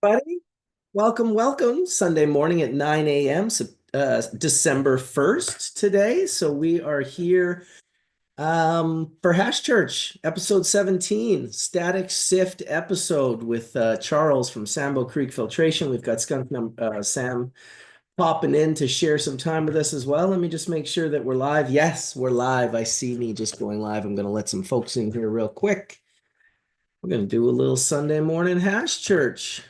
Buddy, welcome, welcome. Sunday morning at 9 a.m. So, December 1st today. So we are here for Hash Church, episode 17, static sift episode with Charles from Sambo Creeck Filtration. We've got Sam popping in to share some time with us as well. Let me just make sure that we're live. Yes, we're live. I see me just going live. I'm going to let some folks in here real quick. We're going to do a little Sunday morning Hash Church.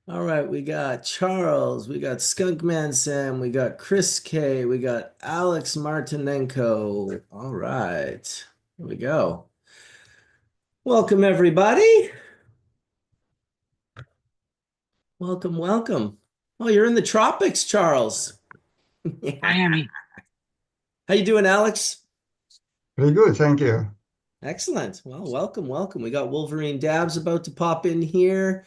All right, we got Charles, we got Skunkman Sam, we got Chris K, we got Alex Martinenko. All right, here we go. Welcome, everybody. Welcome, welcome. Oh, you're in the tropics, Charles. Miami. How you doing, Alex? Pretty good, thank you. Excellent. Well, welcome, welcome. We got Wolverine Dabs about to pop in here.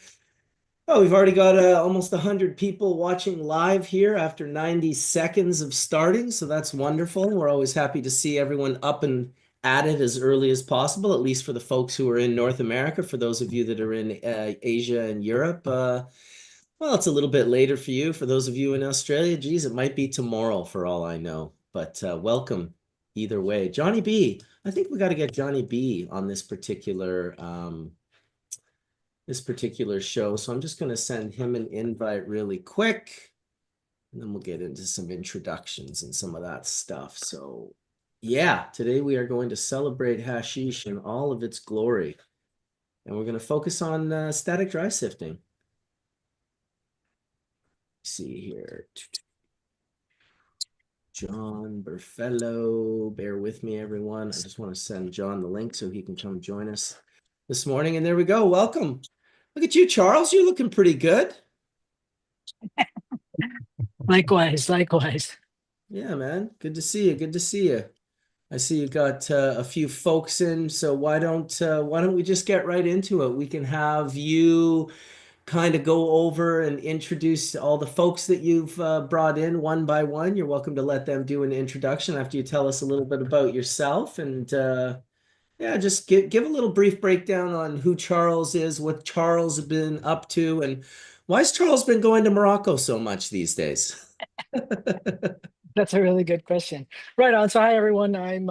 Oh, we've already got almost 100 people watching live here after 90 seconds of starting, so that's wonderful. We're always happy to see everyone up and at it as early as possible, at least for the folks who are in North America. For those of you that are in Asia and Europe, well, it's a little bit later for you. For those of you in Australia, geez, it might be tomorrow for all I know. But welcome either way. Johnny B, I think we got to get Johnny B on this particular show. So I'm just going to send him an invite really quick, and then we'll get into some introductions and some of that stuff. So yeah, today we are going to celebrate hashish in all of its glory. And we're going to focus on static dry sifting. Let's see here. John Burfello, bear with me, everyone. I just want to send John the link so he can come join us this morning. And there we go. Welcome. Look at you, Charles. You're looking pretty good. Likewise, likewise. Yeah, man. Good to see you. Good to see you. I see you got a few folks in, so why don't we just get right into it? We can have you kind of go over and introduce all the folks that you've brought in one by one. You're welcome to let them do an introduction after you tell us a little bit about yourself, and yeah, just give a little brief breakdown on who Charles is, what Charles has been up to, and why's Charles been going to Morocco so much these days? That's a really good question. Right on. So, hi everyone. I'm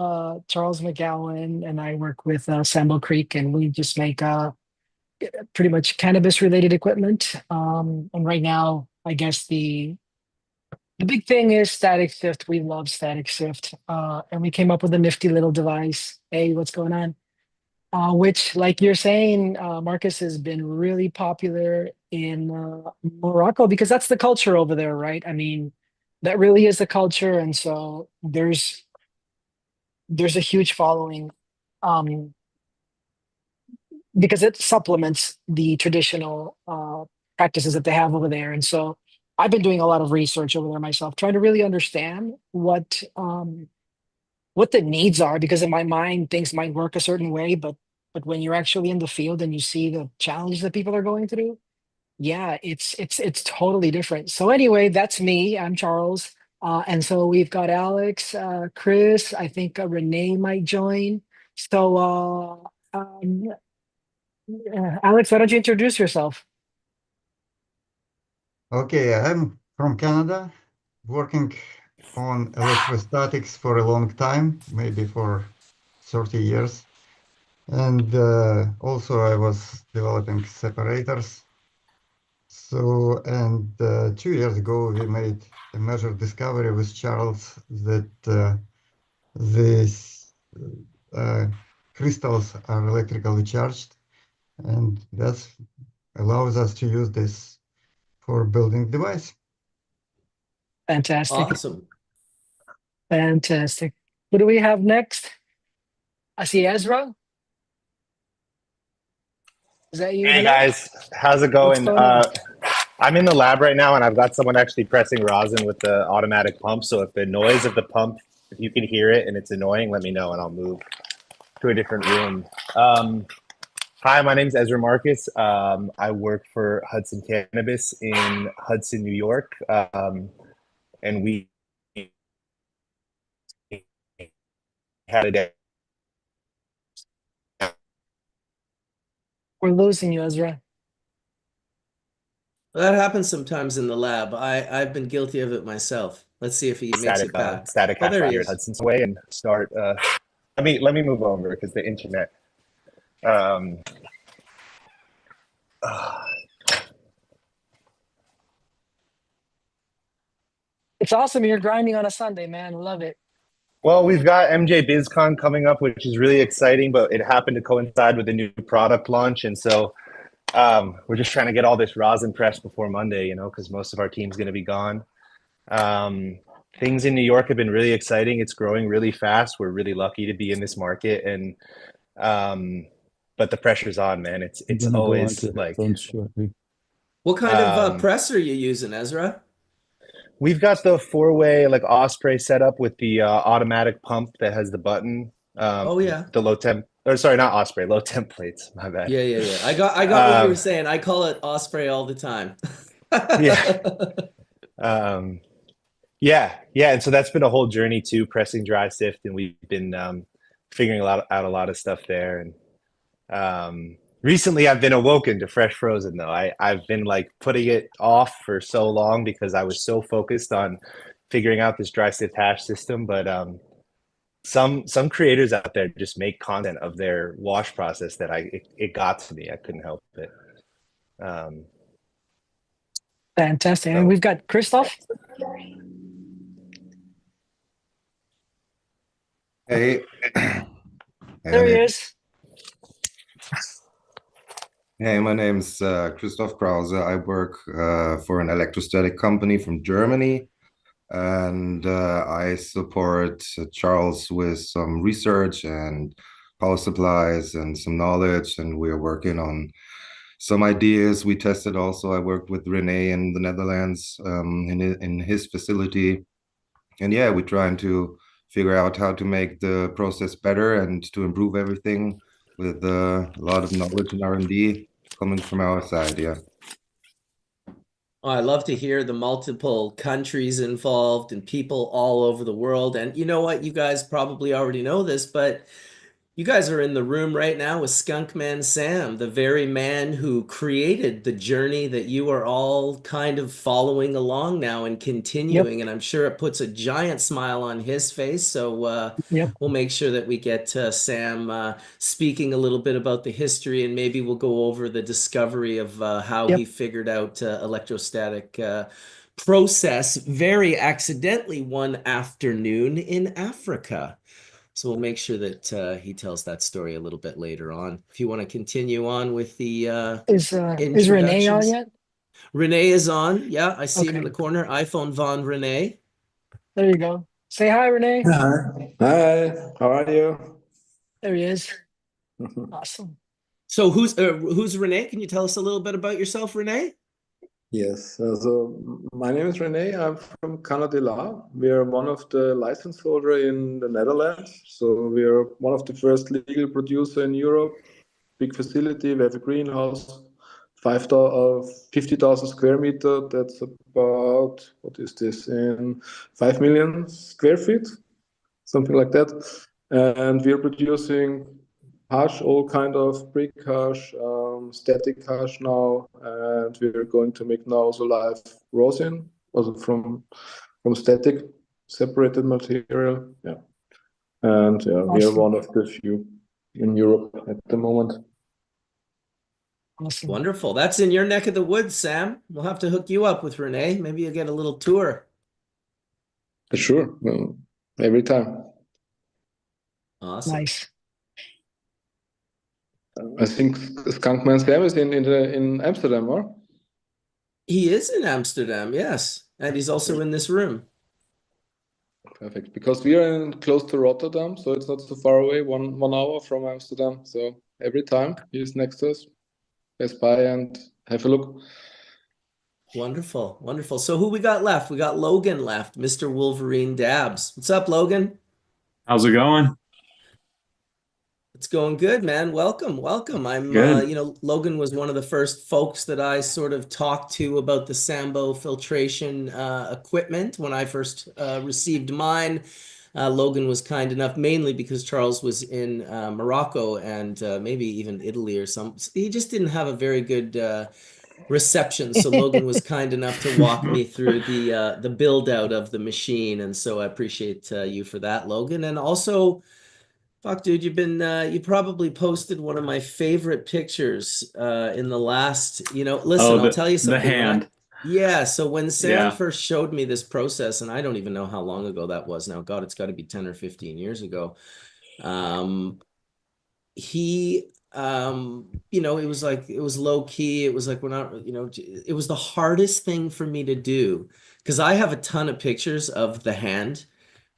Charles McGowan, and I work with Sambo Creek, and we just make pretty much cannabis-related equipment. And right now, I guess the big thing is static shift. We love static shift, and we came up with a nifty little device. Hey, what's going on? Which, like you're saying, Marcus has been really popular in Morocco because that's the culture over there, right? I mean, that really is the culture, and so there's a huge following, um, because it supplements the traditional practices that they have over there. And so I've been doing a lot of research over there myself, trying to really understand what the needs are, because in my mind things might work a certain way, but when you're actually in the field and you see the challenge that people are going through, yeah, it's totally different. So anyway, that's me. I'm Charles. And so we've got Alex, Chris, I think Renee might join. So Alex, why don't you introduce yourself? Okay, I'm from Canada, working on electrostatics for a long time, maybe for 30 years. And also I was developing separators. So, and 2 years ago, we made a major discovery with Charles that these uh, crystals are electrically charged, and that allows us to use this for building device. Fantastic. Awesome. Fantastic. Who do we have next? I see Ezra. Is that you, Hey Manoj? guys, how's it What's going? going on? I'm in the lab right now and I've got someone actually pressing rosin with the automatic pump. So if the noise of the pump, if you can hear it and it's annoying, let me know and I'll move to a different room. Um, Hi, my name is Ezra Marcus. I work for Hudson Cannabis in Hudson, New York. And we had a day. We're losing you, Ezra. That happens sometimes in the lab. I've been guilty of it myself. Let's see if he makes it back. Static Oh, hash there he here at is. Hudson's Way and start. Let me move over because the internet. Um, uh, It's awesome. You're grinding on a Sunday, man. Love it. well, we've got MJ BizCon coming up, which is really exciting, but it happened to coincide with a new product launch, and so we're just trying to get all this rosin pressed before Monday, because most of our team's going to be gone. Um, Things in New York have been really exciting. It's growing really fast. We're really lucky to be in this market, and but the pressure's on, man. It's gonna go always onto like headphones shortly. What kind of press are you using, Ezra? we've got the four-way like Osprey setup with the automatic pump that has the button. Oh yeah. The low temp, or sorry, not Osprey, low temp plates. My bad. Yeah. I got what you were saying. I call it Osprey all the time. Yeah. Yeah. And so that's been a whole journey too, pressing dry sift, and we've been figuring out a lot of stuff there. And recently I've been awoken to fresh frozen though. I've been like putting it off for so long because I was so focused on figuring out this dry sift hash system. But some creators out there just make content of their wash process that it got to me. I couldn't help it. Fantastic. And we've got Christoph. Hey. There he is. Hey, my name's Christoph Krause. I work for an electrostatic company from Germany, and I support Charles with some research and power supplies and some knowledge, and we're working on some ideas. We tested also. I worked with Rene in the Netherlands in his facility, and yeah, we're trying to figure out how to make the process better and to improve everything with a lot of knowledge and R&D coming from our side. Yeah. Oh, I love to hear the multiple countries involved and people all over the world. And you know what? You guys probably already know this, but you guys are in the room right now with Skunkman Sam, the very man who created the journey that you are all kind of following along now and continuing. Yep. And I'm sure it puts a giant smile on his face. So Yep. we'll make sure that we get Sam speaking a little bit about the history, and maybe we'll go over the discovery of how Yep. he figured out electrostatic process very accidentally one afternoon in Africa. So we'll make sure that he tells that story a little bit later on. If you want to continue on with the Is Renee on introductions. yet? Renee is on. Yeah, I see him in Okay. the corner. iPhone Von Renee. There you go. Say hi, Renee. Hi, how are you? There he is. Awesome. So who's Renee? Can you tell us a little bit about yourself, Renee? Yes, so my name is Rene. I'm from Canada. We are one of the license holder in the Netherlands. So we are one of the first legal producer in Europe. Big facility. We have a greenhouse, 50,000 square meter. That's about, what is this, in 5 million square feet, something like that. And we're producing hash, all kind of brick hash, static hash now, and we're going to make now also live rosin, also from static separated material. Yeah, and yeah, we are Awesome. one of the few in Europe at the moment. Awesome. Wonderful. That's in your neck of the woods, Sam. We'll have to hook you up with Renee. Maybe you'll get a little tour. Sure, every time. Awesome. Nice. I think Skunkman Sam is in Amsterdam, or? He is in Amsterdam, yes. And he's also in this room. Perfect, because we are close to Rotterdam, so it's not so far away, one hour from Amsterdam. So every time he's next to us, pass by and have a look. Wonderful, wonderful. So who we got left? We got Logan left, Mr. Wolverine Dabs. What's up, Logan? How's it going? It's going good, man. Welcome. I'm, Good. Logan was one of the first folks that I sort of talked to about the Sambo filtration equipment when I first received mine. Logan was kind enough, mainly because Charles was in Morocco and maybe even Italy or some. He just didn't have a very good reception. So Logan was kind enough to walk me through the build out of the machine, and so I appreciate you for that, Logan. And also, fuck, dude, you probably posted one of my favorite pictures in the last, listen, Oh, I'll tell you the something. hand. Yeah, so when Sam Yeah. first showed me this process, and I don't even know how long ago that was now. God, it's got to be 10 or 15 years ago. He it was like it was low key. It was like we're not, it was the hardest thing for me to do because I have a ton of pictures of the hand,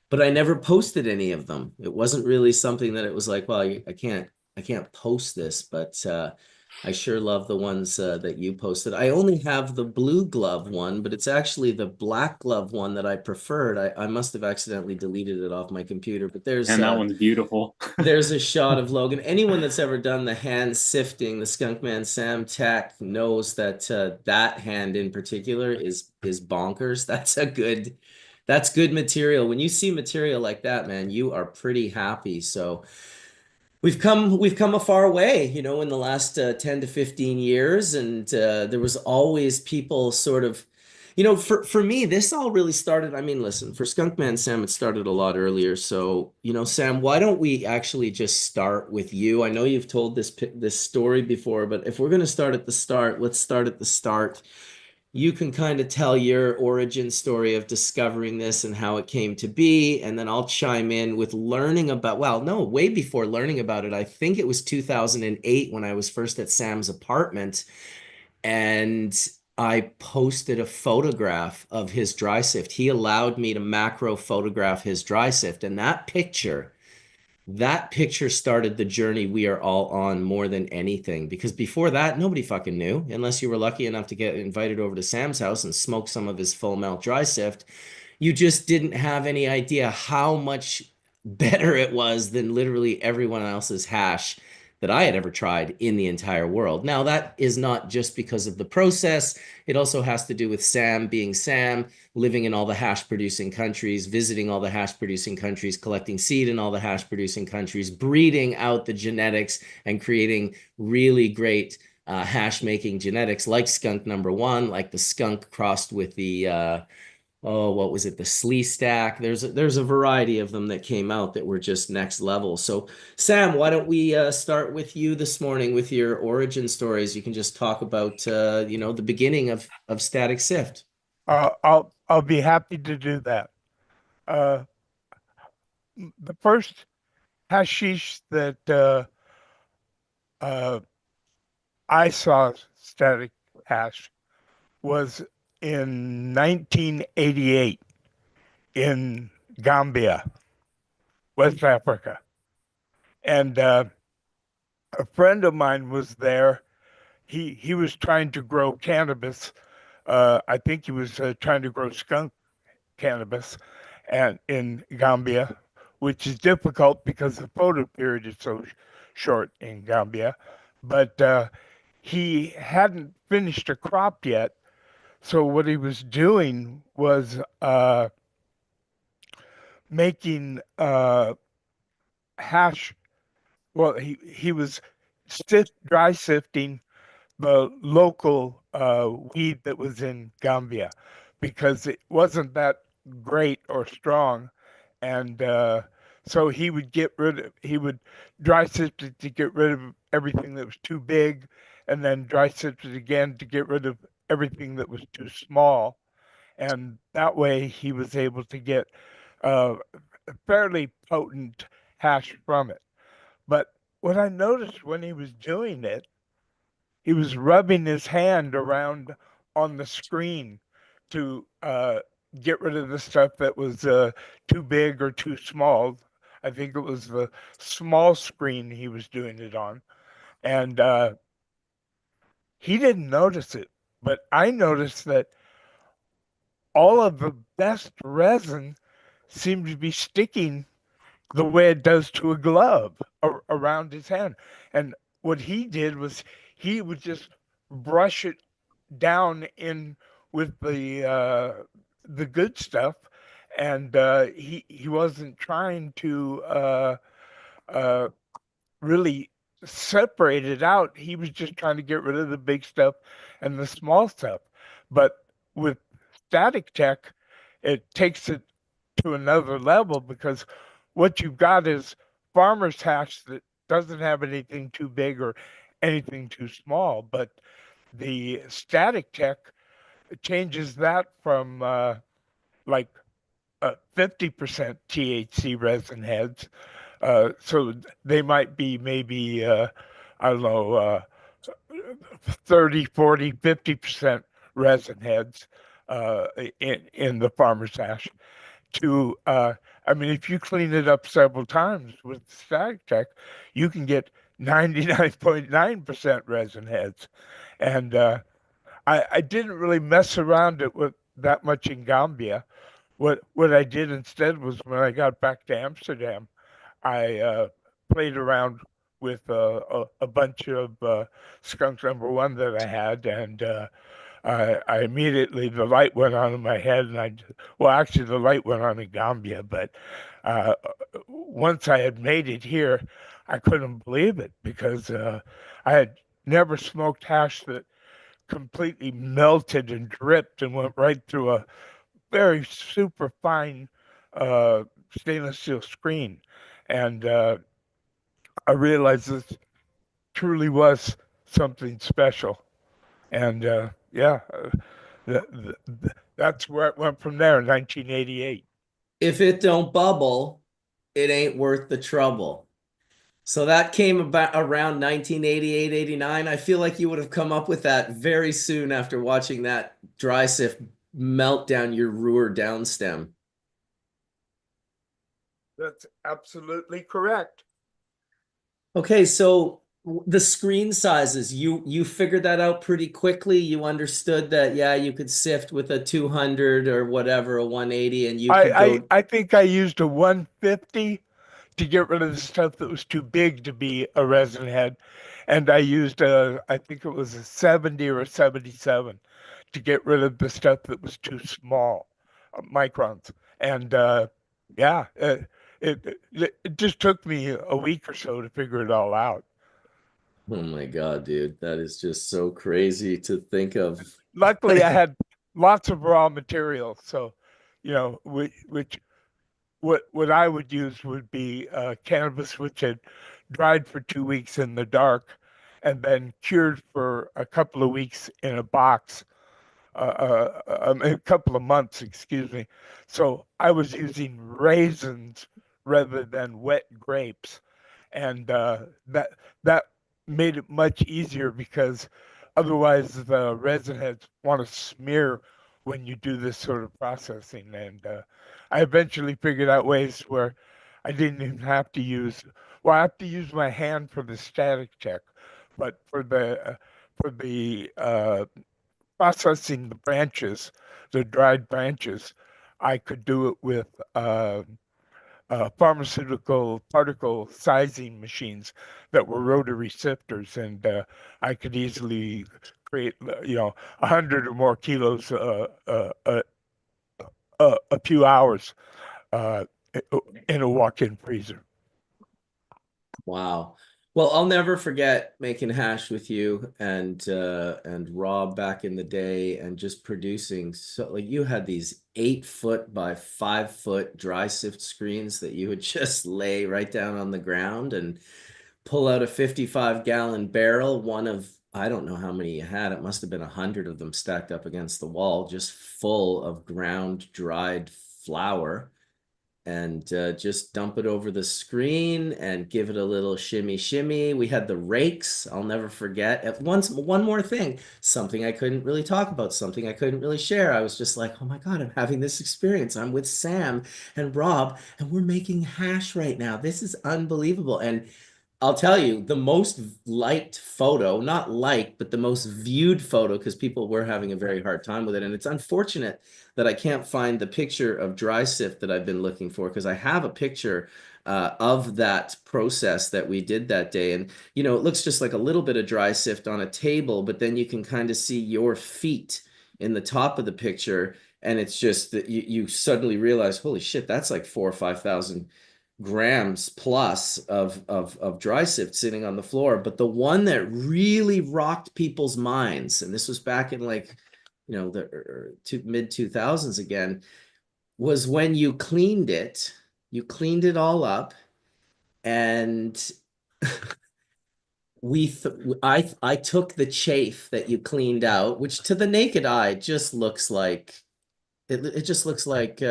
but I never posted any of them. It wasn't really something that it was like, well, I can't post this, but I sure love the ones that you posted. I only have the blue glove one, but it's actually the black glove one that I preferred. I must have accidentally deleted it off my computer, but And that one's beautiful. there's a shot of Logan. Anyone that's ever done the hand sifting, the Skunkman Sam Tech knows that that hand in particular is bonkers. That's good material. When you see material like that, man, you are pretty happy. So we've come a far way, in the last 10 to 15 years, and there was always people sort of, for me, this all really started. I mean, listen, for Skunkman Sam, it started a lot earlier. So, Sam, why don't we actually just start with you? I know you've told this story before, but if we're going to start at the start, let's start at the start. You can kind of tell your origin story of discovering this and how it came to be, and then I'll chime in with learning about, well, no, way before learning about it. I think it was 2008 when I was first at Sam's apartment, and I posted a photograph of his dry sift. He allowed me to macro photograph his dry sift, and that picture started the journey we are all on more than anything, because before that, nobody fucking knew unless you were lucky enough to get invited over to Sam's house and smoke some of his full melt dry sift. You just didn't have any idea how much better it was than literally everyone else's hash that I had ever tried in the entire world. Now, that is not just because of the process. It also has to do with Sam being Sam, living in all the hash producing countries, visiting all the hash producing countries, collecting seed in all the hash producing countries, breeding out the genetics and creating really great hash making genetics like skunk number one, like the skunk crossed with the what was it? The Slee Stack. There's a variety of them that came out that were just next level. So Sam, why don't we start with you this morning with your origin stories? You can just talk about the beginning of Static Sift. I'll be happy to do that. The first hashish that I saw static hash was in 1988 in Gambia, West Africa. And a friend of mine was there. He was trying to grow cannabis. I think he was trying to grow skunk cannabis and in Gambia, which is difficult because the photo period is so short in Gambia. But he hadn't finished a crop yet. So what he was doing was making hash. Well, he was dry sifting the local weed that was in Gambia because it wasn't that great or strong, and so he would dry sift it to get rid of everything that was too big, and then dry sift it again to get rid of everything that was too small, and that way he was able to get a fairly potent hash from it. But what I noticed when he was doing it, he was rubbing his hand around on the screen to get rid of the stuff that was too big or too small. I think it was the small screen he was doing it on. And he didn't notice it, but I noticed that all of the best resin seemed to be sticking the way it does to a glove around his hand. And what he did was he would just brush it down in with the good stuff, and he wasn't trying to really separated out. He was just trying to get rid of the big stuff and the small stuff. But with static tech, it takes it to another level because what you've got is farmer's hash that doesn't have anything too big or anything too small. But the static tech changes that from like 50% THC resin heads. So they might be maybe, I don't know, 30, 40, 50% resin heads in the farmer's hash. I mean, if you clean it up several times with static tech, you can get 99.9% resin heads. And I didn't really mess around it with that much in Gambia. What I did instead was when I got back to Amsterdam, I played around with a bunch of skunk number one that I had, and I immediately the light went on in my head, and well, actually the light went on in Gambia, but uh, once I had made it here, I couldn't believe it because I had never smoked hash that completely melted and dripped and went right through a very super fine uh, stainless steel screen. And I realized this truly was something special. And yeah, that's where it went from there in 1988. If it don't bubble, it ain't worth the trouble. So that came about around 1988, 89. I feel like you would have come up with that very soon after watching that dry sift melt down your Ruhr downstem. That's absolutely correct. Okay, so the screen sizes, you figured that out pretty quickly. You understood that, yeah, you could sift with a 200 or whatever, a 180, and you could go. I think I used a 150 to get rid of the stuff that was too big to be a resin head. And I used I think it was a 70 or a 77 to get rid of the stuff that was too small, microns. And yeah, it just took me a week or so to figure it all out. Oh my God, dude, that is just so crazy to think of. Luckily, I had lots of raw material, so you know, which what I would use would be cannabis which had dried for 2 weeks in the dark and then cured for a couple of weeks in a box, a couple of months, excuse me. So I was using raisins rather than wet grapes, and that made it much easier because otherwise the resin heads want to smear when you do this sort of processing. And I eventually figured out ways where I didn't even have to use. Well, I have to use my hand for the static check, but for the processing the branches, the dried branches, I could do it with pharmaceutical particle sizing machines that were rotary sifters, and I could easily create, 100 or more kilos a few hours uh, in a walk-in freezer. Wow. Well, I'll never forget making hash with you and Rob back in the day and just producing. So like you had these 8 foot by 5 foot dry sift screens that you would just lay right down on the ground and pull out a 55-gallon barrel, one of, I don't know how many you had. It must have been 100 of them stacked up against the wall, just full of ground dried flour, and just dump it over the screen and give it a little shimmy shimmy. We had the rakes. I'll never forget. At once, one more thing, something I couldn't really talk about, something I couldn't really share. I was just like, oh my God, I'm having this experience. I'm with Sam and Rob, and we're making hash right now. This is unbelievable. And I'll tell you, the most liked photo, not liked, but the most viewed photo, because people were having a very hard time with it. And it's unfortunate that I can't find the picture of dry sift that I've been looking for, because I have a picture of that process that we did that day. And, you know, it looks just like a little bit of dry sift on a table, but then you can kind of see your feet in the top of the picture. And it's just that you suddenly realize, holy shit, that's like 4,000 or 5,000 grams plus of dry sift sitting on the floor. But the one that really rocked people's minds, and this was back in like, the mid 2000s again, was when you cleaned it all up, and I took the chaff that you cleaned out, which to the naked eye just looks like it just looks like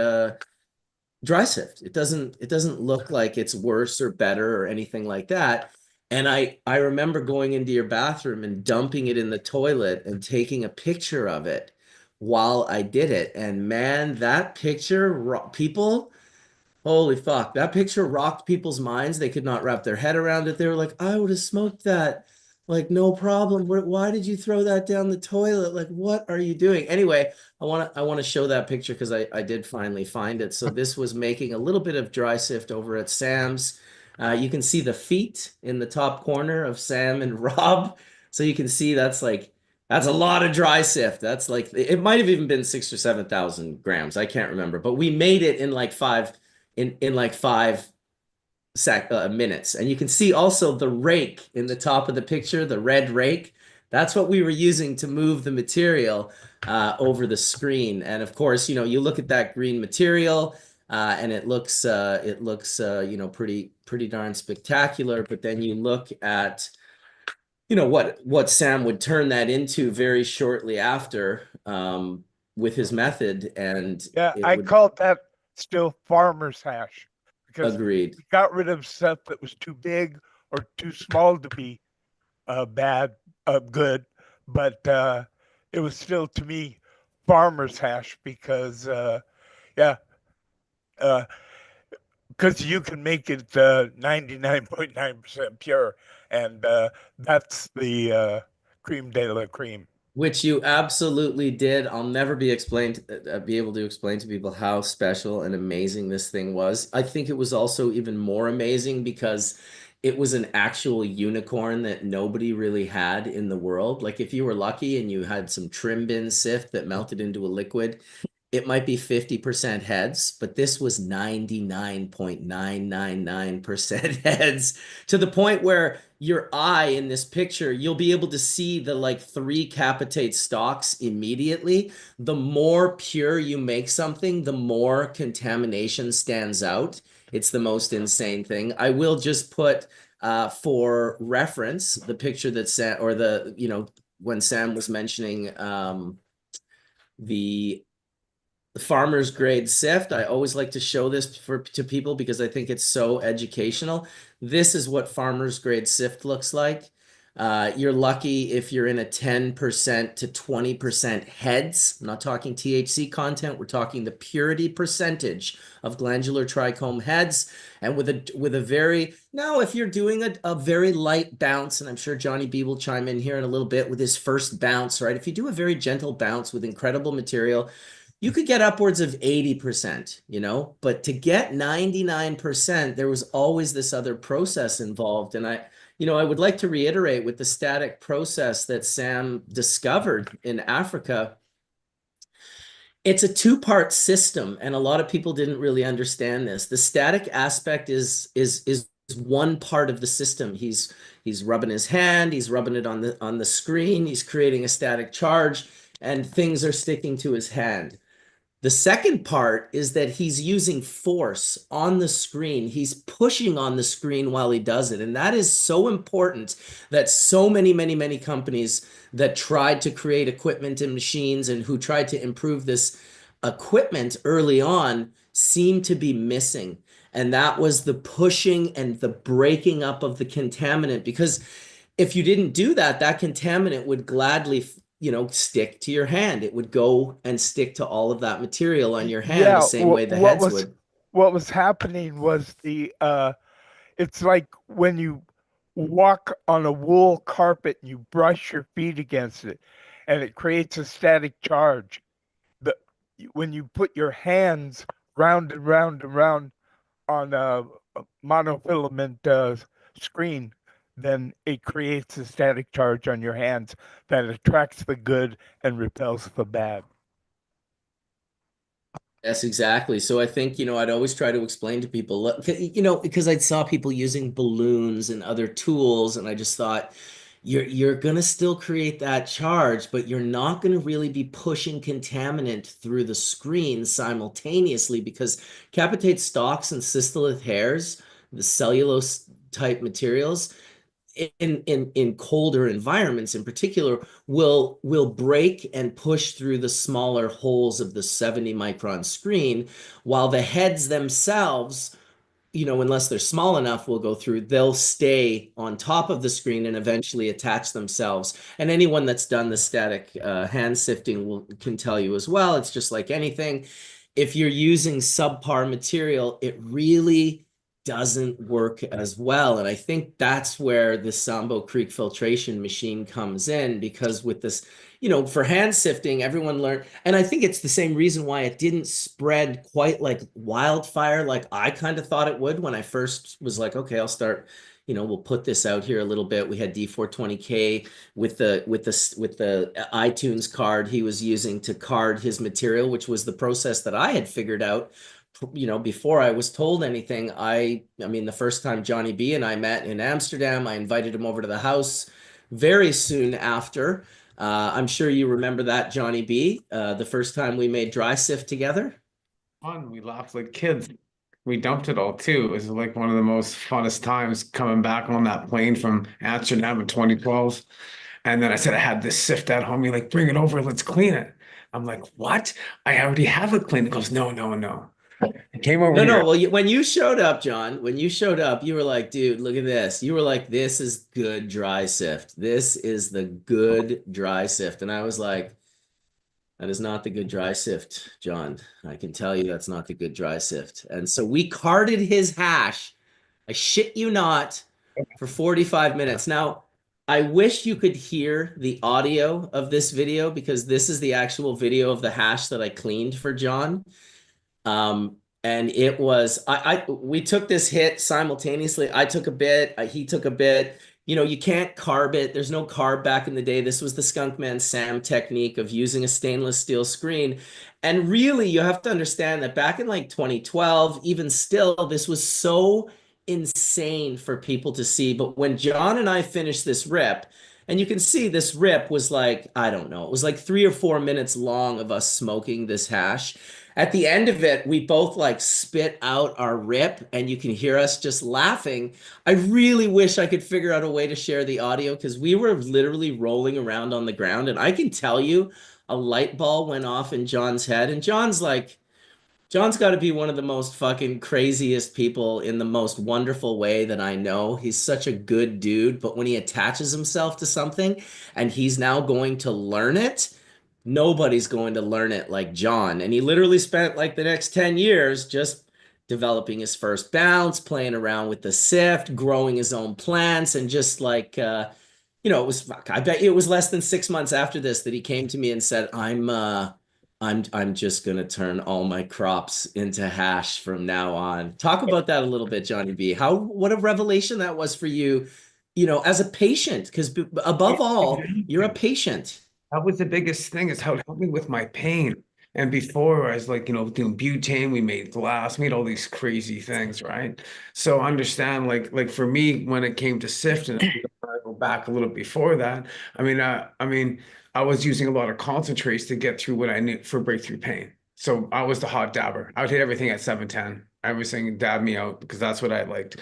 dry sift. It doesn't look like it's worse or better or anything like that. And I remember going into your bathroom and dumping it in the toilet and taking a picture of it while I did it. And man, that picture, people, holy fuck, that picture rocked people's minds. They could not wrap their head around it. They were like, I would have smoked that. Like, no problem. Why did you throw that down the toilet? Like, what are you doing? Anyway, I want to show that picture because I did finally find it. So this was making a little bit of dry sift over at Sam's. You can see the feet in the top corner of Sam and Rob. So you can see that's a lot of dry sift. That's like, it might have even been 6,000 or 7,000 grams. I can't remember, but we made it in like five minutes. And you can see also the rake in the top of the picture, the red rake. That's what we were using to move the material over the screen. And of course, you look at that green material and it looks pretty darn spectacular. But then you look at what Sam would turn that into very shortly after with his method, and Yeah, I called that still farmer's hash because agreed. we got rid of stuff that was too big or too small to be good, but it was still to me farmer's hash because because you can make it 99.9% pure, and that's the creme de la creme. Which you absolutely did. I'll never be able to explain to people how special and amazing this thing was. I think it was also even more amazing because it was an actual unicorn that nobody really had in the world. Like if you were lucky and you had some trim bin sift that melted into a liquid, it might be 50% heads, but this was 99.999% heads, to the point where your eye in this picture, you'll be able to see the like 3 capitate stalks immediately. The more pure you make something, the more contamination stands out. It's the most insane thing. I will just put for reference the picture that Sam, or when Sam was mentioning the farmer's grade sift. I always like to show this to people because I think it's so educational. This is what farmer's grade sift looks like. You're lucky if you're in a 10% to 20% heads. I'm not talking THC content. We're talking the purity percentage of glandular trichome heads. And with a very, now if you're doing a very light bounce, and I'm sure Johnny B will chime in here in a little bit with his first bounce, right? If you do a very gentle bounce with incredible material, you could get upwards of 80%, but to get 99%, there was always this other process involved. And I would like to reiterate with the static process that Sam discovered in Africa, it's a 2-part system. And a lot of people didn't really understand this. The static aspect is one part of the system. He's rubbing his hand, he's rubbing it on the screen, he's creating a static charge, and things are sticking to his hand. The second part is that he's using force on the screen. He's pushing on the screen while he does it. And that is so important that so many, many, many companies that tried to create equipment and machines and who tried to improve this equipment early on seem to be missing. And that was the pushing and the breaking up of the contaminant. Because if you didn't do that, that contaminant would gladly stick to your hand. It would go and stick to all of that material on your hand the same way the heads would. What was happening was it's like when you walk on a wool carpet and you brush your feet against it and it creates a static charge. When you put your hands round and round and round on a monofilament screen, then it creates a static charge on your hands that attracts the good and repels the bad. Yes, exactly. So I think, I'd always try to explain to people, look, because I saw people using balloons and other tools, and I just thought, you're gonna still create that charge, but you're not gonna really be pushing contaminant through the screen simultaneously because capitate stalks and cystolith hairs, the cellulose type materials, in colder environments in particular will break and push through the smaller holes of the 70 micron screen, while the heads themselves, unless they're small enough, will go through. They'll stay on top of the screen and eventually attach themselves. And anyone that's done the static hand sifting can tell you as well. It's just like anything. If you're using subpar material, it really doesn't work as well. And I think that's where the Sambo Creeck filtration machine comes in, because with this, for hand sifting, everyone learned, and I think it's the same reason why it didn't spread quite like wildfire, like I kind of thought it would when I first was like, okay, I'll start, we'll put this out here a little bit. We had D420K with the iTunes card he was using to card his material, which was the process that I had figured out, before I was told anything. I mean, the first time Johnny B and I met in Amsterdam, I invited him over to the house very soon after. I'm sure you remember that, Johnny B, the first time we made dry sift together. Fun. We laughed like kids. We dumped it all too. It was like one of the most funnest times coming back on that plane from Amsterdam in 2012. And then I said, I had this sift at home. You're like, bring it over, let's clean it. I'm like, what? I already have it cleaned. It goes, no, no, no. It came over No, here. no. Well, when you showed up, John, when you showed up, you were like, dude, look at this. You were like, this is good dry sift. This is the good dry sift. And I was like, that is not the good dry sift, John. I can tell you that's not the good dry sift. And so we carded his hash, I shit you not, for 45 minutes. Now, I wish you could hear the audio of this video, because this is the actual video of the hash that I cleaned for John. And it was, we took this hit simultaneously. I took a bit, he took a bit. You can't carb it. There's no carb back in the day. This was the Skunkman Sam technique of using a stainless steel screen. And really, you have to understand that back in like 2012, even still, this was so insane for people to see. But when John and I finished this rip, and you can see this rip was like, I don't know, it was like 3 or 4 minutes long of us smoking this hash. At the end of it, we both like spit out our rip, and you can hear us just laughing. I really wish I could figure out a way to share the audio, because we were literally rolling around on the ground, and I can tell you a light bulb went off in John's head. And John's got to be one of the most fucking craziest people in the most wonderful way that I know. He's such a good dude, but when he attaches himself to something and he's now going to learn it, nobody's going to learn it like John. And he literally spent like the next 10 years just developing his first bounce, playing around with the sift, growing his own plants, and just like, it was, fuck, I bet it was less than 6 months after this that he came to me and said, I'm just gonna turn all my crops into hash from now on. Talk about that a little bit, Johnny B. What a revelation that was for you, as a patient, because above all, you're a patient. That was the biggest thing, is how it helped me with my pain. And before I was like, doing butane, we made glass, made all these crazy things, right? So understand, like for me, when it came to sift, and I go back a little before that, I was using a lot of concentrates to get through what I need for breakthrough pain. So I was the hot dabber. I would hit everything at 710. Everything dabbed me out, because that's what I liked.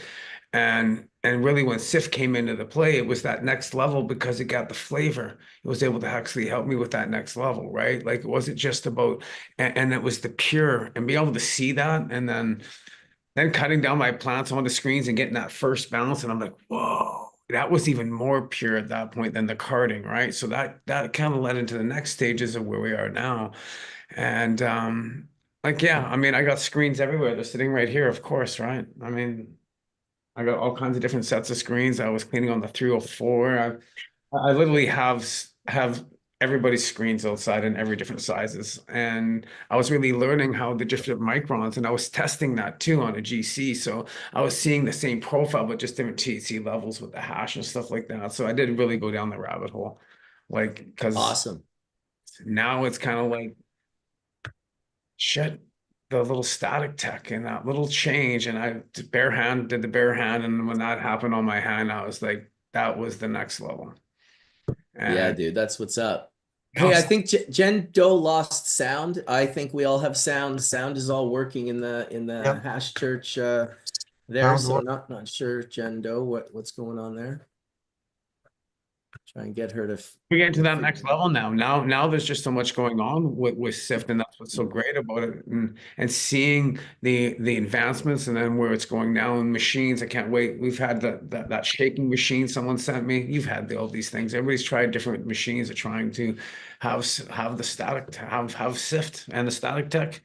And really, when SIF came into the play, it was that next level, because it got the flavor. It was able to actually help me with that next level, right? Like, it wasn't just about, and it was the pure, and being able to see that, and then cutting down my plants on the screens and getting that first bounce, and I'm like, whoa, that was even more pure at that point than the carding, right? So that kind of led into the next stages of where we are now. And like, yeah, I got screens everywhere. They're sitting right here, of course, right? I got all kinds of different sets of screens. I was cleaning on the 304. I literally have everybody's screens outside in every different sizes. And I was really learning how the different microns, and I was testing that too on a GC. So I was seeing the same profile, but just different THC levels with the hash and stuff like that. So I did really go down the rabbit hole. Like, because Awesome. now it's kind of like, shit, the little static tech and that little change. And I did the bare hand. And when that happened on my hand, I was like, that was the next level. Yeah, And dude, that's what's up. now Hey, I think Jen Doe lost sound. I think we all have sound. Sound is all working in the Yep, hash church there. sound So work. not sure, Jen Doe, what's going on there. Try and get her to we're getting to that figure next it out. level now. Now there's just so much going on with Sift, and that's what's so great about it. And seeing the advancements and then where it's going now in machines. I can't wait. We've had that shaking machine someone sent me. You've had all these things. Everybody's tried different machines. Are trying to have the static have Sift and the static tech.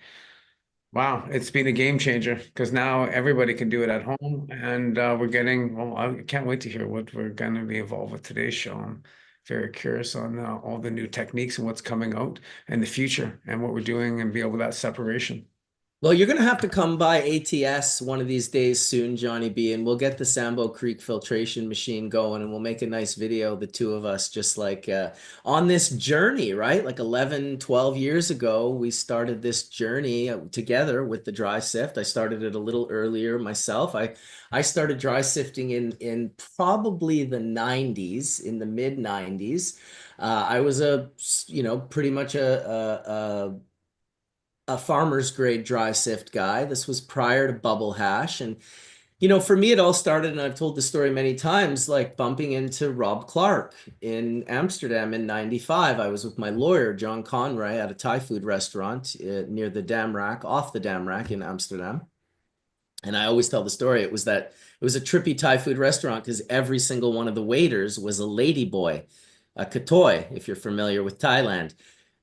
Wow, it's been a game changer because now everybody can do it at home, and we're getting. Well, I can't wait to hear what we're going to be involved with today's show. I'm very curious on all the new techniques and what's coming out in the future and what we're doing and be able that separation. Well, you're gonna have to come by ATS one of these days soon, Johnny B, and we'll get the Sambo Creek filtration machine going, and we'll make a nice video, the two of us, just like on this journey, right? Like 11, 12 years ago, we started this journey together with the dry sift. I started it a little earlier myself. I started dry sifting in probably the 90s, in the mid 90s. I was pretty much a farmer's grade dry sift guy. This was prior to bubble hash. And, for me, it all started, and I've told the story many times, like bumping into Rob Clark in Amsterdam in 95. I was with my lawyer, John Conroy, at a Thai food restaurant near the Dam Rack, off the Dam Rack in Amsterdam. And I always tell the story. It was a trippy Thai food restaurant because every single one of the waiters was a lady boy, a katoi, if you're familiar with Thailand.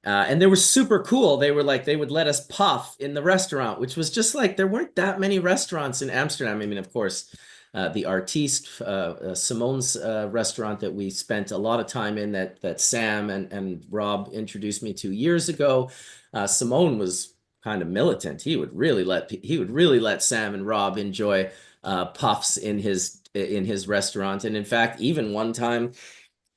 And they were super cool. They were like, they would let us puff in the restaurant, which was just like, there weren't that many restaurants in Amsterdam. I mean, of course, the Artiste, Simone's restaurant that we spent a lot of time in that Sam and Rob introduced me to years ago. Simone was kind of militant. He would really let Sam and Rob enjoy puffs in his restaurant. And in fact, even one time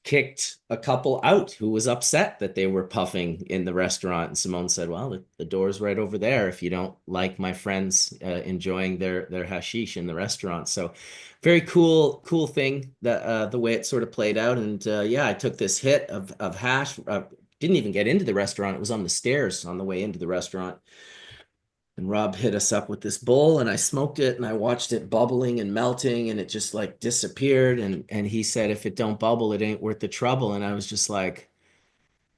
kicked a couple out who was upset that they were puffing in the restaurant. And Simone said, well, the door's right over there if you don't like my friends enjoying their hashish in the restaurant. So very cool thing that the way it sort of played out. And yeah, I took this hit of hash. Didn't even get into the restaurant. It was on the stairs on the way into the restaurant. And Rob hit us up with this bowl, and I smoked it, and I watched it bubbling and melting, and it just like disappeared. And he said, if it don't bubble, it ain't worth the trouble. And I was just like,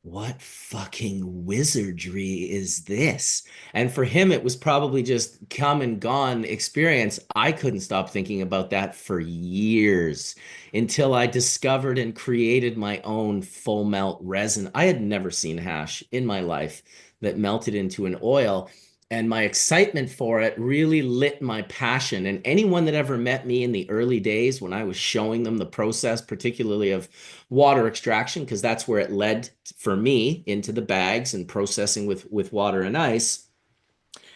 what fucking wizardry is this? And for him, it was probably just come and gone experience. I couldn't stop thinking about that for years until I discovered and created my own full melt resin. I had never seen hash in my life that melted into an oil. And my excitement for it really lit my passion. And anyone that ever met me in the early days when I was showing them the process, particularly of water extraction, because that's where it led for me into the bags and processing with water and ice.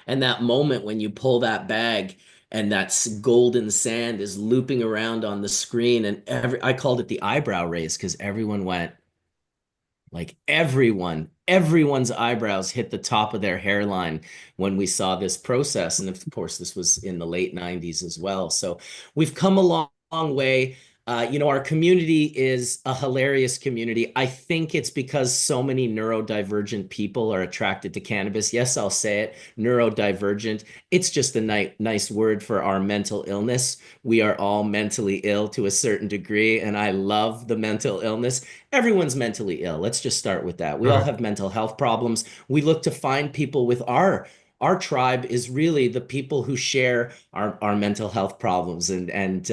And that moment when you pull that bag and that golden sand is looping around on the screen, and I called it the eyebrow raise because everyone went, like everyone's eyebrows hit the top of their hairline when we saw this process. And of course, this was in the late 90s as well. So we've come a long way. Our community is a hilarious community. I think it's because so many neurodivergent people are attracted to cannabis. Yes, I'll say it, neurodivergent. It's just a nice word for our mental illness. We are all mentally ill to a certain degree, and I love the mental illness. Everyone's mentally ill. Let's just start with that. We all have mental health problems. We look to find people with our tribe is really the people who share our mental health problems. And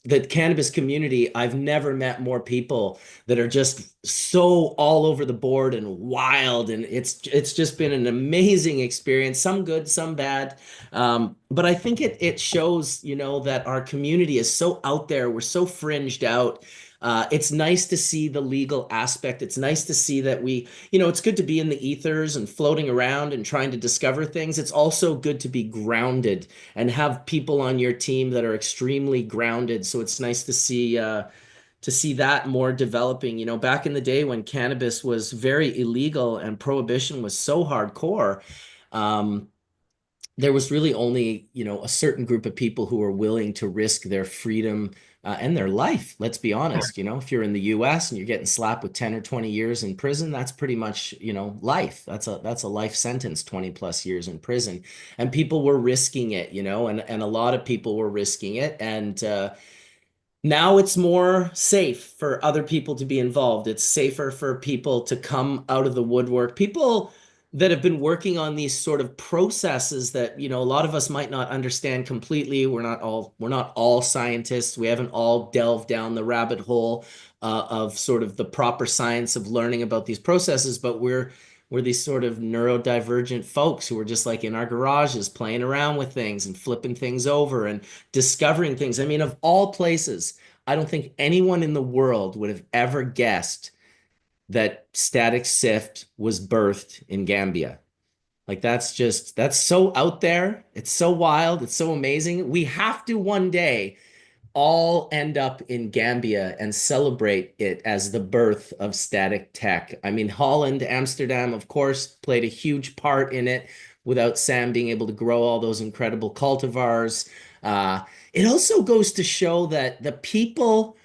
the cannabis community, I've never met more people that are just so all over the board and wild. And it's just been an amazing experience, some good, some bad. But I think it shows, that our community is so out there. We're so fringed out. It's nice to see the legal aspect. It's nice to see that it's good to be in the ethers and floating around and trying to discover things. It's also good to be grounded and have people on your team that are extremely grounded. So it's nice to see that more developing. Back in the day when cannabis was very illegal and prohibition was so hardcore, there was really only, a certain group of people who were willing to risk their freedom and their life. Let's be honest, if you're in the US and you're getting slapped with 10 or 20 years in prison, that's pretty much, life. That's a life sentence, 20 plus years in prison. And people were risking it, and a lot of people were risking it. And now it's more safe for other people to be involved. It's safer for people to come out of the woodwork. People that have been working on these sort of processes that, a lot of us might not understand completely. We're not all scientists. We haven't all delved down the rabbit hole of sort of the proper science of learning about these processes, but we're these sort of neurodivergent folks who are just like in our garages playing around with things and flipping things over and discovering things. I mean, of all places, I don't think anyone in the world would have ever guessed that static sift was birthed in Gambia. Like that's so out there. It's so wild. It's so amazing. We have to one day all end up in Gambia and celebrate it as the birth of static tech. I mean, Holland, Amsterdam, of course, played a huge part in it without Sam being able to grow all those incredible cultivars. It also goes to show that the people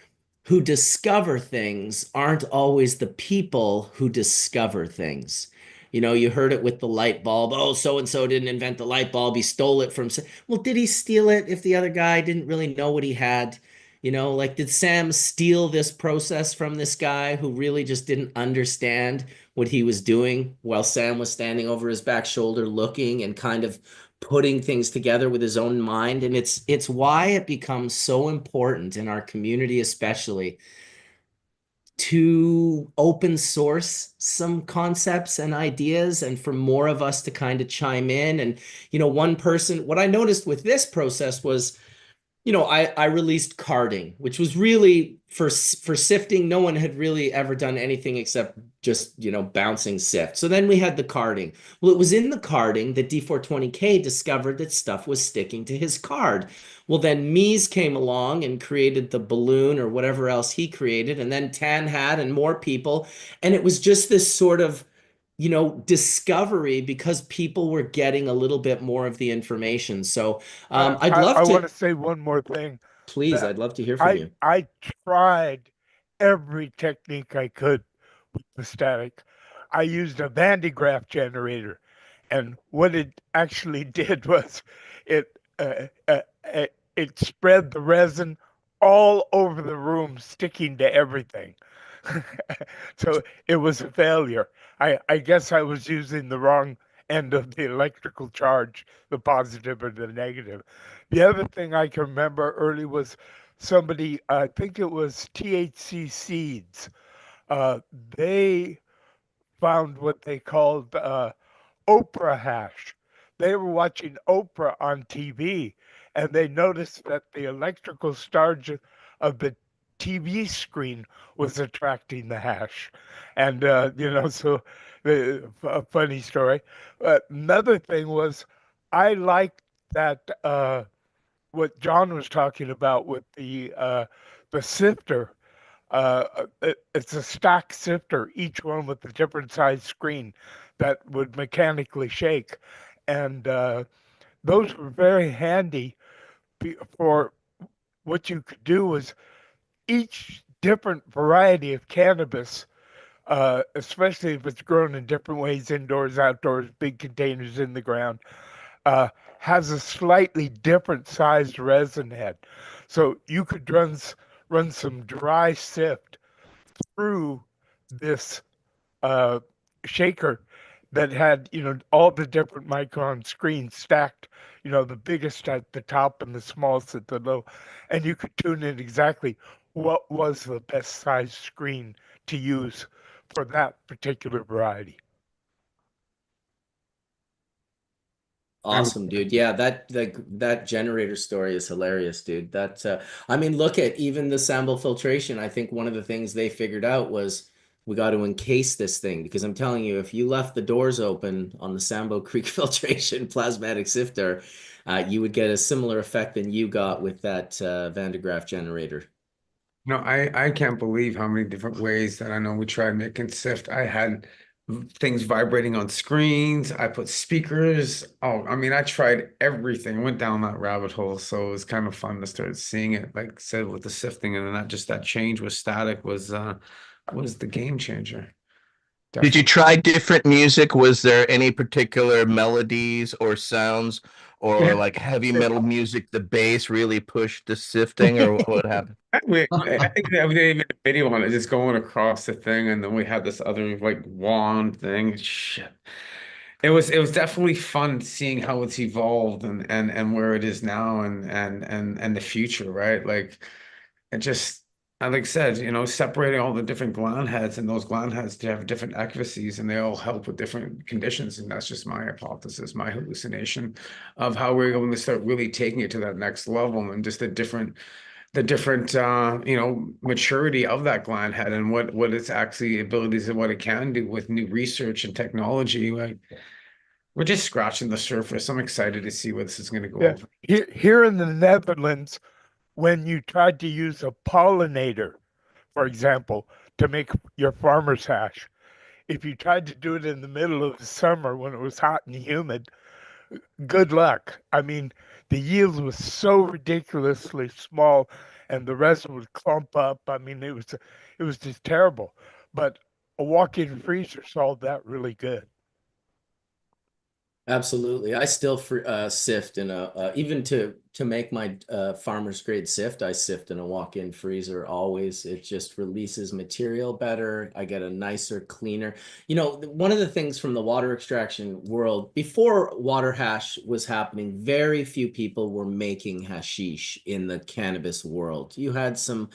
who discover things aren't always the people who discover things. You heard it with the light bulb. Oh, so and so didn't invent the light bulb. He stole it from. Well, did he steal it if the other guy didn't really know what he had? Like, did Sam steal this process from this guy who really just didn't understand what he was doing while Sam was standing over his back shoulder looking and kind of putting things together with his own mind? And it's why it becomes so important in our community, especially, to open source some concepts and ideas and for more of us to kind of chime in. And, one person, what I noticed with this process was, I released carding, which was really for sifting. No one had really ever done anything except just, bouncing sift. So then we had the carding. Well, it was in the carding that D420K discovered that stuff was sticking to his card. Well, then Mies came along and created the balloon or whatever else he created. And then Tan had and more people. And it was just this sort of, discovery because people were getting a little bit more of the information. So I'd love I to. want to say one more thing. Please, I'd love to hear from you. I tried every technique I could with the static. I used a Van de Graaff generator, and what it actually did was it it spread the resin all over the room, sticking to everything. So it was a failure. I guess I was using the wrong end of the electrical charge, the positive or the negative. The other thing I can remember early was somebody, I think it was THC Seeds. They found what they called Oprah hash. They were watching Oprah on TV, and they noticed that the electrical charge of the TV screen was attracting the hash. And, so a funny story. Another thing was I liked that what John was talking about with the sifter. It's a stack sifter, each one with a different size screen that would mechanically shake. And those were very handy for what you could do was each different variety of cannabis, especially if it's grown in different ways, indoors, outdoors, big containers in the ground, has a slightly different sized resin head. So you could run some dry sift through this shaker that had, all the different micron screens stacked, the biggest at the top and the smallest at the low. And you could tune in exactly what was the best size screen to use for that particular variety. Awesome, dude. Yeah, that generator story is hilarious, dude. I mean, look at even the Sambo filtration. I think one of the things they figured out was we got to encase this thing because I'm telling you, if you left the doors open on the Sambo Creeck filtration plasmatic sifter, you would get a similar effect than you got with that Van de Graaff generator. No, I can't believe how many different ways that I know we tried making sift. I had things vibrating on screens. I put speakers. Oh, I mean, I tried everything. Went down that rabbit hole. So it was kind of fun to start seeing it, like I said, with the sifting, and then that change with static was the game changer. Did you Definitely. try different music? Was there any particular melodies or sounds or like heavy metal music, the bass really pushed the sifting, or what happened? I think that we did even a video on it, just going across the thing, and then we had this other like wand thing. Shit. It was definitely fun seeing how it's evolved and where it is now and the future, right? Like it just like I said, separating all the different gland heads, and those gland heads to have different accuracies, and they all help with different conditions. And that's just my hypothesis, my hallucination of how we're going to start really taking it to that next level, and just the different maturity of that gland head, and what its actually abilities and what it can do with new research and technology. Like we're just scratching the surface. I'm excited to see where this is going to go. Yeah. Here in the Netherlands, when you tried to use a pollinator, for example, to make your farmer's hash, if you tried to do it in the middle of the summer when it was hot and humid, good luck. I mean, the yield was so ridiculously small, and the resin would clump up. I mean, it was just terrible. But a walk-in freezer solved that really good. Absolutely. I still sift in a even to make my farmer's grade sift, I sift in a walk-in freezer always. It just releases material better. I get a nicer, cleaner. One of the things from the water extraction world, before water hash was happening, very few people were making hashish in the cannabis world. You had some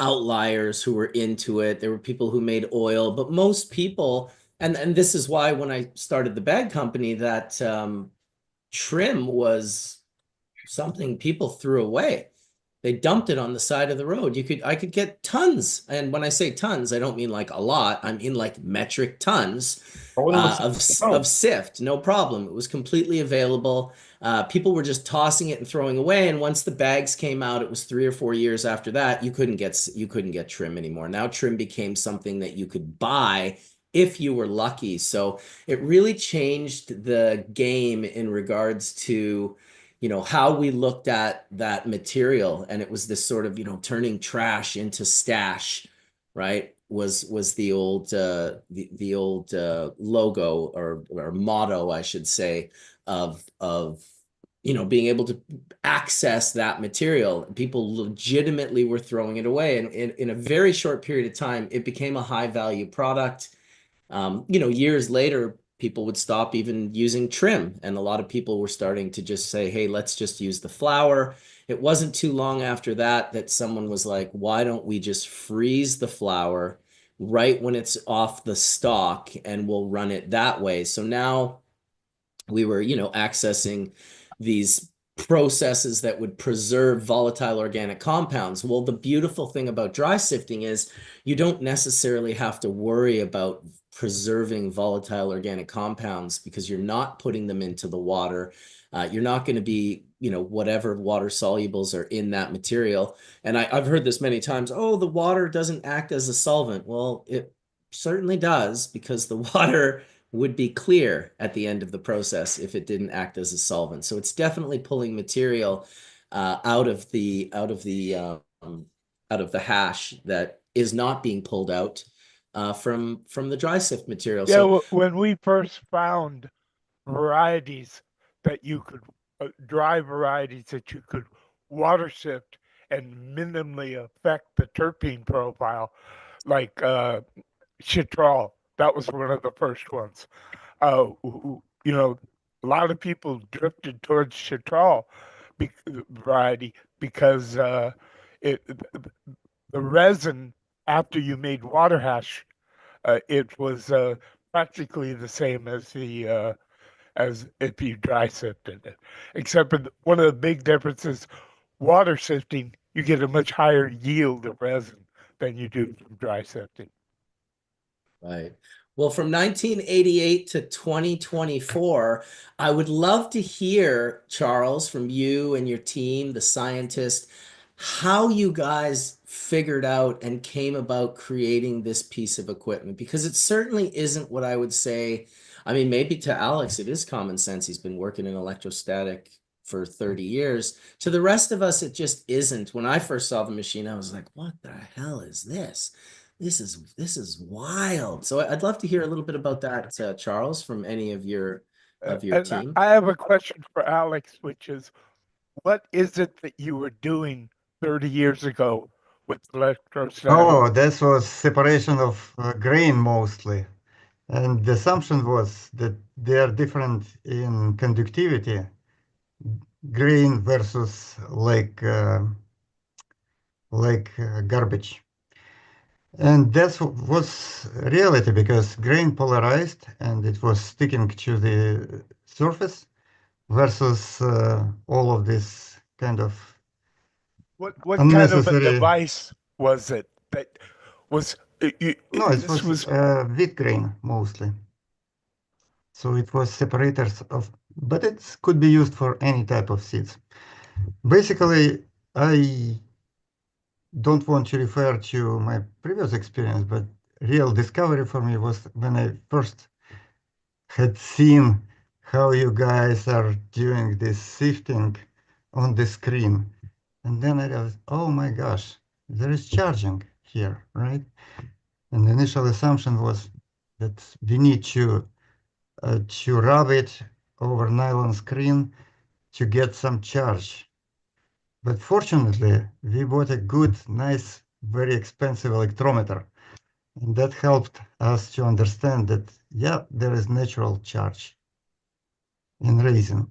outliers who were into it. There were people who made oil, but most people, and this is why when I started the bag company, that trim was something people threw away. They dumped it on the side of the road. I could get tons. And when I say tons, I don't mean like a lot. I mean like metric tons of sift. No problem. It was completely available. People were just tossing it and throwing away. And once the bags came out, it was 3 or 4 years after that, you couldn't get trim anymore. Now trim became something that you could buy if you were lucky. So it really changed the game in regards to how we looked at that material. And it was this sort of turning trash into stash, right, was the old logo or motto, I should say, of being able to access that material. People legitimately were throwing it away, and in a very short period of time it became a high value product. Years later, people would stop even using trim, and a lot of people were starting to just say, hey, let's just use the flower. It wasn't too long after that someone was like, why don't we just freeze the flower right when it's off the stalk, and we'll run it that way. So now we were accessing these processes that would preserve volatile organic compounds. Well, the beautiful thing about dry sifting is you don't necessarily have to worry about preserving volatile organic compounds, because you're not putting them into the water. You're not going to be, whatever water solubles are in that material. And I've heard this many times, oh, the water doesn't act as a solvent. Well, it certainly does, because the water would be clear at the end of the process if it didn't act as a solvent. So it's definitely pulling material out of the hash that is not being pulled out from the dry sift material. Yeah, So when we first found varieties that you could dry varieties that you could water sift and minimally affect the terpene profile, like Chitral, that was one of the first ones. A lot of people drifted towards Chitral variety because the resin, after you made water hash, it was practically the same as if you dry sifted it, except for one of the big differences, water sifting, you get a much higher yield of resin than you do from dry sifting. right. Well, from 1988 to 2024, I would love to hear, Charles, from you and your team, the scientists, how you guys figured out and came about creating this piece of equipment, because it certainly isn't what I would say. I mean, maybe to Alex, it is common sense. He's been working in electrostatic for 30 years. To the rest of us, it just isn't. When I first saw the machine, I was like, what the hell is this? This is wild. So I'd love to hear a little bit about that, Charles, from any of your And team. I have a question for Alex, which is, what is it that you were doing 30 years ago with electrostatic? Oh, this was separation of grain mostly. And the assumption was that they are different in conductivity, grain versus garbage. And that was reality because grain polarized and it was sticking to the surface versus all of this kind of What kind of a unnecessary. device was it that was No, it this was wheat grain mostly. So it was separators of, but it could be used for any type of seeds. Basically, I don't want to refer to my previous experience, but real discovery for me was when I first had seen how you guys are doing this sifting on the screen. And then I realized, oh my gosh, there is charging here, right? And the initial assumption was that we need to rub it over nylon screen to get some charge. But fortunately, we bought a good, nice, very expensive electrometer. And that helped us to understand that, yeah, there is natural charge in resin.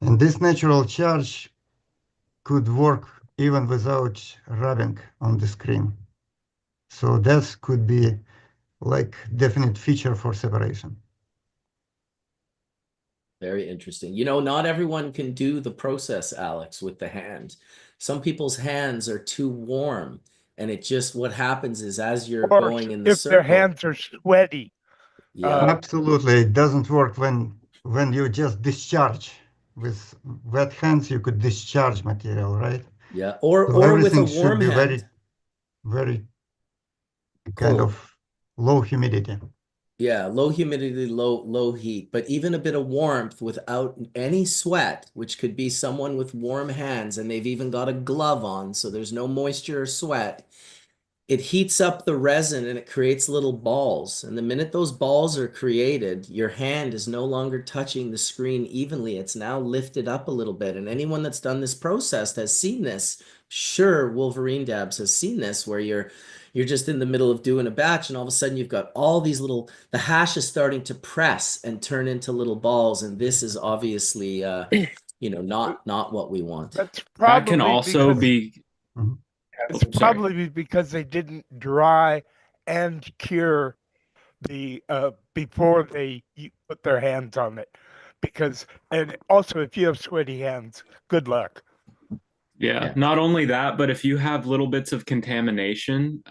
And this natural charge could work even without rubbing on the screen. So that could be like definite feature for separation. Very interesting. Not everyone can do the process, Alex, with the hand. Some people's hands are too warm, and what happens is as you're or going in the if their circle, hands are sweaty. yeah, Absolutely, it doesn't work when you just discharge. With wet hands, you could discharge material, right? yeah, or So with a everything should warm be hand, very kind cold. of low humidity. Yeah, low humidity, low heat, but even a bit of warmth without any sweat, which could be someone with warm hands and they've even got a glove on, so there's no moisture or sweat. It heats up the resin and it creates little balls. And the minute those balls are created, your hand is no longer touching the screen evenly. It's now lifted up a little bit. And anyone that's done this process has seen this. Sure, Wolverine Dabs has seen this, where you're just in the middle of doing a batch and all of a sudden you've got all these the hash is starting to press and turn into little balls. And this is obviously not what we want. That's That can probably also because be. Mhm. it's Oh, sorry. probably because they didn't dry and cure the before they put their hands on it. Because and also if you have sweaty hands, good luck. Yeah, not only that, but if you have little bits of contamination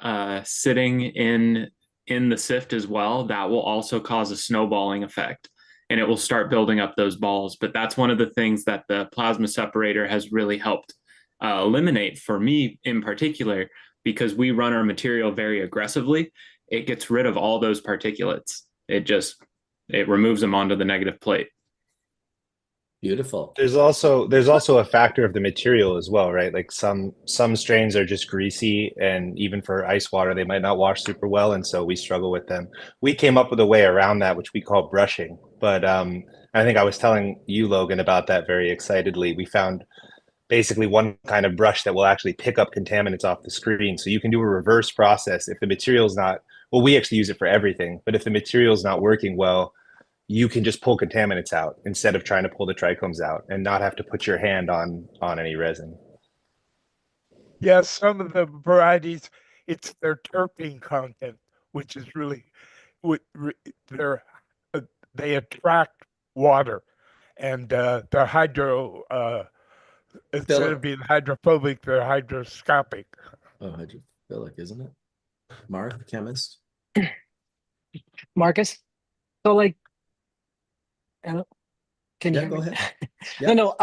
sitting in the sift as well, that will also cause a snowballing effect, and it will start building up those balls. But that's one of the things that the plasma separator has really helped eliminate for me in particular, because we run our material very aggressively. It gets rid of all those particulates. It removes them onto the negative plate. Beautiful. There's also a factor of the material as well, right? Like some strains are just greasy, and even for ice water, they might not wash super well, and so we struggle with them. We came up with a way around that, which we call brushing. But I think I was telling you, Logan, about that very excitedly. We found basically one kind of brush that will actually pick up contaminants off the screen, so you can do a reverse process if the material's not. Well, we actually use it for everything, but if the material's not working well, you can just pull contaminants out instead of trying to pull the trichomes out and not have to put your hand on any resin. Yes, some of the varieties, it's their terpene content, which is really, they're they attract water, and they're instead of being hydrophobic, they're hydroscopic. Oh, hydrophilic, isn't it? Mark, chemist. Marcus. So like, Can you Yeah, hear go me? ahead. No, Yeah. no.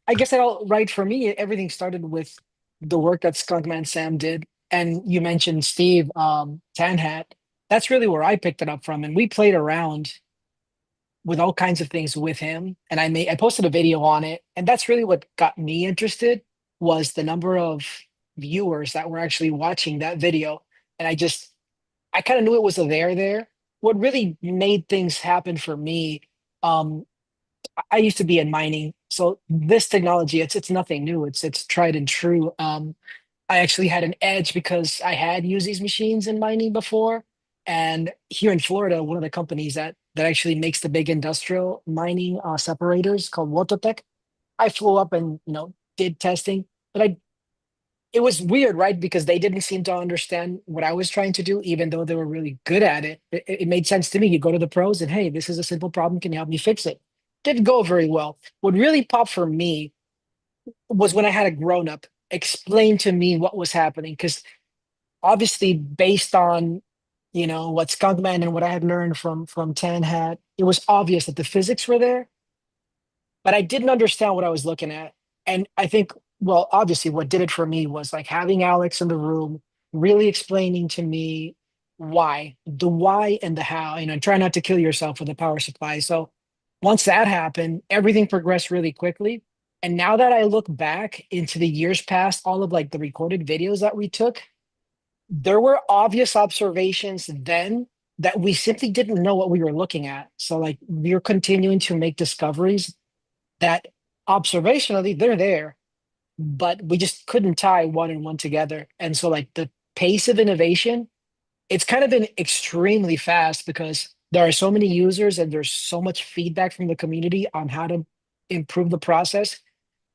I guess right for me, everything started with the work that Skunkman Sam did, and you mentioned Steve Tan Hat. That's really where I picked it up from, and we played around with all kinds of things with him, and I posted a video on it, and that's really what got me interested was the number of viewers that were actually watching that video, and I kind of knew it was a there. What really made things happen for me, um, I used to be in mining, so this technology, it's nothing new. It's tried and true. I actually had an edge because I had used these machines in mining before. And here in Florida, one of the companies that actually makes the big industrial mining separators called Wototech, I flew up and did testing, but it was weird, right? Because they didn't seem to understand what I was trying to do, even though they were really good at it. It made sense to me. You go to the pros and hey, this is a simple problem. Can you help me fix it? Didn't go very well. What really popped for me was when I had a grown up explain to me what was happening. Because obviously, based on what Skunkman and what I had learned from Tan Hat, it was obvious that the physics were there, but I didn't understand what I was looking at. And I think, well, obviously, what did it for me was like having Alex in the room, really explaining to me the why and the how, try not to kill yourself with a power supply. So once that happened, everything progressed really quickly. And now that I look back into the years past, all of like the recorded videos that we took, there were obvious observations then that we simply didn't know what we were looking at. So like we are continuing to make discoveries that observationally they're there, but we just couldn't tie one and one together. And so like the pace of innovation, it's kind of been extremely fast because there are so many users and there's so much feedback from the community on how to improve the process.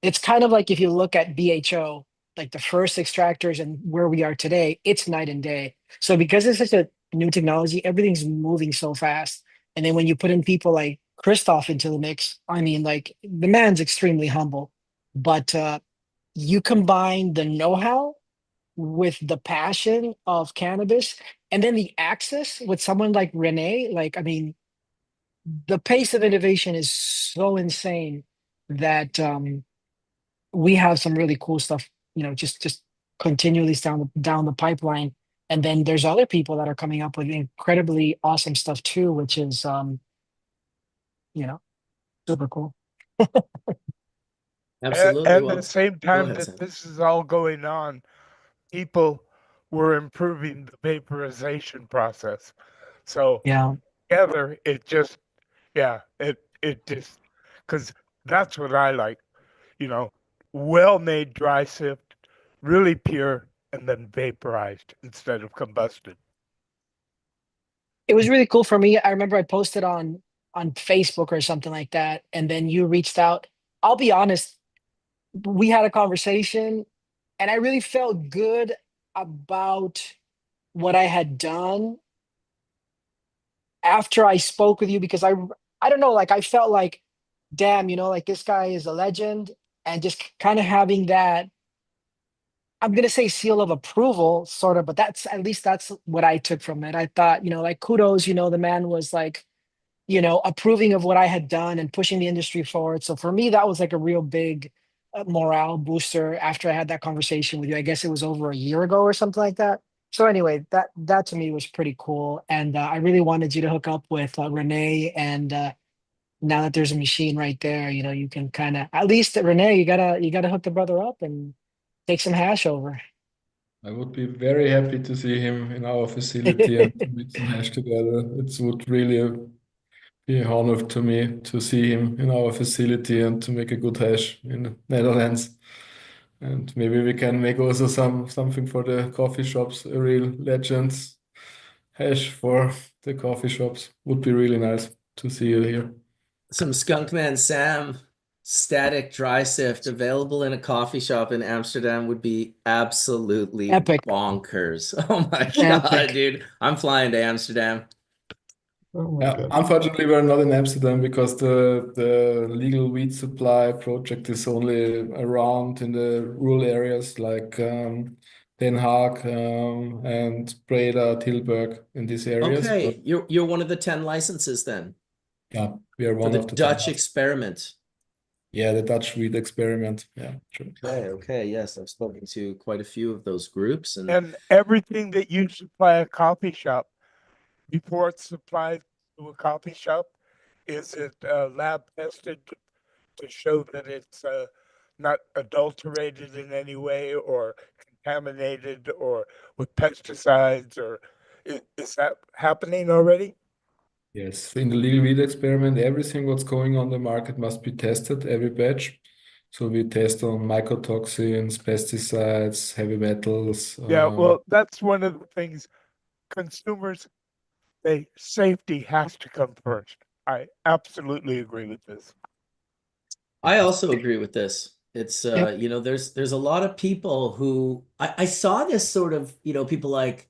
It's kind of like if you look at BHO, like the first extractors and where we are today, it's night and day. So because it's such a new technology, everything's moving so fast. And then when you put in people like Christoph into the mix, I mean, like the man's extremely humble, but you combine the know-how with the passion of cannabis and then the access with someone like Renee, like, I mean, the pace of innovation is so insane that we have some really cool stuff, just continually down the pipeline. And then there's other people that are coming up with incredibly awesome stuff too, which is you know, super cool. Absolutely. At the Well, same go time ahead, that Sam. this is all going on, people were improving the vaporization process. So Yeah. together, it just, because that's what I like, you know, well-made dry sift, really pure, and then vaporized instead of combusted. It was really cool for me. I remember I posted on Facebook or something like that, and then you reached out. I'll be honest, we had a conversation and I really felt good about what I had done after I spoke with you because I don't know, like I felt like, damn, like this guy is a legend, and just kind of having that, I'm gonna say seal of approval, sort of, but that's at least that's what I took from it. I thought, like kudos, the man was like, approving of what I had done and pushing the industry forward. So for me, that was like a real big morale booster after I had that conversation with you. I guess it was over a year ago or something like that. So anyway, that to me was pretty cool, and I really wanted you to hook up with Renee. And now that there's a machine right there, you can kind of at least Renee, you gotta hook the brother up and take some hash over. I would be very happy to see him in our facility and to make some hash together. It would really be an honor to me to see him in our facility and to make a good hash in the Netherlands. And maybe we can make also something for the coffee shops, a real legends hash for the coffee shops. Would be really nice to see you here. Some Skunkman Sam static dry sift available in a coffee shop in Amsterdam would be absolutely Epic. bonkers. Oh my God, Epic. dude. I'm flying to Amsterdam. Oh my God. Unfortunately, we're not in Amsterdam because the legal weed supply project is only around in the rural areas like Den Haag and Breda, Tilburg, in these areas. But Okay, you're one of the 10 licenses then. Yeah, we are For one the of the Dutch top. experiment. Yeah, the Dutch weed experiment. Yeah, true. Okay, yes, I've spoken to quite a few of those groups, and And everything that you supply a coffee shop, before it's supplied to a coffee shop, is it lab tested to show that it's not adulterated in any way or contaminated or with pesticides, or is that happening already? Yes, in the legal weed experiment, everything what's going on the market must be tested, every batch. So we test on mycotoxins, pesticides, heavy metals. Yeah, well, that's one of the things consumers, safety has to come first. I absolutely agree with this. I also agree with this. It's Yep. you know, there's a lot of people who I saw this sort of, you know, people like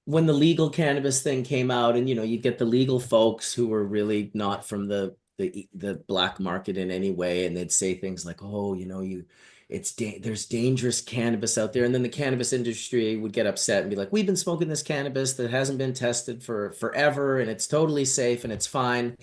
when the legal cannabis thing came out, and you know, you get the legal folks who were really not from the black market in any way, and they'd say things like, "Oh, you know, there's dangerous cannabis out there," and then the cannabis industry would get upset and be like, "We've been smoking this cannabis that hasn't been tested for forever, and it's totally safe and it's fine."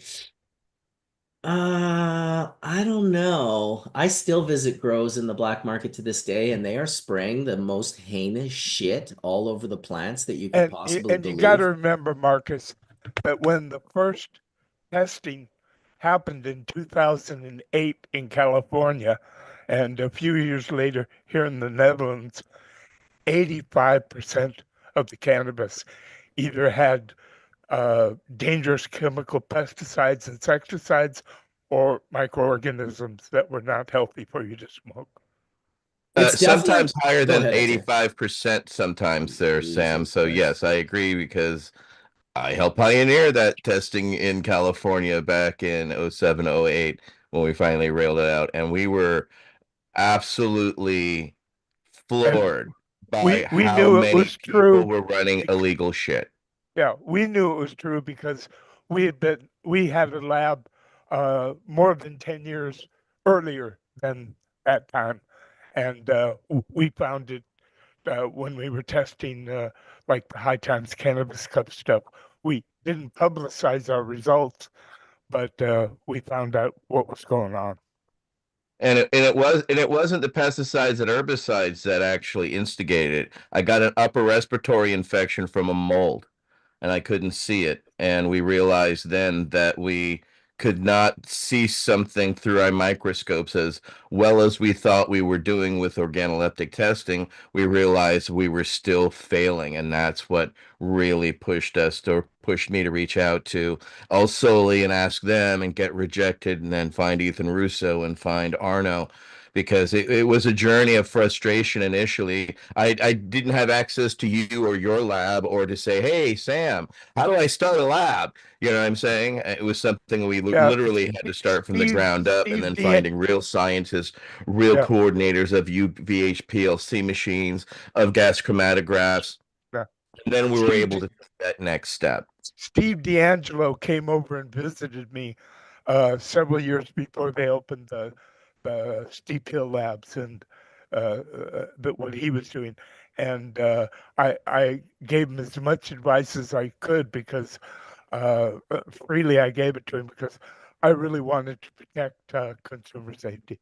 I don't know. I still visit grows in the black market to this day, and they are spraying the most heinous shit all over the plants that you could possibly And you got to believe. remember, Marcus, that when the first testing happened in 2008 in California, and a few years later here in the Netherlands, 85% of the cannabis either had dangerous chemical pesticides, insecticides, or microorganisms that were not healthy for you to smoke. It's Sometimes definitely higher go than ahead, Etienne. 85% sometimes there, Sam. Jesus So Christ. yes, I agree because I helped pioneer that testing in California back in '07, '08 when we finally railed it out. And we were absolutely And floored by we how knew it many was people true. were running illegal shit. Yeah, we knew it was true because we had a lab more than 10 years earlier than that time, and we found it when we were testing like the High Times Cannabis Cup stuff. We didn't publicize our results, but we found out what was going on. And it wasn't the pesticides and herbicides that actually instigated it. I got an upper respiratory infection from a mold, and I couldn't see it. And we realized then that we could not see something through our microscopes as well as we thought we were doing with organoleptic testing. We realized we were still failing, and that's what really pushed me to reach out to El Soli and ask them and get rejected, and then find Ethan Russo and find Arno, because it was a journey of frustration initially. I didn't have access to you or your lab, or to say, hey, Sam, how do I start a lab? You know what I'm saying? It was something we Yeah, literally had to start from the ground up, and Steve then D. finding real scientists, real Yeah, coordinators of UVHPLC machines, of gas chromatographs. yeah. And then we were Steve able to take that next step. Steve D'Angelo came over and visited me several years before they opened the Steep Hill Labs, and what he was doing. And I gave him as much advice as I could because freely I gave it to him because I really wanted to protect consumer safety.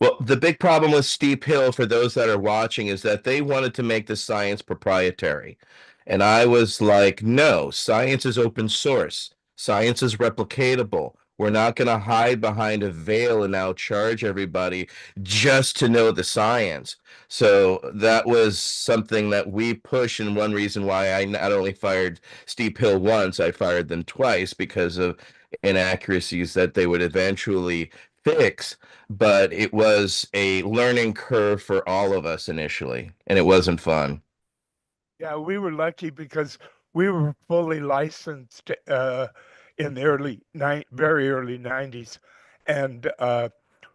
Well, the big problem with Steep Hill, for those that are watching, is that they wanted to make the science proprietary. And I was like, no, science is open source. Science is replicatable. We're not going to hide behind a veil and now charge everybody just to know the science. So that was something that we push, and one reason why I not only fired Steep Hill once, I fired them twice, because of inaccuracies that they would eventually fix. But it was a learning curve for all of us initially, and it wasn't fun. Yeah, we were lucky because we were fully licensed in the very early 90s. And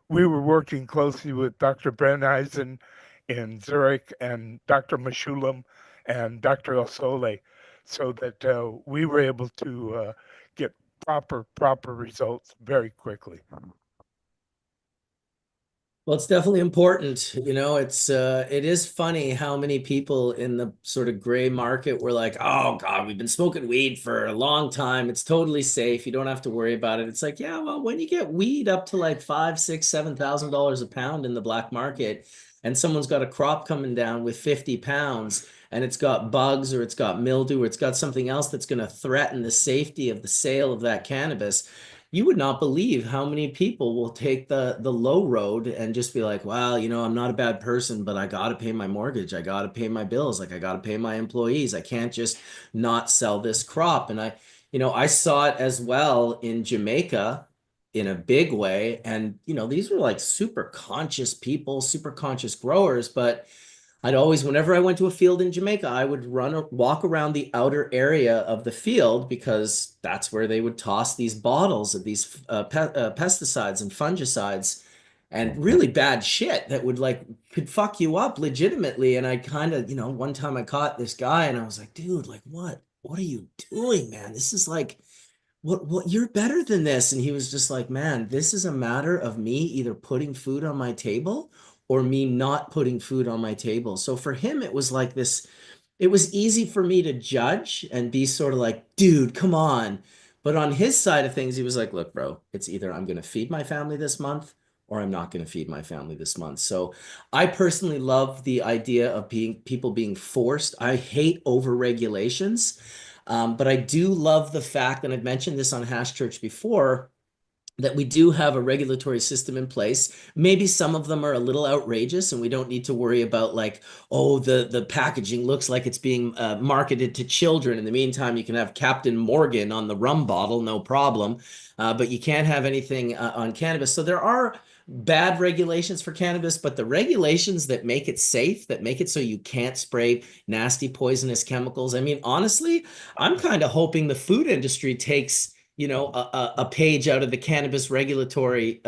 we were working closely with Dr. Brenneisen in Zurich and Dr. Mashulam and Dr. El Sole, so that we were able to get proper results very quickly. Well, it's definitely important. It is funny how many people in the sort of gray market were like, oh God, we've been smoking weed for a long time. It's totally safe. You don't have to worry about it. It's like, yeah, well, when you get weed up to like $5, $6, $7,000 a pound in the black market, and someone's got a crop coming down with 50 pounds and it's got bugs or it's got mildew or it's got something else that's going to threaten the safety of the sale of that cannabis, you would not believe how many people will take the low road and just be like, well, I'm not a bad person, but I got to pay my mortgage. I got to pay my bills. Like I got to pay my employees. I can't just not sell this crop. And I saw it as well in Jamaica in a big way. And, these were like super conscious people, super conscious growers, but I'd always, whenever I went to a field in Jamaica, I would run or walk around the outer area of the field because that's where they would toss these bottles of these pesticides and fungicides and really bad shit that would could fuck you up legitimately. And I kind of, one time I caught this guy and I was like, dude, like what are you doing, man? This is like, what you're better than this. And he was just like, man, this is a matter of me either putting food on my table or me not putting food on my table. So for him, it was like this, it was easy for me to judge and be sort of like, dude, come on. But on his side of things, he was like, look, bro, it's either I'm going to feed my family this month or I'm not going to feed my family this month. So I personally love the idea of people being forced. I hate over regulations. But I do love the fact, and I've mentioned this on Hash Church before, that we do have a regulatory system in place. Maybe some of them are a little outrageous and we don't need to worry about like, oh, the packaging looks like it's being marketed to children. In the meantime, you can have Captain Morgan on the rum bottle, no problem. But you can't have anything on cannabis. So there are bad regulations for cannabis, but the regulations that make it safe, that make it so you can't spray nasty poisonous chemicals. I mean, honestly, I'm kind of hoping the food industry takes a page out of the cannabis regulatory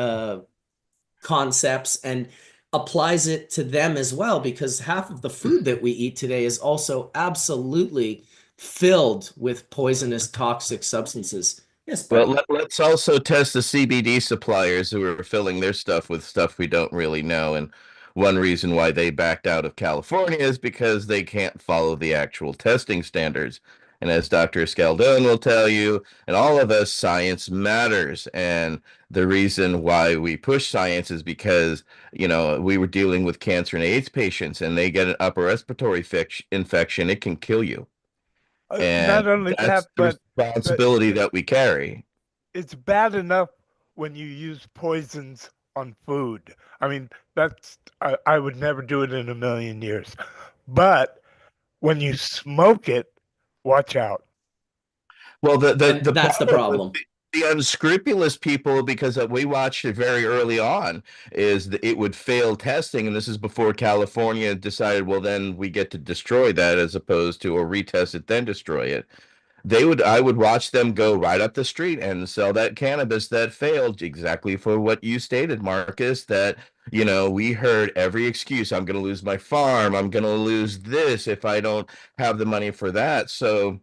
concepts and applies it to them as well, because half of the food that we eat today is also absolutely filled with poisonous, toxic substances. Yes, buddy. Well, let's also test the CBD suppliers who are filling their stuff with stuff we don't really know. And one reason why they backed out of California is because they can't follow the actual testing standards. And as Dr. Scaldone will tell you, and all of us, science matters. And the reason why we push science is because, we were dealing with cancer and AIDS patients, and they get an upper respiratory infection. It can kill you. And Not only that's that, the but responsibility that we carry. it's bad enough when you use poisons on food. I mean, I would never do it in a million years. But when you smoke it, watch out. Well, That's the problem. The unscrupulous people, because we watched it very early on, is that it would fail testing, and this is before California decided, well, then we get to destroy that as opposed to or retest it, then destroy it. I would watch them go right up the street and sell that cannabis that failed exactly for what you stated, Marcus, that, we heard every excuse. I'm going to lose my farm. I'm going to lose this if I don't have the money for that. So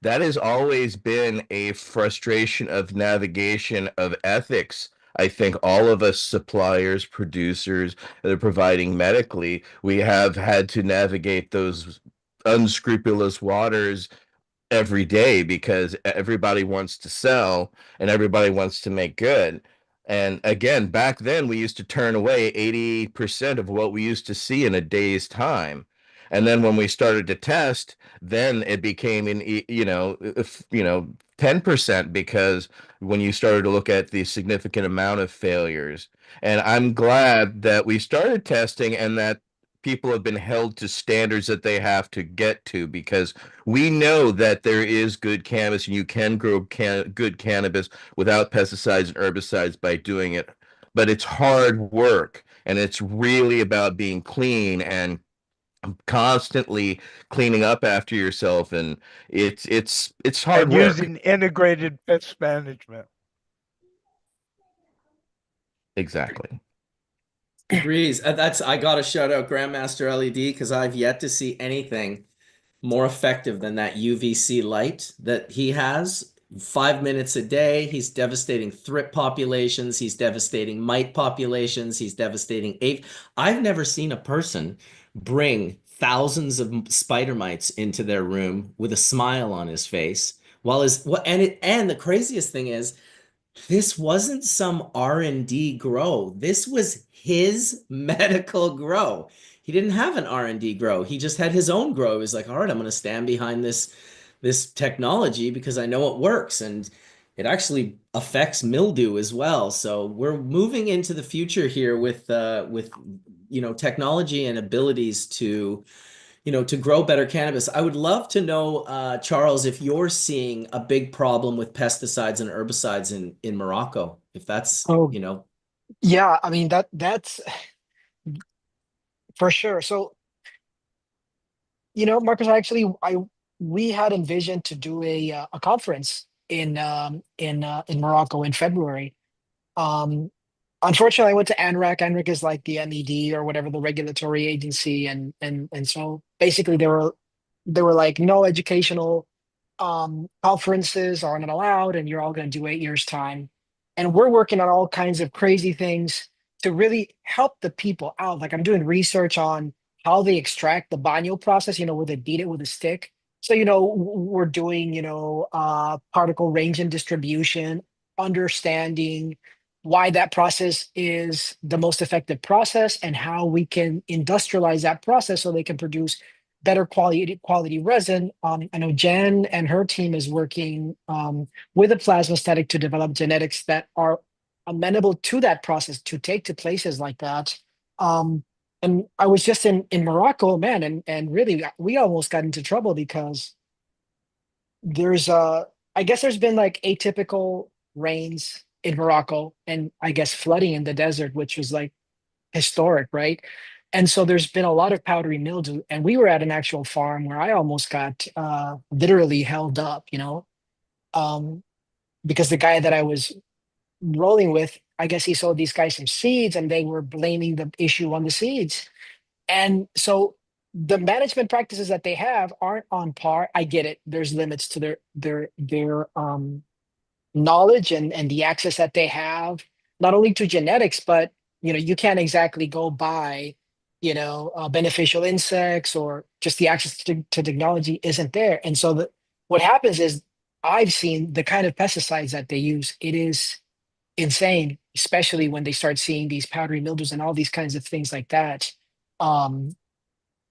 that has always been a frustration of navigation of ethics. I think all of us suppliers, producers that are providing medically, we have had to navigate those unscrupulous waters every day because everybody wants to sell and everybody wants to make good. And again, back then we used to turn away 80% of what we used to see in a day's time. And then when we started to test, then it became 10% because when you started to look at the significant amount of failures. And I'm glad that we started testing and that people have been held to standards that they have to get to, because we know that there is good cannabis and you can grow good cannabis without pesticides and herbicides by doing it. But it's hard work, and it's really about being clean and constantly cleaning up after yourself, and it's hard And work. using integrated pest management. Exactly. Agrees. I got to shout out Grandmaster LED because I've yet to see anything more effective than that UVC light that he has. 5 minutes a day. He's devastating thrip populations. He's devastating mite populations. He's devastating ape. I've never seen a person bring thousands of spider mites into their room with a smile on his face. And the craziest thing is, this wasn't some R&D grow. This was his medical grow. He didn't have an R&D grow. He just had his own grow. He was like, all right, I'm going to stand behind this technology because I know it works and it actually affects mildew as well. So we're moving into the future here with technology and abilities to grow better cannabis. I would love to know, Charles, if you're seeing a big problem with pesticides and herbicides in Morocco, if that's, Oh, yeah. I mean, that's for sure. So, Marcus, we had envisioned to do a conference in Morocco in February. Um, Unfortunately, I went to ANRAC. ANRAC is like the MED or whatever, the regulatory agency, and so basically they were like, no educational conferences aren't allowed, and you're all going to do 8 years time. And we're working on all kinds of crazy things to really help the people out. Like I'm doing research on how they extract the baño process, where they beat it with a stick. So, we're doing, particle range and distribution, understanding why that process is the most effective process and how we can industrialize that process so they can produce better quality resin. I know Jen and her team is working with a plasma static to develop genetics that are amenable to that process to take to places like that. And I was just in Morocco, man, and really we almost got into trouble because I guess there's been like atypical rains in Morocco and I guess flooding in the desert, which was like historic, right? And so there's been a lot of powdery mildew, and we were at an actual farm where I almost got literally held up, um, because the guy that I was rolling with, I guess he sold these guys some seeds, and they were blaming the issue on the seeds. And so the management practices that they have aren't on par. I get it. There's limits to their knowledge and the access that they have, not only to genetics, but you can't exactly go buy beneficial insects, or just the access to technology isn't there. And so what happens is, I've seen the kind of pesticides that they use. It is insane, especially when they start seeing these powdery mildews and all these kinds of things like that. um,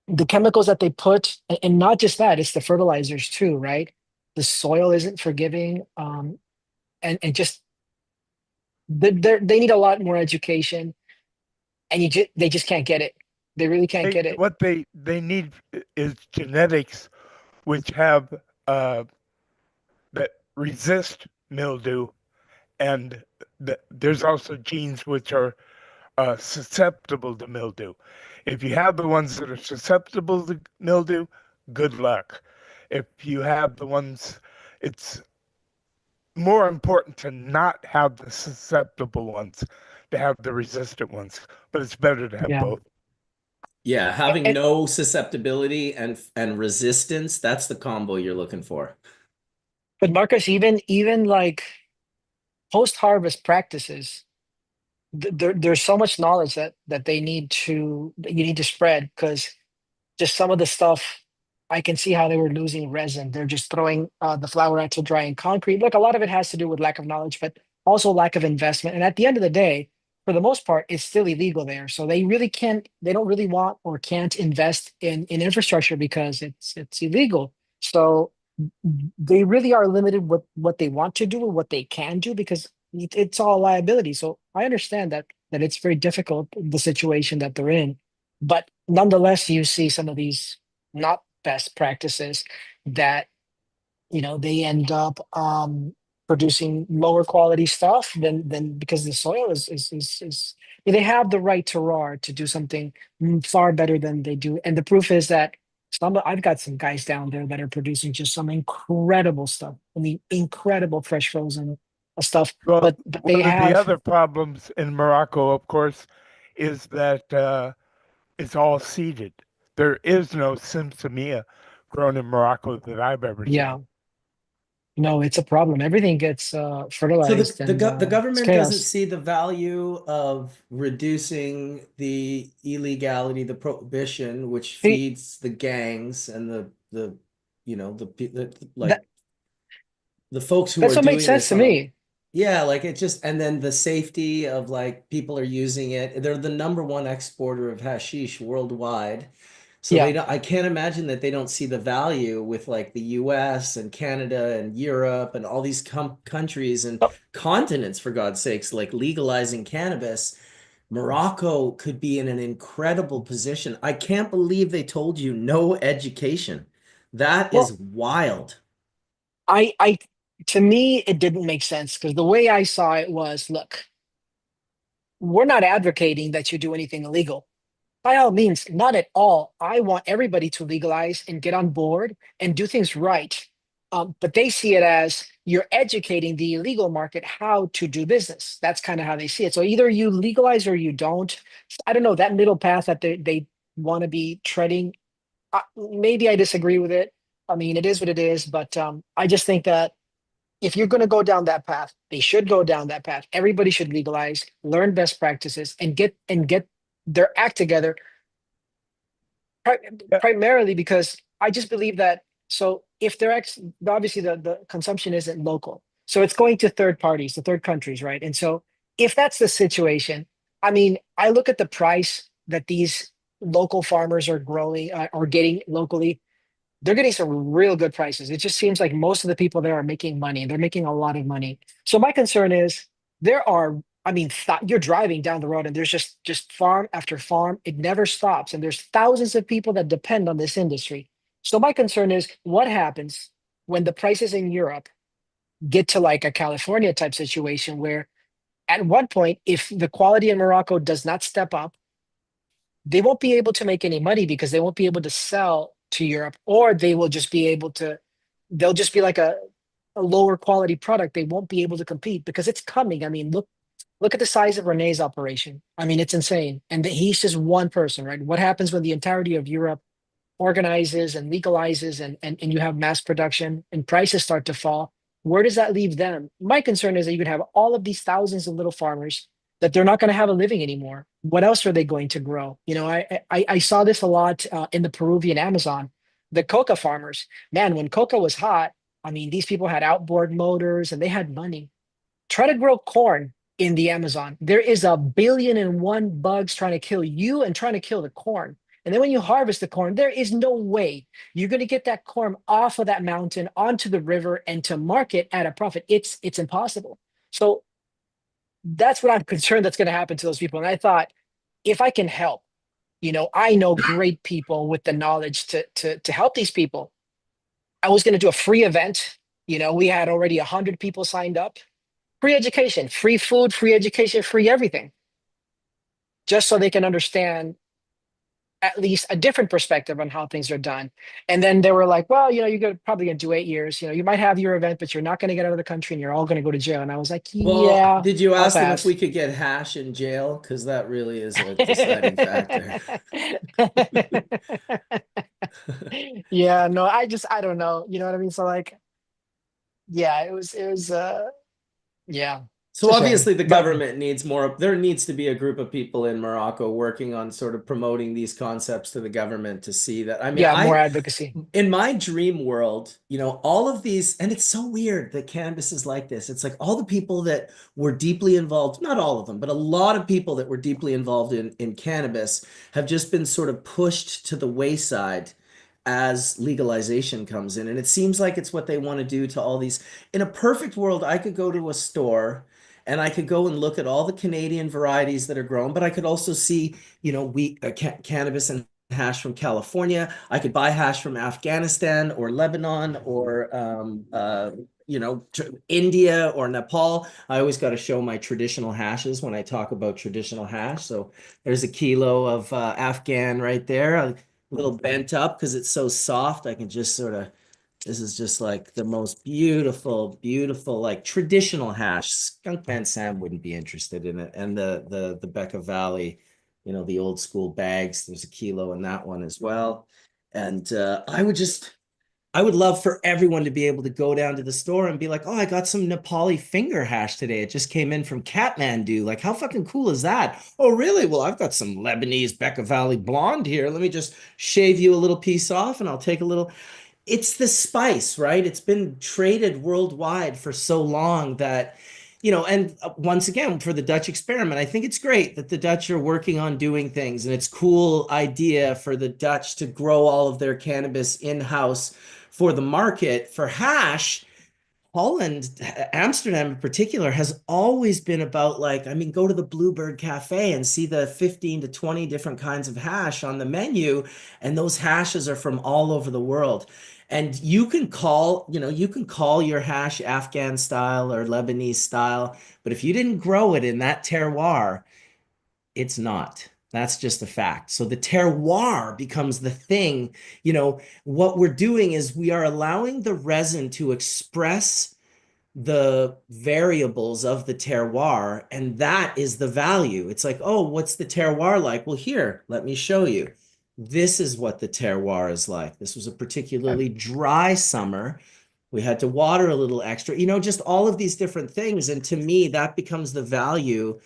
the chemicals that they put, and not just that, it's the fertilizers too, right? The soil isn't forgiving, and just they need a lot more education, and they just can't get it. They really can't get it. What they need is genetics, which have that resist mildew, and there's also genes which are susceptible to mildew. If you have the ones that are susceptible to mildew, good luck. If you have the ones, it's more important to not have the susceptible ones, to have the resistant ones, but it's better to have Yeah. both. Yeah, having And- no susceptibility and resistance, that's the combo you're looking for. But Marcus, even like post-harvest practices, there's so much knowledge that you need to spread, because just some of the stuff, I can see how they were losing resin. They're just throwing the flower out to dry in concrete. Look, a lot of it has to do with lack of knowledge, but also lack of investment. And at the end of the day, for the most part, it's still illegal there. So they don't really want or can't invest in infrastructure because it's illegal. So they really are limited with what they want to do and what they can do, because it's all liability. So I understand that it's very difficult, the situation that they're in, but nonetheless, you see some of these not best practices that they end up producing lower quality stuff than because the soil is they have the right terroir to do something far better than they do. And the proof is that I've got some guys down there that are producing just some incredible stuff. I mean, incredible fresh frozen stuff. Well, But they one of have the other problems in Morocco, of course, is that it's all seeded. There is no Simsamia grown in Morocco that I've ever yeah. seen. No, it's a problem. Everything gets So fertilized, the and the it's government doesn't chaos. see the value of reducing the illegality, the prohibition, which See, feeds the gangs and the you know the that like the folks who that's are what makes doing sense this to on a me. yeah, like it just and then the safety of like people are using it. They're the number one exporter of hashish worldwide. So they Yeah. don't, I can't imagine that they don't see the value with like the US and Canada and Europe and all these countries and Oh, continents, for God's sakes, like legalizing cannabis. Morocco could be in an incredible position. I can't believe they told you no education. That is well, wild. I to me it didn't make sense because the way I saw it was, look, we're not advocating that you do anything illegal. By all means, not at all. I want everybody to legalize and get on board and do things right. But they see it as you're educating the illegal market how to do business. That's kind of how they see it. So either you legalize or you don't. I don't know that middle path that they want to be treading. Maybe I disagree with it. I mean, it is what it is. But I just think that if you're going to go down that path, they should go down that path. Everybody should legalize, learn best practices, and get their act together. Yeah. Primarily because I just believe that. So if they're obviously the consumption isn't local, so it's going to third parties, to third countries, right? And so if that's the situation, I mean, I look at the price that these local farmers are growing or getting locally. They're getting some real good prices. It just seems like most of the people there are making money. They're making a lot of money. So my concern is there are, I mean, you're driving down the road and there's just farm after farm. It never stops. And there's thousands of people that depend on this industry. So my concern is what happens when the prices in Europe get to like a California type situation where at one point, if the quality in Morocco does not step up, they won't be able to make any money because they won't be able to sell to Europe, or they will just be able to, they'll just be like a lower quality product. They won't be able to compete because it's coming. I mean, look at the size of Renee's operation. I mean, it's insane. And he's just one person, right? What happens when the entirety of Europe organizes and legalizes and you have mass production and prices start to fall? Where does that leave them? My concern is that you can have all of these thousands of little farmers that they're not going to have a living anymore. What else are they going to grow? You know, I saw this a lot in the Peruvian Amazon. The coca farmers, man, when coca was hot, I mean, these people had outboard motors and they had money. Try to grow corn in the Amazon. There is 1,000,000,001 bugs trying to kill you and trying to kill the corn. And then when you harvest the corn, there is no way you're going to get that corn off of that mountain onto the river and to market at a profit. It's impossible. So that's what I'm concerned that's going to happen to those people. And I thought, if I can help, you know, I know great people with the knowledge to help these people. I was going to do a free event. You know, we had already 100 people signed up. Free education, free food, free education, free everything, just so they can understand at least a different perspective on how things are done. And then they were like, well, you know, you're probably going to do 8 years. You know, you might have your event, but you're not going to get out of the country and you're all going to go to jail. And I was like, Well, yeah, did you I'll ask them if pass. we could get hash in jail? Because that really is a deciding factor. Yeah, no, I don't know. You know what I mean? So like, yeah, it was yeah, it's So a shame. obviously the But government needs more, there needs to be a group of people in Morocco working on sort of promoting these concepts to the government to see that. I mean, yeah, more advocacy. in my dream world, you know, all of these, and it's so weird that cannabis is like this. It's like all the people that were deeply involved, not all of them, but a lot of people that were deeply involved in cannabis have just been sort of pushed to the wayside as legalization comes in. And it seems like it's what they want to do to all these. In a perfect world, I could go to a store and I could go and look at all the Canadian varieties that are grown, but I could also see, you know, wheat, cannabis and hash from California. I could buy hash from Afghanistan or Lebanon or you know, India or Nepal. I always got to show my traditional hashes when I talk about traditional hash. So there's a kilo of Afghan right there, a little bent up because it's so soft. I can just sort of, this is just like the most beautiful, beautiful, like traditional hash. Skunkman Sam wouldn't be interested in it. And the Becca Valley, you know, the old school bags. There's a kilo in that one as well. And I would love for everyone to be able to go down to the store and be like, oh, I got some Nepali finger hash today. It just came in from Kathmandu. Like, how fucking cool is that? Oh, really? Well, I've got some Lebanese Bekaa Valley blonde here. Let me just shave you a little piece off and I'll take a little. It's the spice, right? It's been traded worldwide for so long that, and once again, for the Dutch experiment, I think it's great that the Dutch are working on doing things, and it's a cool idea for the Dutch to grow all of their cannabis in-house for the market. For hash, Holland, Amsterdam in particular, has always been about go to the Bluebird Cafe and see the 15 to 20 different kinds of hash on the menu, and those hashes are from all over the world. And you can call your hash Afghan style or Lebanese style, but if you didn't grow it in that terroir, it's not. That's just a fact. So the terroir becomes the thing. What we're doing is we are allowing the resin to express the variables of the terroir, and that is the value. It's like, oh, what's the terroir like? Well, here, let me show you. This is what the terroir is like. This was a particularly dry summer. We had to water a little extra, just all of these different things. And to me, that becomes the value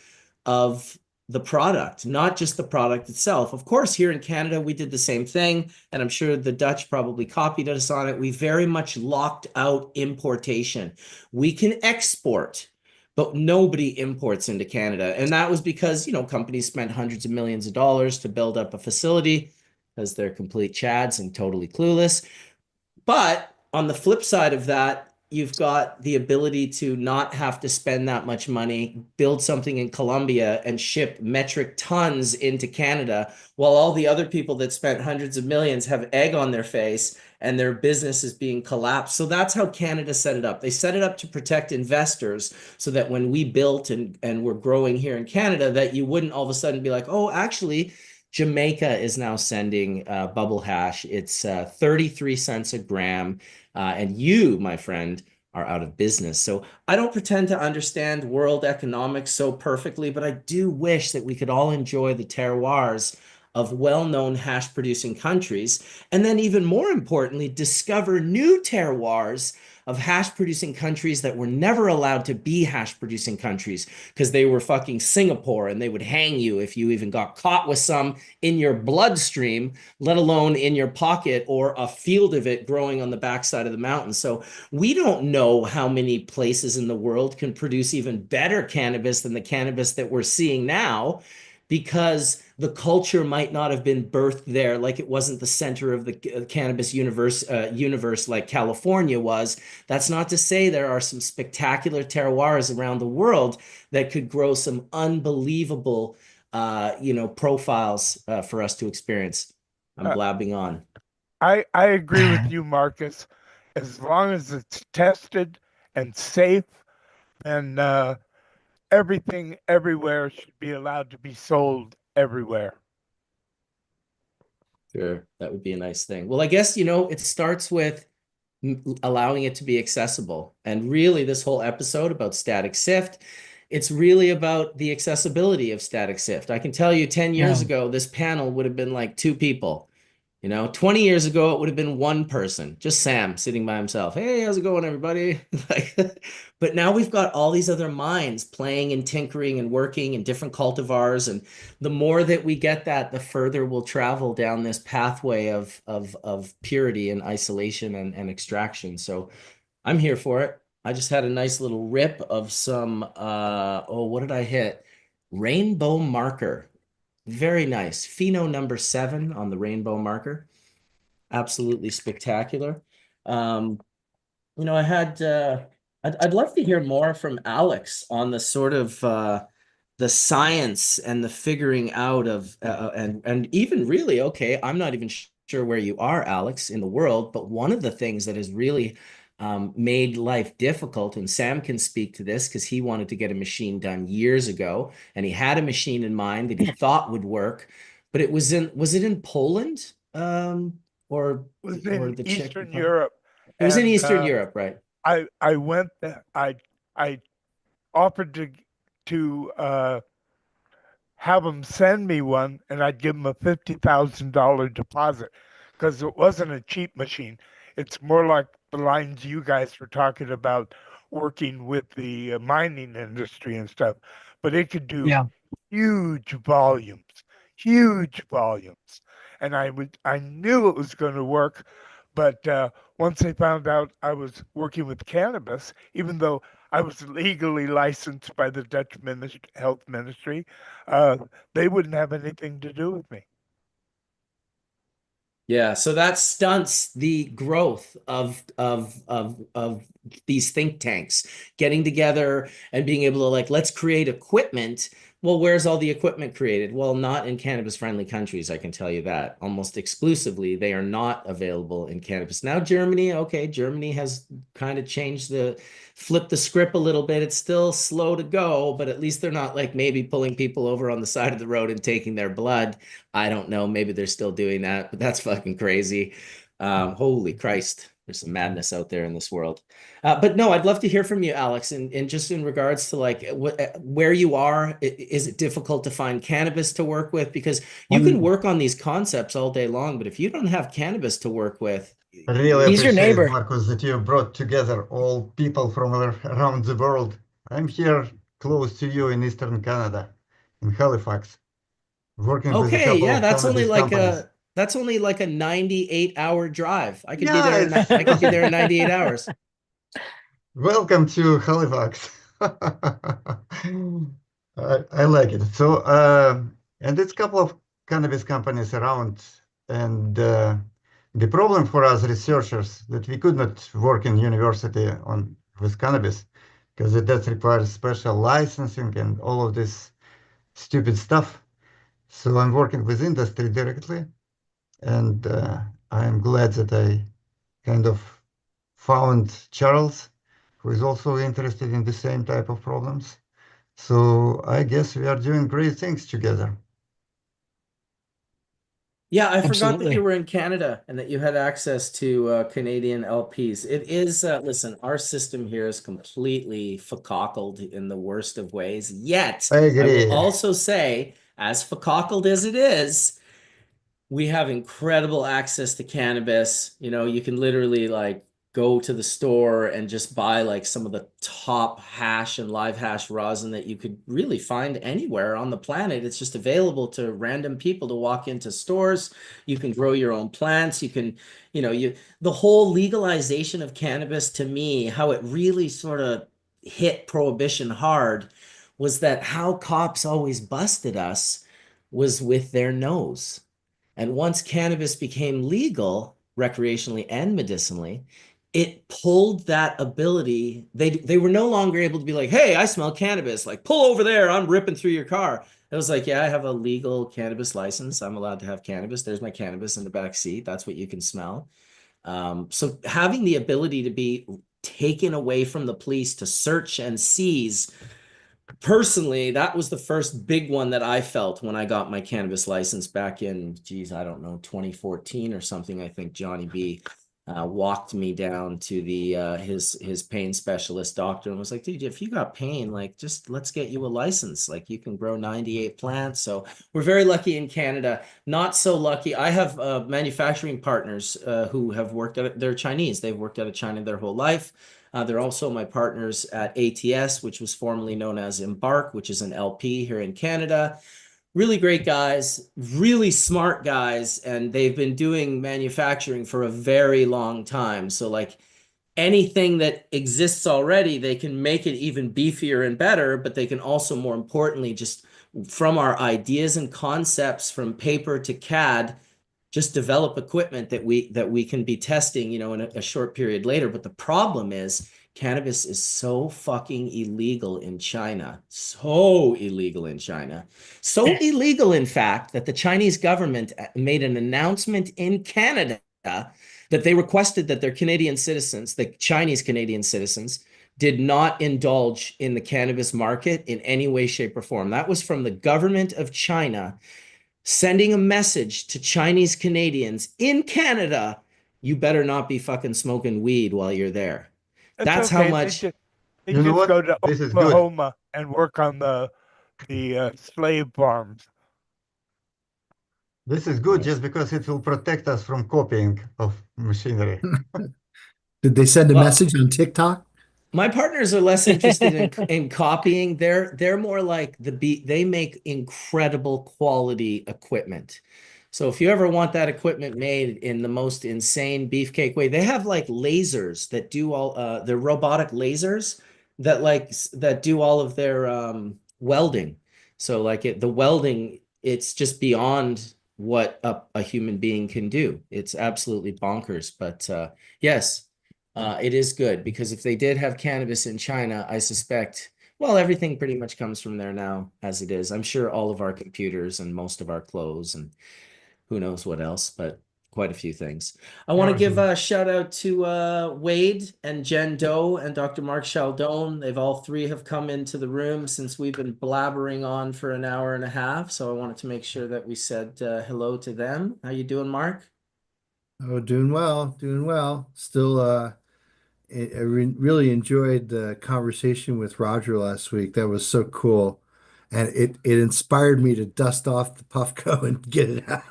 of the product, not just the product itself. Of course, here in Canada, we did the same thing, and I'm sure the Dutch probably copied us on it. We very much locked out importation. We can export, but nobody imports into Canada. And that was because, companies spent hundreds of millions of dollars to build up a facility because they're complete chads and totally clueless. But on the flip side of that, you've got the ability to not have to spend that much money, build something in Colombia and ship metric tons into Canada, while all the other people that spent hundreds of millions have egg on their face and their business is being collapsed. So that's how Canada set it up. They set it up to protect investors so that when we built and we're growing here in Canada, that you wouldn't all of a sudden be like, oh, actually, Jamaica is now sending bubble hash. It's 33 cents a gram. And you, my friend, are out of business. So I don't pretend to understand world economics so perfectly, but I do wish that we could all enjoy the terroirs of well-known hash producing countries. And then even more importantly, discover new terroirs of hash producing countries that were never allowed to be hash producing countries because they were fucking Singapore and they would hang you if you even got caught with some in your bloodstream, let alone in your pocket or a field of it growing on the backside of the mountain. So we don't know how many places in the world can produce even better cannabis than the cannabis that we're seeing now, because the culture might not have been birthed there. Like it wasn't the center of the cannabis universe like California was. That's not to say there are some spectacular terroirs around the world that could grow some unbelievable profiles for us to experience. I'm blabbing on. I agree with you, Marcus. As long as it's tested and safe, then everything everywhere should be allowed to be sold everywhere. Sure, that would be a nice thing. Well, I guess, it starts with allowing it to be accessible. And really, this whole episode about Static Sift, it's really about the accessibility of Static Sift. I can tell you 10 years ago, this panel would have been like 2 people. 20 years ago, it would have been 1 person, just Sam sitting by himself. Hey, how's it going, everybody? But now we've got all these other minds playing and tinkering and working in different cultivars. And the more that we get that, the further we'll travel down this pathway of purity and isolation and extraction. So I'm here for it. I just had a nice little rip of some, what did I hit? Rainbow marker. Very nice. Pheno number 7 on the rainbow marker. Absolutely spectacular. I'd love to hear more from Alex on the sort of the science and the figuring out of and even really, okay, I'm not even sure where you are, Alex, in the world, but one of the things that has really made life difficult, and Sam can speak to this because he wanted to get a machine done years ago, and he had a machine in mind that he thought would work, but was it in Poland, or the Czech Eastern Republic? Europe. It was in Eastern Europe, right? I went there. I offered to have them send me one, and I'd give them a $50,000 deposit because it wasn't a cheap machine. It's more like the lines you guys were talking about, working with the mining industry and stuff. But it could do Yeah. huge volumes, huge volumes. And I knew it was going to work, but once they found out I was working with cannabis, even though I was legally licensed by the Dutch Health Ministry, they wouldn't have anything to do with me. Yeah, so that stunts the growth of these think tanks getting together and being able to like, let's create equipment. Well, where's all the equipment created? Well, not in cannabis-friendly countries, I can tell you that. Almost exclusively, they are not available in cannabis. Now, Germany, okay, Germany has kind of flipped the script a little bit. It's still slow to go, but at least they're not like maybe pulling people over on the side of the road and taking their blood. I don't know. Maybe they're still doing that, but that's fucking crazy. Holy Christ. There's some madness out there in this world. But no, I'd love to hear from you, Alex, and just in regards to like where you are, is it difficult to find cannabis to work with? Because you can work on these concepts all day long, but if you don't have cannabis to work with, I really He's your appreciate, neighbor. Marcus, that you brought together all people from around the world. I'm here close to you in Eastern Canada, in Halifax, working with a okay, couple yeah, of cannabis companies. that's only like a 98-hour drive. I could be Yeah, there in I could be there in 98 hours. welcome to Halifax. I like it. So, and it's a couple of cannabis companies around, and the problem for us researchers that we could not work in university on with cannabis because that requires special licensing and all of this stupid stuff. So I'm working with industry directly, and I'm glad that I kind of found Charles, who is also interested in the same type of problems. So I guess we are doing great things together. Yeah, I forgot that Absolutely. you were in Canada and that you had access to Canadian LPs. It is, listen, our system here is completely facockled in the worst of ways. Yet, I I will agree. also say, as facockled as it is, we have incredible access to cannabis. You know, you can literally like go to the store and just buy like some of the top hash and live hash rosin that you could really find anywhere on the planet. It's just available to random people to walk into stores. You can grow your own plants. You can, the whole legalization of cannabis to me, how it really sort of hit prohibition hard was that how cops always busted us was with their nose. And once cannabis became legal recreationally and medicinally, it pulled that ability. They were no longer able to be like, hey, I smell cannabis. Like, pull over there. I'm ripping through your car. It was like, yeah, I have a legal cannabis license. I'm allowed to have cannabis. There's my cannabis in the back seat. That's what you can smell. So having the ability to be taken away from the police to search and seize, personally, that was the first big one that I felt when I got my cannabis license back in, geez, I don't know, 2014 or something. I think Johnny B walked me down to the his pain specialist doctor and was like, dude, if you got pain, like just let's get you a license. Like you can grow 98 plants. So we're very lucky in Canada. Not so lucky. I have manufacturing partners who have worked at, they're Chinese. They've worked out of China their whole life. They're also my partners at ATS, which was formerly known as Embark, which is an LP here in Canada. Really great guys, really smart guys, and they've been doing manufacturing for a very long time. So like anything that exists already, they can make it even beefier and better, but they can also, more importantly, just from our ideas and concepts from paper to CAD, just develop equipment that we can be testing, in a short period later. But the problem is cannabis is so fucking illegal in China. So illegal in China. So illegal, in fact, that the Chinese government made an announcement in Canada that they requested that their Canadian citizens, the Chinese Canadian citizens, did not indulge in the cannabis market in any way, shape, or form. That was from the government of China sending a message to Chinese Canadians in Canada, you better not be fucking smoking weed while you're there. It's That's how okay. much. They You know just what? go to This is good. Oklahoma and work on the slave farms. This is good just because it will protect us from copying of machinery. Did they send a Well, message on TikTok? my partners are less interested in copying. They're more like they make incredible quality equipment. So if you ever want that equipment made in the most insane beefcake way, they have like lasers that do all they're robotic lasers that do all of their welding. So like the welding, it's just beyond what a human being can do. It's absolutely bonkers. But yes. It is good because if they did have cannabis in China, I suspect, well, everything pretty much comes from there now as it is. I'm sure all of our computers and most of our clothes and who knows what else, but quite a few things. I want to give a shout out to Wade and Jen Doe and Dr. Mark Chaldone. They've all three have come into the room since we've been blabbering on for an hour and a half. So I wanted to make sure that we said hello to them. How you doing, Mark? Oh, doing well, doing well. Still, really enjoyed the conversation with Roger last week. That was so cool. And it inspired me to dust off the Puffco and get it out.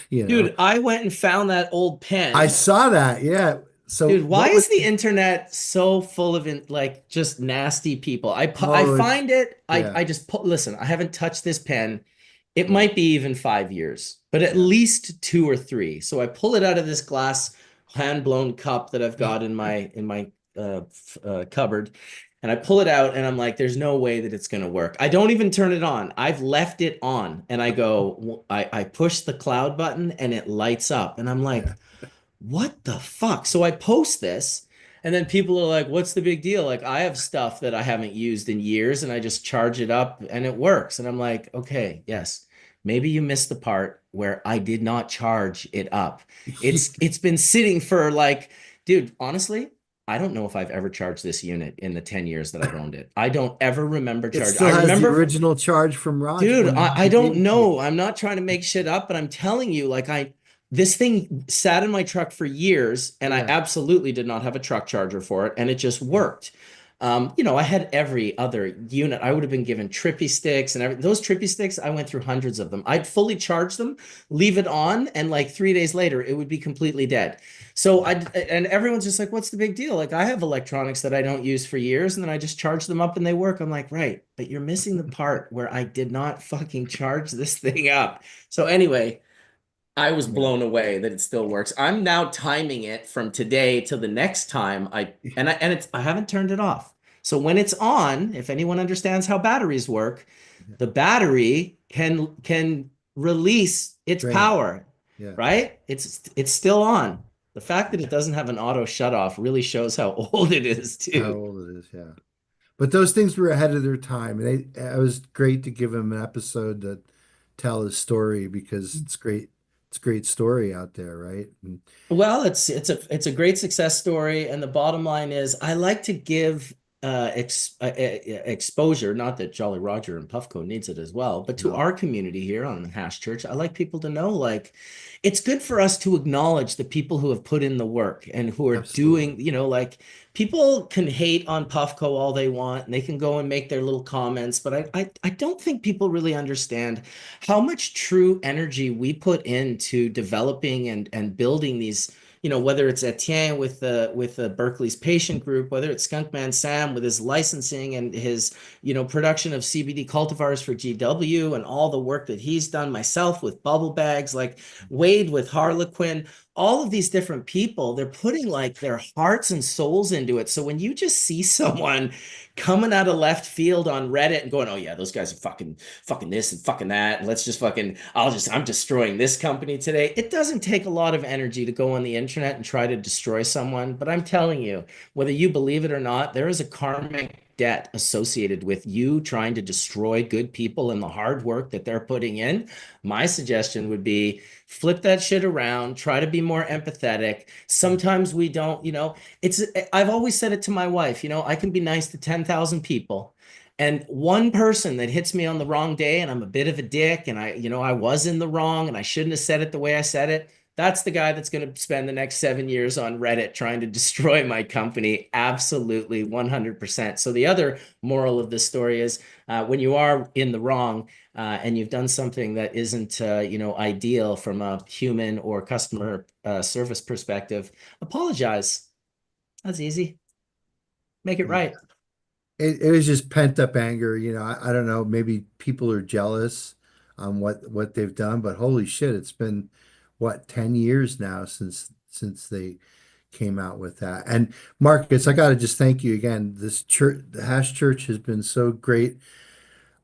Dude, I went and found that old pen. I saw that. Yeah. So dude, why is the internet so full of like just nasty people? I find it. I just put. Listen, I haven't touched this pen. It might be even 5 years, but at least 2 or 3. So I pull it out of this glass hand blown cup that I've got in my cupboard, and I pull it out, and I'm like, "There's no way that it's gonna work." I don't even turn it on. I've left it on, and I push the cloud button, and it lights up, and I'm like, what the fuck? So I post this, and then people are like, what's the big deal? Like, I have stuff that I haven't used in years, and I just charge it up and it works. And I'm like, okay, yes, maybe you missed the part where I did not charge it up. It's been sitting for like, dude, honestly, I don't know if I've ever charged this unit in the 10 years that I've owned it. I don't ever remember charging. It still has the original charge from Roger. Dude, I don't know. I'm not trying to make shit up, but I'm telling you, like, this thing sat in my truck for years, and I absolutely did not have a truck charger for it, and it just worked. I had every other unit. I would have been given trippy sticks and those trippy sticks. I went through hundreds of them. I'd fully charge them, leave it on, and like 3 days later, it would be completely dead. So and everyone's just like, what's the big deal? Like, I have electronics that I don't use for years, and then I just charge them up and they work. I'm like, right, but you're missing the part where I did not fucking charge this thing up. So anyway, I was blown away that it still works. I'm now timing it from today till the next time I haven't turned it off. So when it's on, if anyone understands how batteries work, the battery can release its power. Yeah. Right? It's still on. The fact that it doesn't have an auto shut off really shows how old it is too. How old it is, yeah. But those things were ahead of their time, and it was great to give him an episode to tell his story because it's great. It's a great story out there, right? Well, it's a great success story, and the bottom line is I like to give exposure, not that Jolly Roger and Puffco needs it as well, but to our community here on the Hash Church. I like people to know, like, it's good for us to acknowledge the people who have put in the work and who are doing, like, people can hate on Puffco all they want, and they can go and make their little comments, but I don't think people really understand how much true energy we put into developing and building these, whether it's Etienne with the Berkeley's patient group, whether it's Skunkman Sam with his licensing and his, production of CBD cultivars for GW and all the work that he's done, myself with bubble bags, like Wade with Harlequin, all of these different people, they're putting like their hearts and souls into it. So when you just see someone coming out of left field on Reddit and going, oh yeah, those guys are fucking this and fucking that, and let's just fucking, I'm destroying this company today. It doesn't take a lot of energy to go on the internet and try to destroy someone. But I'm telling you, whether you believe it or not, there is a karmic debt associated with you trying to destroy good people and the hard work that they're putting in. My suggestion would be flip that shit around, try to be more empathetic. Sometimes we don't, I've always said it to my wife, I can be nice to 10,000 people. And one person that hits me on the wrong day and I'm a bit of a dick and I was in the wrong and I shouldn't have said it the way I said it, that's the guy that's going to spend the next 7 years on Reddit trying to destroy my company. Absolutely, 100%. So the other moral of this story is when you are in the wrong and you've done something that isn't, ideal from a human or customer service perspective, apologize. That's easy. Make it right. It was just pent up anger. I don't know, maybe people are jealous on what they've done, but holy shit, it's been what, 10 years now since they came out with that. And Marcus, I got to just thank you again. This church, the Hash Church, has been so great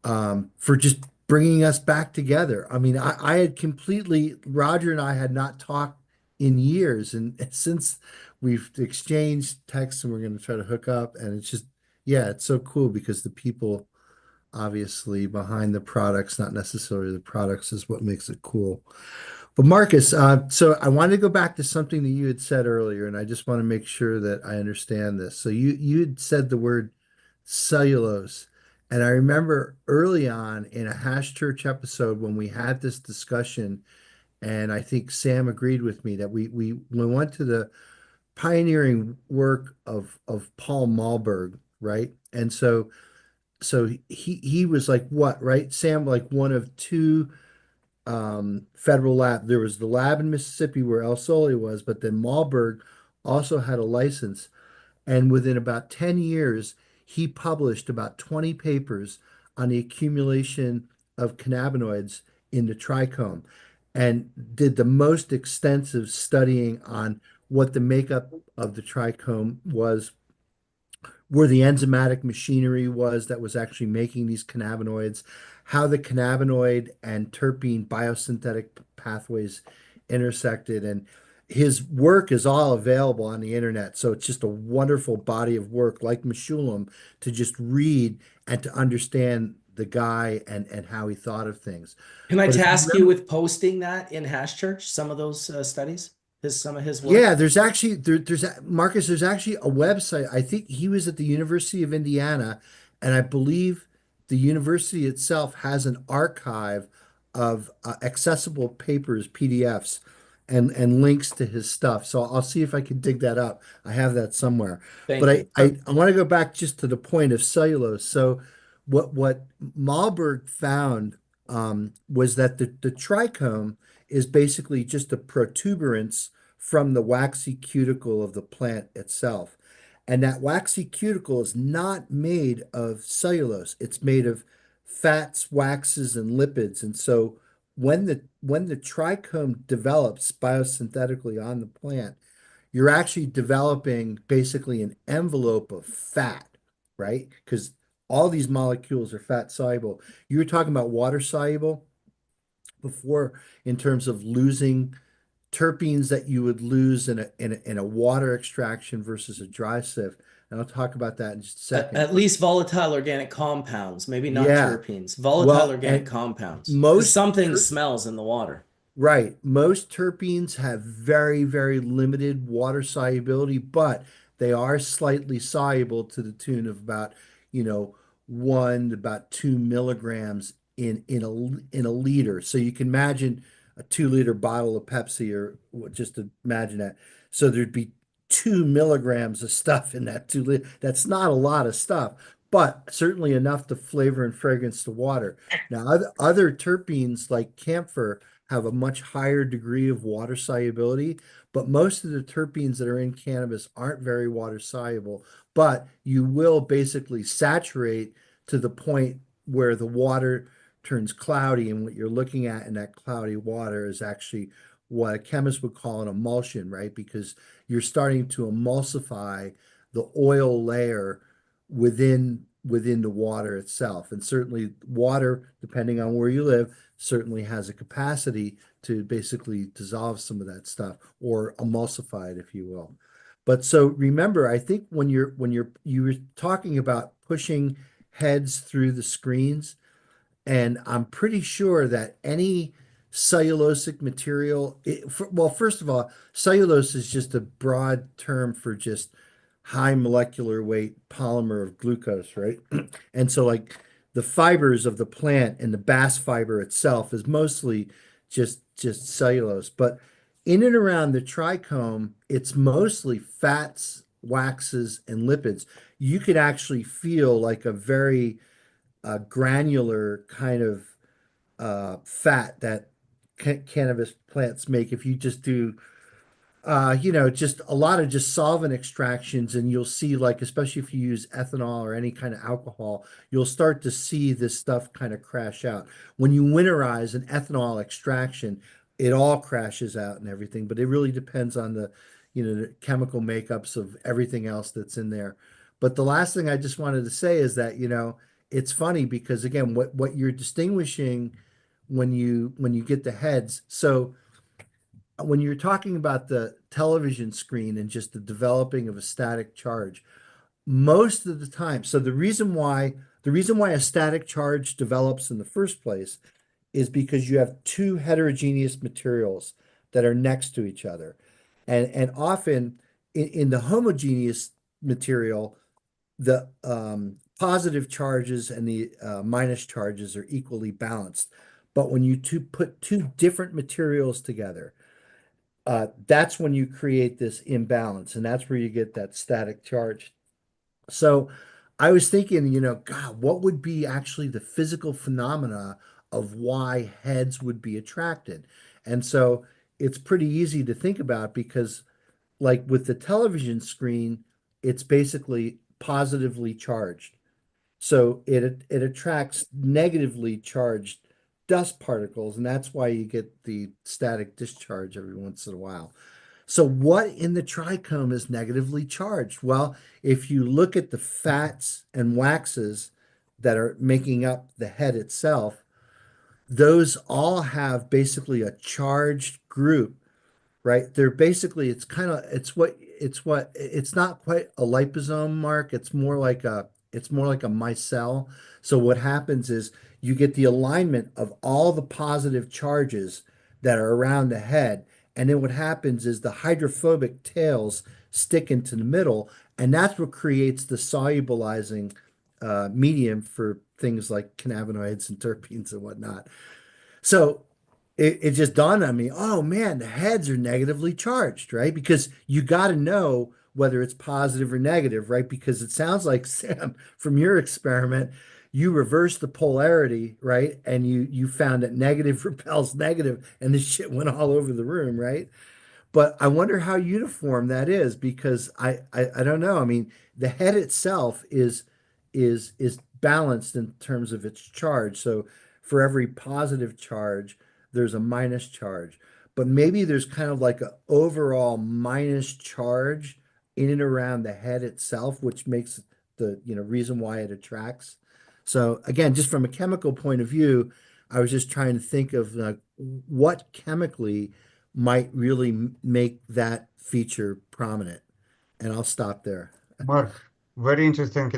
for just bringing us back together. I mean, I had completely, Roger and I had not talked in years, and since we've exchanged texts and we're going to try to hook up, and it's just, yeah, it's so cool because the people obviously behind the products, not necessarily the products, is what makes it cool. But Marcus, so I wanted to go back to something that you had said earlier, and I just want to make sure that I understand this. So you had said the word cellulose, and I remember early on in a Hash Church episode when we had this discussion, and I think Sam agreed with me that we went to the pioneering work of Paul Malberg, right? And so he was like what, right? Sam, like one of two federal lab. There was the lab in Mississippi where El Soli was, but then Malberg also had a license. And within about 10 years, he published about 20 papers on the accumulation of cannabinoids in the trichome and did the most extensive studying on what the makeup of the trichome was, where the enzymatic machinery was that was actually making these cannabinoids, how the cannabinoid and terpene biosynthetic pathways intersected. And his work is all available on the internet. So it's just a wonderful body of work, like Meshulam, to just read and to understand the guy and how he thought of things. Can I But if you task you remember, with posting that in Hash Church, some of those studies, some of his work? yeah, there's Marcus, there's actually a website. I think he was at the University of Indiana, and I believe the university itself has an archive of accessible papers, PDFs, and links to his stuff. So I'll see if I can dig that up. I have that somewhere. Thank But you. I want to go back just to the point of cellulose. So what Malberg found was that the trichome is basically just a protuberance from the waxy cuticle of the plant itself. And that waxy cuticle is not made of cellulose. It's made of fats, waxes, and lipids. And so when the trichome develops biosynthetically on the plant, you're actually developing basically an envelope of fat, right? Because all these molecules are fat soluble. You were talking about water soluble before in terms of losing terpenes that you would lose in a water extraction versus a dry sift. And I'll talk about that in just a second. At least volatile organic compounds, maybe not Yeah. terpenes, volatile Well, organic and compounds. 'Cause most something smells in the water. Right. Most terpenes have very, very limited water solubility, but they are slightly soluble to the tune of about, 1 to about 2 milligrams in a liter. So you can imagine a 2 liter bottle of Pepsi, or just imagine that. So there'd be 2 milligrams of stuff in that 2 liter. That's not a lot of stuff, but certainly enough to flavor and fragrance the water. Now, other terpenes like camphor have a much higher degree of water solubility, but most of the terpenes that are in cannabis aren't very water soluble, but you will basically saturate to the point where the water turns cloudy, and what you're looking at in that cloudy water is actually what a chemist would call an emulsion, right? Because you're starting to emulsify the oil layer within the water itself. And certainly water, depending on where you live, certainly has a capacity to basically dissolve some of that stuff or emulsify it, if you will. But so remember, I think when you were talking about pushing heads through the screens, and I'm pretty sure that any cellulosic material, well, first of all, cellulose is just a broad term for just high molecular weight polymer of glucose, right? And so like the fibers of the plant and the bast fiber itself is mostly just cellulose. But in and around the trichome, it's mostly fats, waxes, and lipids. You could actually feel like a very granular kind of fat that cannabis plants make if you just do just a lot of just solvent extractions, and you'll see, like, especially if you use ethanol or any kind of alcohol, you'll start to see this stuff kind of crash out. When you winterize an ethanol extraction, it all crashes out and everything, but it really depends on the chemical makeups of everything else that's in there. But the last thing I just wanted to say is that, it's funny because again, what you're distinguishing when you get the heads. So when you're talking about the television screen and just the developing of a static charge, most of the time, so the reason why a static charge develops in the first place is because you have two heterogeneous materials that are next to each other. And often in the homogeneous material, the positive charges and the minus charges are equally balanced. But when you put two different materials together, that's when you create this imbalance, and that's where you get that static charge. So I was thinking, God, what would be actually the physical phenomena of why heads would be attracted? And so it's pretty easy to think about because, like with the television screen, it's basically positively charged. So it attracts negatively charged dust particles, and that's why you get the static discharge every once in a while. So what in the trichome is negatively charged? Well, if you look at the fats and waxes that are making up the head itself, those all have basically a charged group, right? They're basically, it's not quite a liposome, Mark. It's more like a micelle. So what happens is you get the alignment of all the positive charges that are around the head. And then what happens is the hydrophobic tails stick into the middle, and that's what creates the solubilizing medium for things like cannabinoids and terpenes and whatnot. So it just dawned on me, oh man, the heads are negatively charged, right? Because you got to know whether it's positive or negative, right? Because it sounds like, Sam, from your experiment, you reversed the polarity, right? And you found that negative repels negative, and this shit went all over the room, right? But I wonder how uniform that is because I don't know. I mean, the head itself is balanced in terms of its charge. So for every positive charge, there's a minus charge. But maybe there's kind of like an overall minus charge in and around the head itself, which makes the reason why it attracts. So again, just from a chemical point of view, I was just trying to think of like what chemically might really make that feature prominent. And I'll stop there. Mark, very interesting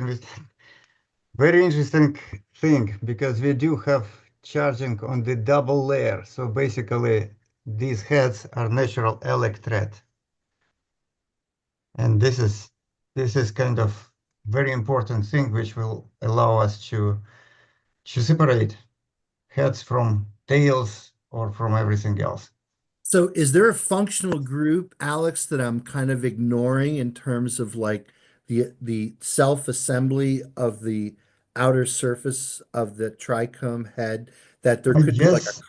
very interesting thing because we do have charging on the double layer. So basically, these heads are natural electret, and this is kind of very important thing which will allow us to separate heads from tails or from everything else. So is there a functional group, Alex, that I'm kind of ignoring in terms of like the self-assembly of the outer surface of the trichome head, that there could be like Yes,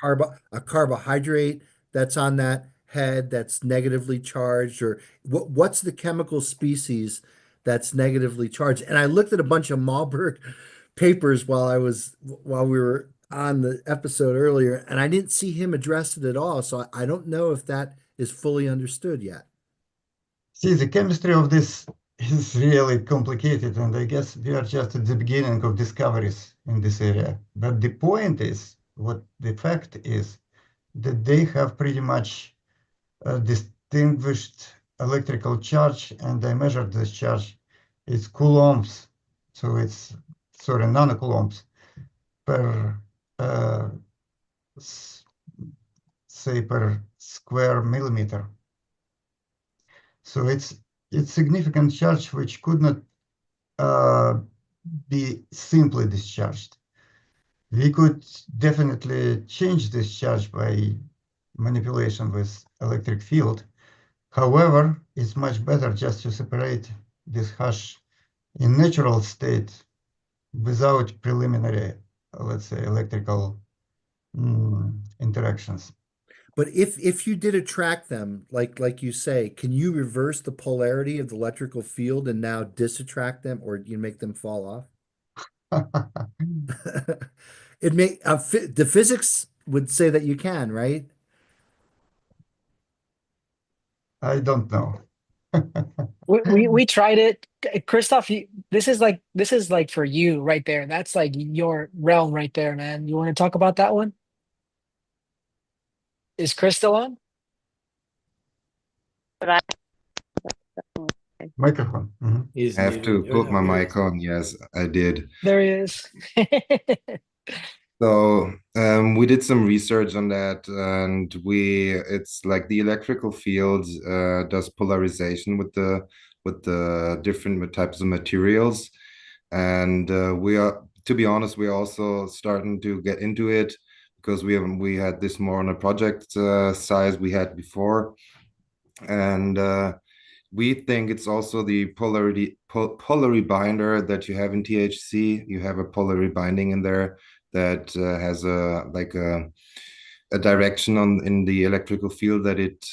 a carbohydrate that's on that head that's negatively charged, or what's the chemical species that's negatively charged? And I looked at a bunch of Malberg papers while we were on the episode earlier, and I didn't see him address it at all. So I don't know if that is fully understood yet. see, the chemistry of this is really complicated, and I guess we are just at the beginning of discoveries in this area. But the point is, what the fact is, that they have pretty much distinguished electrical charge, and I measured this charge. It's coulombs, so it's, sorry, nanocoulombs per, say, per square millimeter. So it's significant charge which could not be simply discharged. We could definitely change this charge by manipulation with electric field. However, it's much better just to separate this hash in natural state without preliminary, let's say, electrical interactions. But if you did attract them, like you say, can you reverse the polarity of the electrical field and now disattract them, or you make them fall off? It may the physics would say that you can, right? I don't know. We tried it. Christoph, this is like for you right there. That's like your realm right there, man. You want to talk about that one? Is Chris still on? Microphone. Mhm. I have to put my mic on. Yes, I did. There he is. So we did some research on that, and it's like the electrical field does polarization with the different types of materials, and we are, to be honest, we're also starting to get into it because we had this more on a project size we had before, and we think it's also the polarity binder that you have in THC. You have a polarity binding in there that has a direction in the electrical field that it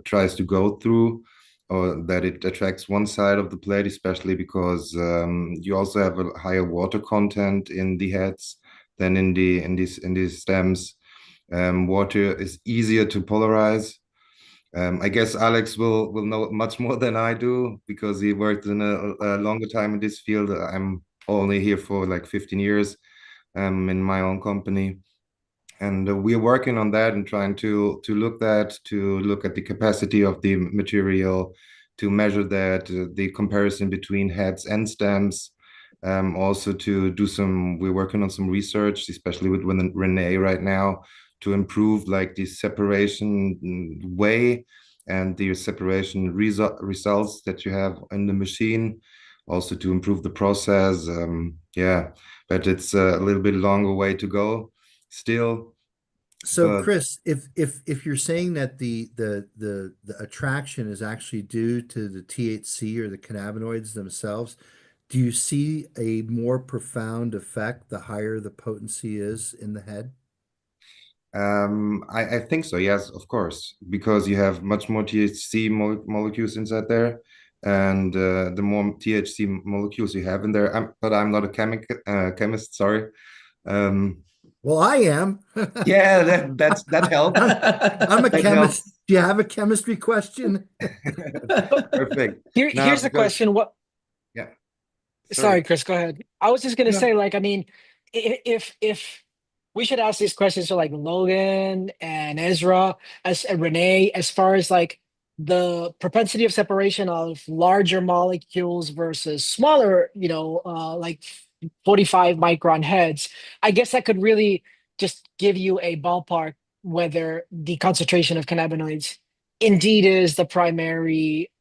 tries to go through, or that it attracts one side of the plate, especially because you also have a higher water content in the heads than in these stems. Water is easier to polarize. I guess Alex will know much more than I do because he worked in a longer time in this field. I'm only here for like 15 years in my own company. And we're working on that and trying to look at the capacity of the material, to measure that, the comparison between heads and stems. Also we're working on some research, especially with Renee right now, to improve like the separation way and the separation results that you have in the machine, also to improve the process. Yeah, but it's a little bit longer way to go still. So But Chris, if you're saying that the attraction is actually due to the THC or the cannabinoids themselves, do you see a more profound effect the higher the potency is in the head? I think so, yes, of course, because you have much more THC molecules inside there, and the more THC molecules you have in there. But I'm not a chemist, sorry. Well, I am. Yeah, that helps. I'm a That chemist. helps. Do you have a chemistry question? Perfect. Here's the question. Yeah. Sorry, Chris, go ahead. I was just gonna No. say, like, I mean, if we should ask these questions to like Logan and Ezra and Renee, as far as like the propensity of separation of larger molecules versus smaller, like 45 micron heads. I guess that could really just give you a ballpark whether the concentration of cannabinoids indeed is the primary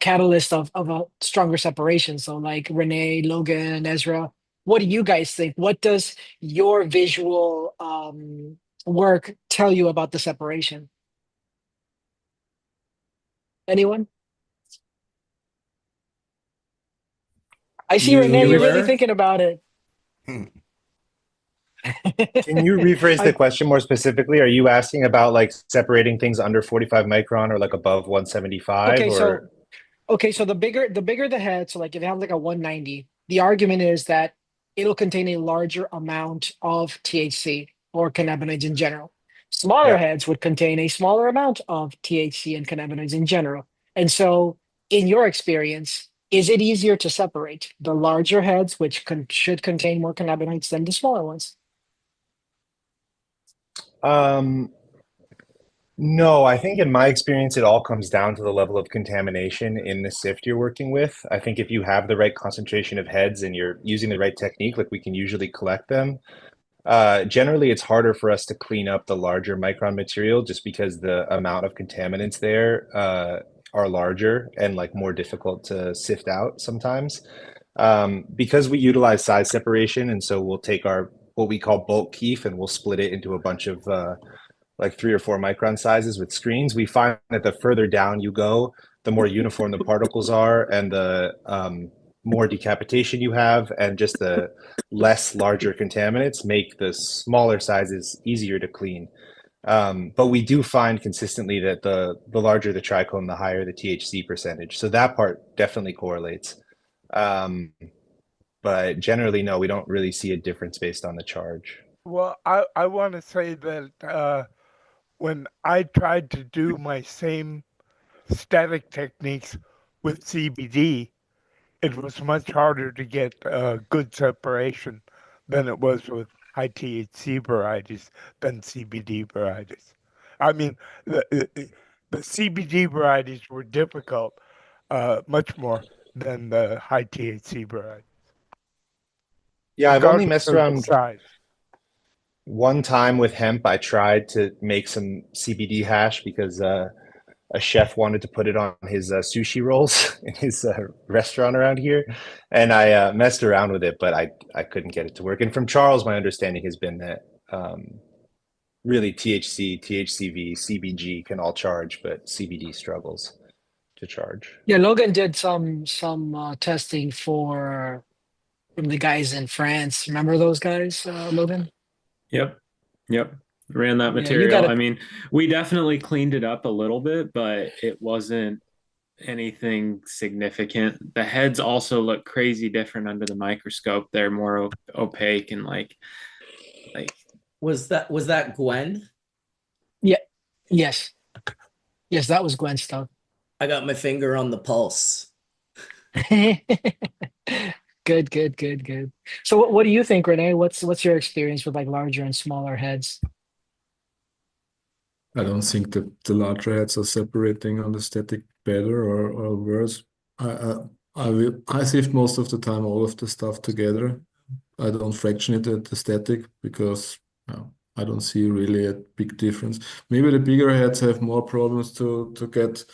catalyst of a stronger separation. So like Renee, Logan, Ezra, what do you guys think? What does your visual work tell you about the separation? Anyone? I see Renee, you're really thinking about it. Can you rephrase the question more specifically? Are you asking about like separating things under 45 micron or like above 175? So the bigger the head, so like if you have like a 190, the argument is that it'll contain a larger amount of THC or cannabinoids in general. Smaller heads would contain a smaller amount of THC and cannabinoids in general. And so in your experience, is it easier to separate the larger heads, which should contain more cannabinoids, than the smaller ones? No, I think in my experience, it all comes down to the level of contamination in the sift you're working with. I think if you have the right concentration of heads and you're using the right technique, like we can usually collect them, generally it's harder for us to clean up the larger micron material just because the amount of contaminants there are larger and like more difficult to sift out sometimes. Because we utilize size separation, and so we'll take our what we call bulk keef and we'll split it into a bunch of like 3 or 4 micron sizes with screens, we find that the further down you go, the more uniform the particles are, and the more decapitation you have, and just the less larger contaminants make the smaller sizes easier to clean. But we do find consistently that the larger the trichome, the higher the THC percentage. So that part definitely correlates. But generally, no, we don't really see a difference based on the charge. Well, I want to say that when I tried to do my same static techniques with CBD, it was much harder to get good separation than it was with high THC varieties than CBD varieties. I mean, the CBD varieties were difficult, much more than the high THC varieties. Yeah, I've only Regardless messed of the around size. one time with hemp. I tried to make some CBD hash because a chef wanted to put it on his sushi rolls in his restaurant around here, and I messed around with it, but I couldn't get it to work. And from Charles, my understanding has been that really THC, THCV, CBG can all charge, but CBD struggles to charge. Yeah, Logan did some testing from the guys in France. Remember those guys, Logan? Yep. Ran that Yeah, you material. got I it. mean, we definitely cleaned it up a little bit, but it wasn't anything significant. The heads also look crazy different under the microscope. They're more opaque and like Was that Gwen? Yeah. Yes. Yes, that was Gwen stuff. I got my finger on the pulse. Good. So what do you think, Renee? What's your experience with like larger and smaller heads? I don't think that the larger heads are separating on the static better or worse. I sift most of the time all of the stuff together. I don't fraction it at the static because I don't see really a big difference. Maybe the bigger heads have more problems to get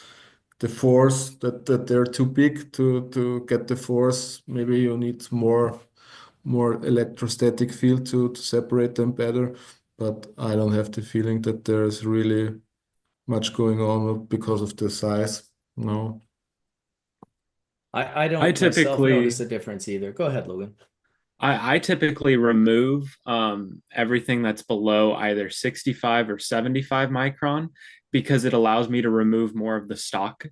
the force that they're too big to get the force. Maybe you need more electrostatic field to separate them better. But I don't have the feeling that there's really much going on because of the size. No. I don't I myself typically notice a difference either. Go ahead, Logan. I typically remove everything that's below either 65 or 75 micron because it allows me to remove more of the stock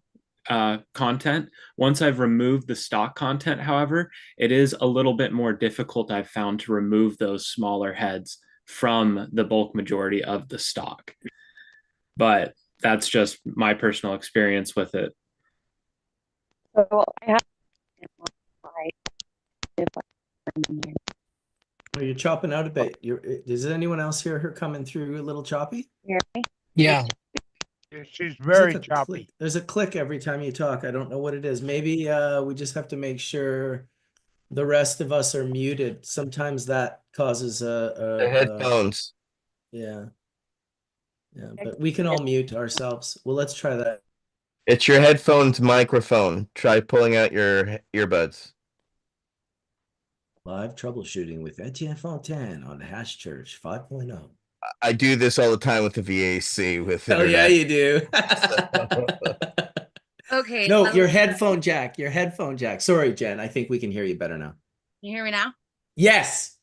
content. Once I've removed the stock content, however, it is a little bit more difficult, I've found, to remove those smaller heads from the bulk majority of the stock. But that's just my personal experience with it. So I have Oh, you're chopping out a bit. Does anyone else hear her coming through a little choppy? Yeah. She's very choppy. There's a click every time you talk. I don't know what it is. Maybe we just have to make sure the rest of us are muted. Sometimes that causes The headphones. Yeah, but we can all mute ourselves. Well, let's try that. It's your headphones microphone. Try pulling out your earbuds. Live troubleshooting with Etienne Fontaine on Hash Church 5.0. I do this all the time with the VAC with Hell yeah, internet. you do. Okay. No, your headphone jack. Sorry, Jen. I think we can hear you better now. Can you hear me now? Yes.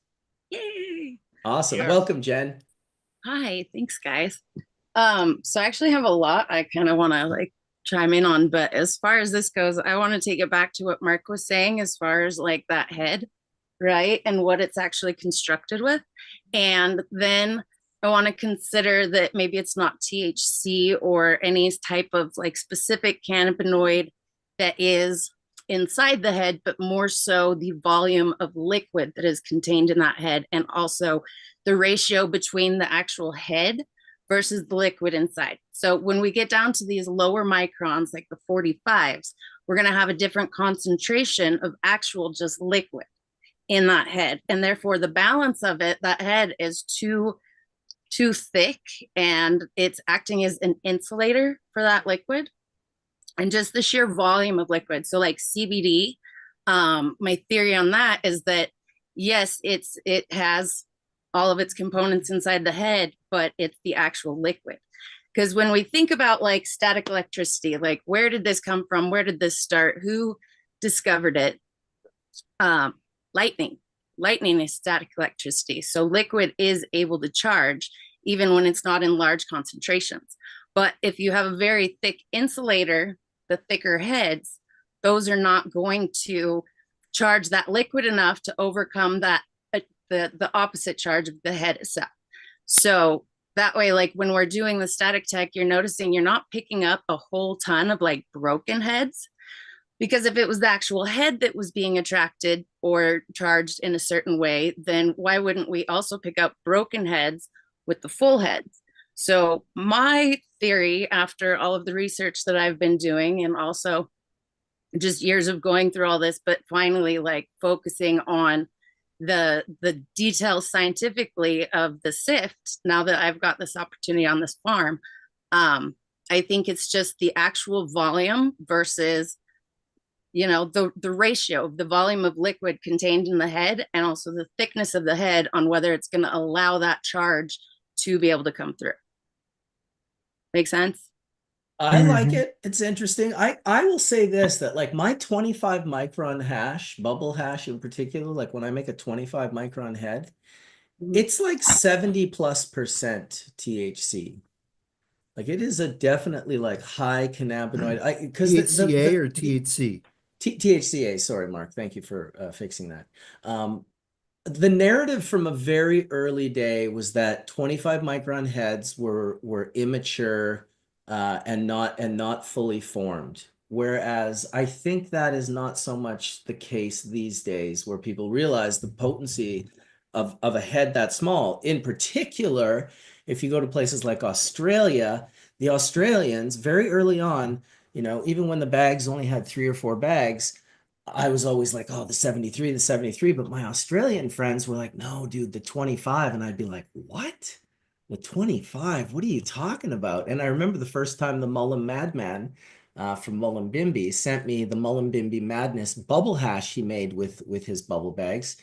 Yay. Awesome. Sure. Welcome, Jen. Hi, thanks guys. So I actually have a lot I kind of want to like chime in on, but as far as this goes, I want to take it back to what Mark was saying as far as like that head, right? And what it's actually constructed with. And then I want to consider that maybe it's not THC or any type of like specific cannabinoid that is inside the head, but more so the volume of liquid that is contained in that head, and also the ratio between the actual head versus the liquid inside. So when we get down to these lower microns, like the 45s, we're going to have a different concentration of actual just liquid in that head. And therefore the balance of it, that head is too thick, and it's acting as an insulator for that liquid. And just the sheer volume of liquid. So like CBD, my theory on that is that, yes, it has all of its components inside the head, but it's the actual liquid. Because when we think about like static electricity, like where did this come from? Where did this start? Who discovered it? Lightning. Lightning is static electricity. So liquid is able to charge even when it's not in large concentrations. But if you have a very thick insulator, the thicker heads, those are not going to charge that liquid enough to overcome that the opposite charge of the head itself. So that way, like when we're doing the static tech, you're noticing you're not picking up a whole ton of like broken heads, because if it was the actual head that was being attracted or charged in a certain way, then why wouldn't we also pick up broken heads with the full heads? So my theory, after all of the research that I've been doing and also just years of going through all this, but finally like focusing on the details scientifically of the sift, now that I've got this opportunity on this farm, I think it's just the actual volume versus, you know, the ratio of the volume of liquid contained in the head and also the thickness of the head on whether it's going to allow that charge to be able to come through. Make sense? I like it. It's interesting. I will say this, that like my 25 micron hash, bubble hash in particular, like when I make a 25 micron head, it's like 70+% THC. Like it is a definitely like high cannabinoid. Because THCA or THC? THCA. Sorry, Mark. Thank you for fixing that. The narrative from a very early day was that 25 micron heads were immature and not fully formed. Whereas I think that is not so much the case these days, where people realize the potency of a head that small. In particular, if you go to places like Australia, the Australians very early on, you know, even when the bags only had 3 or 4 bags, I was always like, oh, the 73, but my Australian friends were like, no, dude, the 25. And I'd be like, what? The 25? What are you talking about? And I remember the first time the Mullen Madman from Mullumbimby sent me the Mullumbimby Madness bubble hash he made with his bubble bags.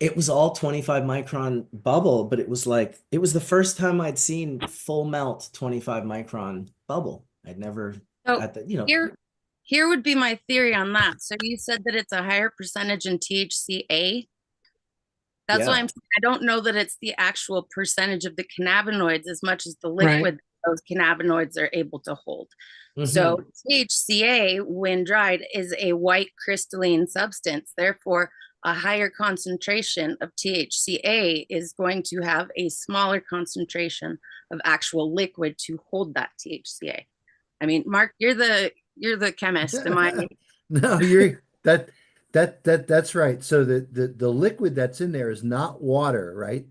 It was all 25 micron bubble, but it was the first time I'd seen full melt 25 micron bubble. I'd never, So at the, you know, here would be my theory on that. So you said that it's a higher percentage in THCA. That's why yeah. I don't know that it's the actual percentage of the cannabinoids as much as the liquid those cannabinoids are able to hold. So THCA, when dried, is a white crystalline substance. Therefore, a higher concentration of THCA is going to have a smaller concentration of actual liquid to hold that THCA. I mean, Mark, you're the chemist. Am I? No, that's right. So the liquid that's in there is not water, right?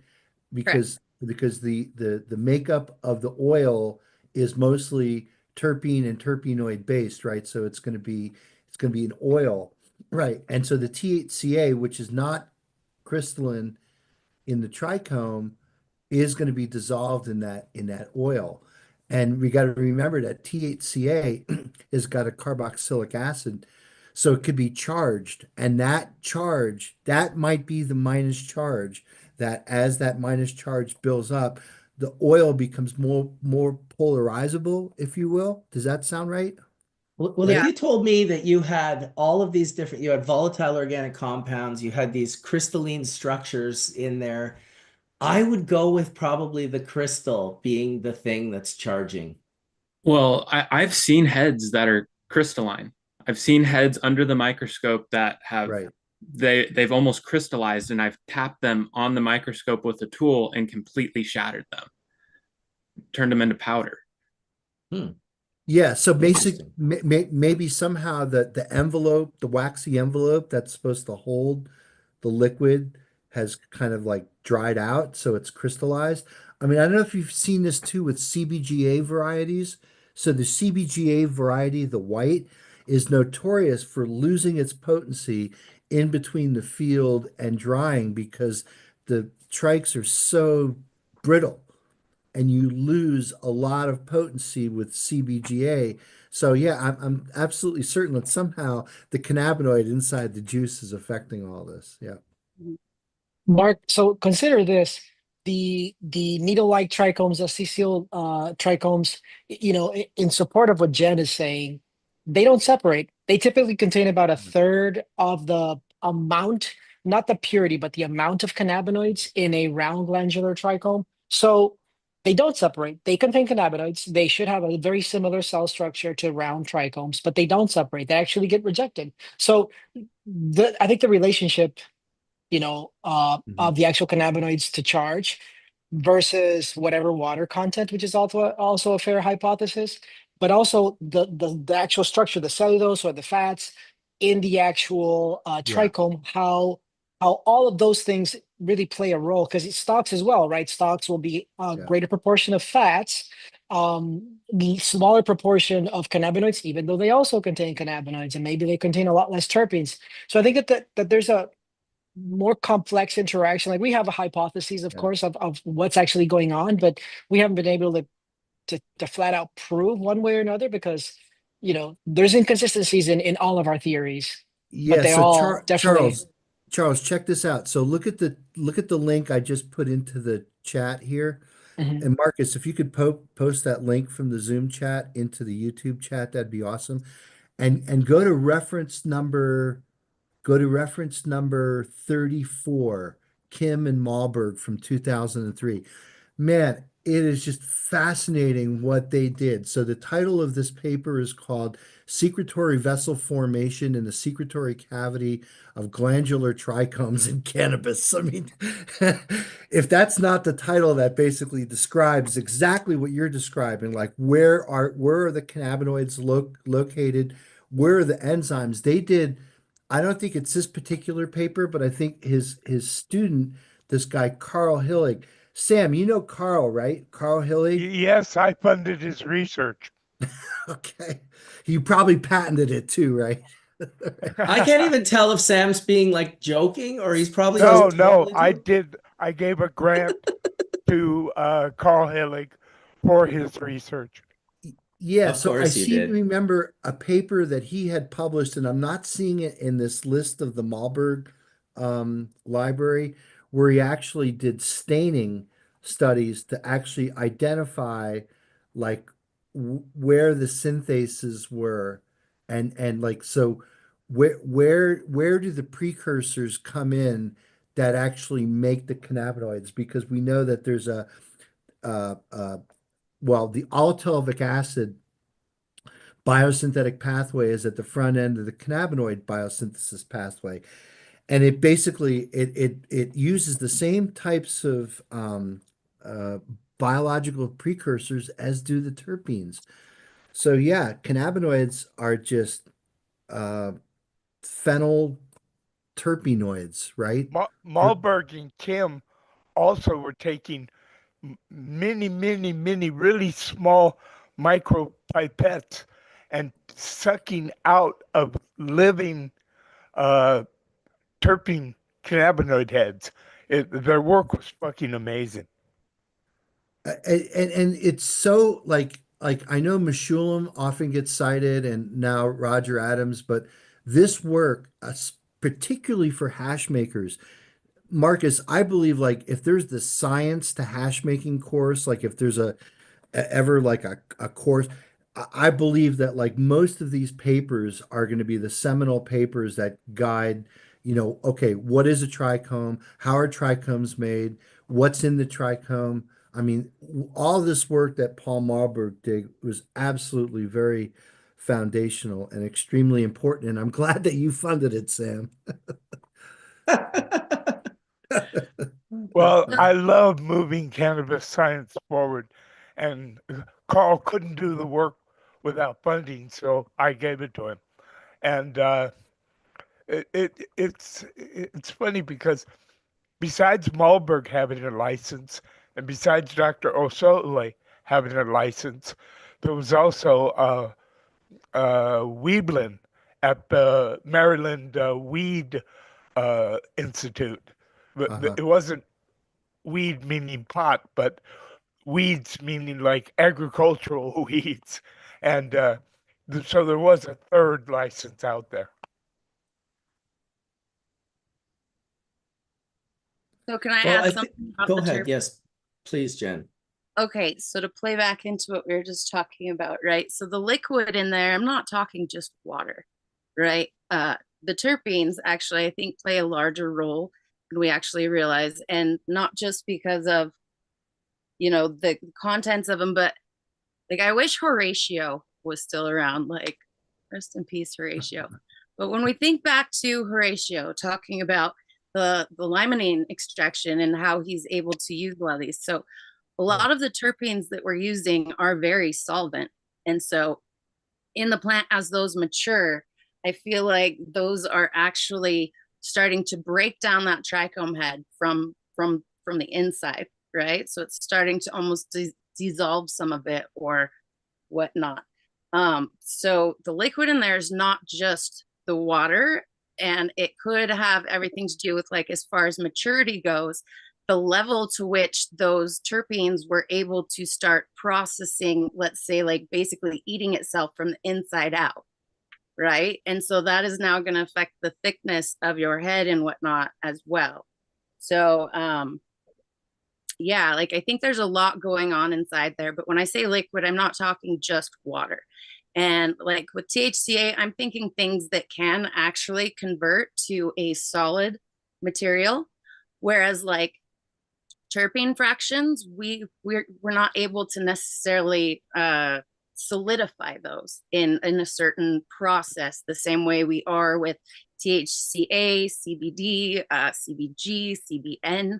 Because the makeup of the oil is mostly terpene and terpenoid based, right? So it's going to be an oil, right? And so the THCA, which is not crystalline in the trichome, is going to be dissolved in that oil. And we got to remember that THCA has got a carboxylic acid, so it could be charged. And that charge, that might be the minus charge, that as that minus charge builds up, the oil becomes more polarizable, if you will. Does that sound right? Well, if you told me that you had all of these different, you had volatile organic compounds, you had these crystalline structures in there, I would go with probably the crystal being the thing that's charging. Well, I've seen heads that are crystalline. I've seen heads under the microscope that have Right. they've almost crystallized, and I've tapped them on the microscope with a tool and completely shattered them, turned them into powder. Yeah, so maybe somehow the envelope, the waxy envelope that's supposed to hold the liquid has kind of like dried out, so it's crystallized. I mean, I don't know if you've seen this too with CBGA varieties. So the CBGA variety, the white, is notorious for losing its potency in between the field and drying because the trikes are so brittle and you lose a lot of potency with CBGA. So yeah, I'm absolutely certain that somehow the cannabinoid inside the juice is affecting all this. Yeah. Mark, so consider this. The needle-like trichomes, the CCL trichomes, in support of what Jen is saying, they don't separate. They typically contain about a third of the amount, not the purity, but the amount of cannabinoids in a round glandular trichome. So they don't separate. They contain cannabinoids. They should have a very similar cell structure to round trichomes, but they don't separate. They actually get rejected. So I think the relationship of the actual cannabinoids to charge versus whatever water content, which is also a fair hypothesis, but also the actual structure, the cellulose or the fats in the actual Yeah. trichome, how all of those things really play a role because it stocks as well, right? Stocks will be a Yeah. greater proportion of fats, the smaller proportion of cannabinoids, even though they also contain cannabinoids, and maybe they contain a lot less terpenes. So I think that there's a more complex interaction. Like we have a hypothesis, of Yeah. course, of what's actually going on, but we haven't been able to flat out prove one way or another because there's inconsistencies in all of our theories, but Yeah, they so all definitely. Charles, check this out. So look at the link I just put into the chat here. Mhm. And Marcus, if you could post that link from the Zoom chat into the YouTube chat, that'd be awesome. And go to reference number 34, Kim and Malberg from 2003. Man, it is just fascinating what they did. So the title of this paper is called Secretory Vessel Formation in the Secretory Cavity of Glandular Trichomes in Cannabis. I mean, if that's not the title that basically describes exactly what you're describing, like where are the cannabinoids located, where are the enzymes? They did, I don't think it's this particular paper, but I think his student, this guy Carl Hillig. Sam, you know Carl, right? Carl Hillig? Yes, I funded his research. Okay. You probably patented it too, right? I can't even tell if Sam's being like joking or he's probably No, totally I did. I gave a grant to Carl Hillig for his research. Yeah, Of so I course you seem to did. remember a paper that he had published, and I'm not seeing it in this list of the Malberg library, where he actually did staining studies to actually identify like where the synthases were, and like so where do the precursors come in that actually make the cannabinoids? Because we know that there's a well, the allotolvic acid biosynthetic pathway is at the front end of the cannabinoid biosynthesis pathway. And it basically it uses the same types of uh, biological precursors as do the terpenes. So yeah, cannabinoids are just uh, phenyl terpenoids, right? Malberg and Kim also were taking many really small micro pipettes and sucking out of living uh, terpene cannabinoid heads. Their work was fucking amazing. And it's so like I know Meshulam often gets cited and now Roger Adams, but this work, particularly for hash makers, Marcus, I believe like if there's the science to hash making course, like if there's ever like a course, I believe that like most of these papers are going to be the seminal papers that guide, okay, what is a trichome? How are trichomes made? What's in the trichome? I mean, all this work that Paul Marburg did was absolutely very foundational and extremely important. And I'm glad that you funded it, Sam. Well, I love moving cannabis science forward, and Carl couldn't do the work without funding, so I gave it to him. And it's funny because besides Malberg having a license, and besides Dr. Osole having a license, there was also Weeblin at the Maryland Weed Institute. But it wasn't weed meaning pot, but weeds meaning like agricultural weeds. And so there was a third license out there. So can I Well, add something about go the ahead. terp? Yes, please, Jen. Okay, so to play back into what we were just talking about, right? So the liquid in there, I'm not talking just water, right? The terpenes actually, I think, play a larger role than we actually realize, and not just because of, you know, the contents of them, but like I wish Horatio was still around. Like, rest in peace, Horatio. But when we think back to Horatio talking about the limonene extraction and how he's able to use a lot of these, so a lot of the terpenes that we're using are very solvent. And so in the plant, as those mature, I feel like those are actually starting to break down that trichome head from the inside, right? So it's starting to almost dissolve some of it or whatnot. So the liquid in there is not just the water, and it could have everything to do with, like, as far as maturity goes, the level to which those terpenes were able to start processing, let's say, like basically eating itself from the inside out, right? And so that is now going to affect the thickness of your head and whatnot as well. So yeah, like I think there's a lot going on inside there, but when I say liquid, I'm not talking just water. And like with THCA, I'm thinking things that can actually convert to a solid material, whereas like terpene fractions, we're not able to necessarily solidify those in a certain process the same way we are with THCA, CBD, CBG, CBN.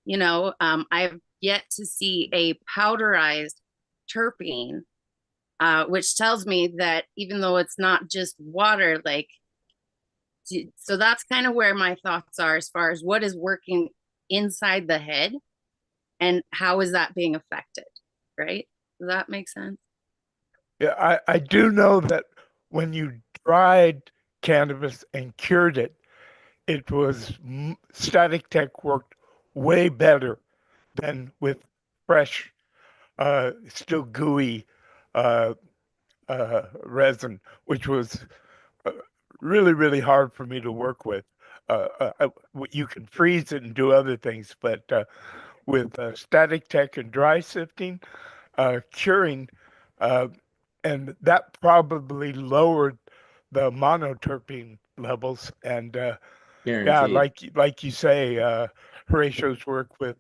You know, I've yet to see a powderized terpene, which tells me that even though it's not just water, like, so that's kind of where my thoughts are as far as what is working inside the head and how is that being affected, right? Does that make sense? Yeah, I do know that when you dried cannabis and cured it, it was Static Tech worked way better than with fresh, still gooey resin, which was really, really hard for me to work with. You can freeze it and do other things, but with Static Tech and dry sifting, curing, and that probably lowered the monoterpene levels. And yeah, like you say, Horatio's work with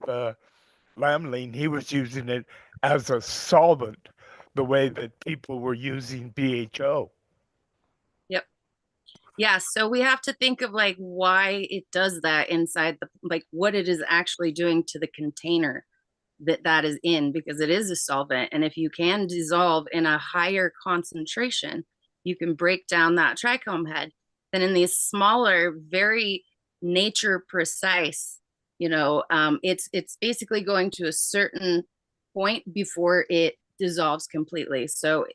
Lamlene, he was using it as a solvent, the way that people were using BHO. Yep. Yeah, so we have to think of like why it does that inside the, like what it is actually doing to the container that is in, because it is a solvent, and if you can dissolve in a higher concentration, you can break down that trichome head. Then in these smaller, very nature precise, you know, it's basically going to a certain point before it dissolves completely. So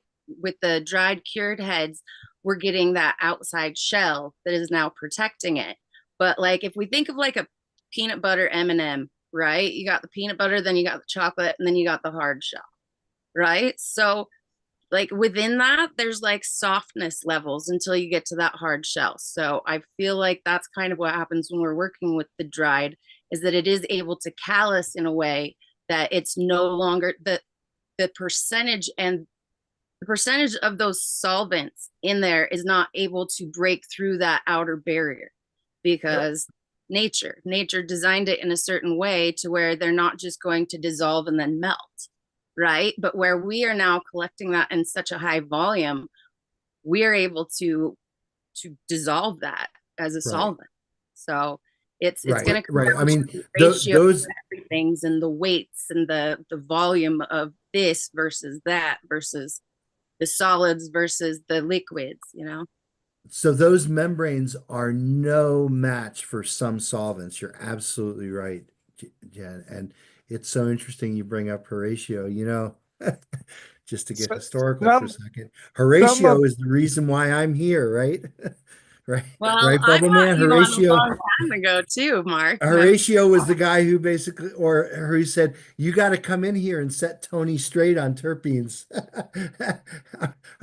with the dried cured heads, we're getting that outside shell that is now protecting it. But like if we think of like a peanut butter M&M, right? You got the peanut butter, then you got the chocolate, and then you got the hard shell, right? So like within that, there's like softness levels until you get to that hard shell. So I feel like that's kind of what happens when we're working with the dried, is that it is able to callus in a way that it's no longer the percentage, and the percentage of those solvents in there is not able to break through that outer barrier, because nature designed it in a certain way to where they're not just going to dissolve and then melt, right? But where we are now collecting that in such a high volume, we are able to dissolve that as a solvent. So it's going to come right. down I mean, to the ratio those of everything's and the weights and the volume of this versus that versus the solids versus the liquids, you know? So those membranes are no match for some solvents. You're absolutely right, Jen. And it's so interesting you bring up Horatio, you know, just to get historical for a second. Horatio is the reason why I'm here, right? Right. Well, Right, I got Bubbleman? you on a Horatio. long time ago too, Mark. Horatio was the guy who basically, or who said, you got to come in here and set Tony straight on terpenes.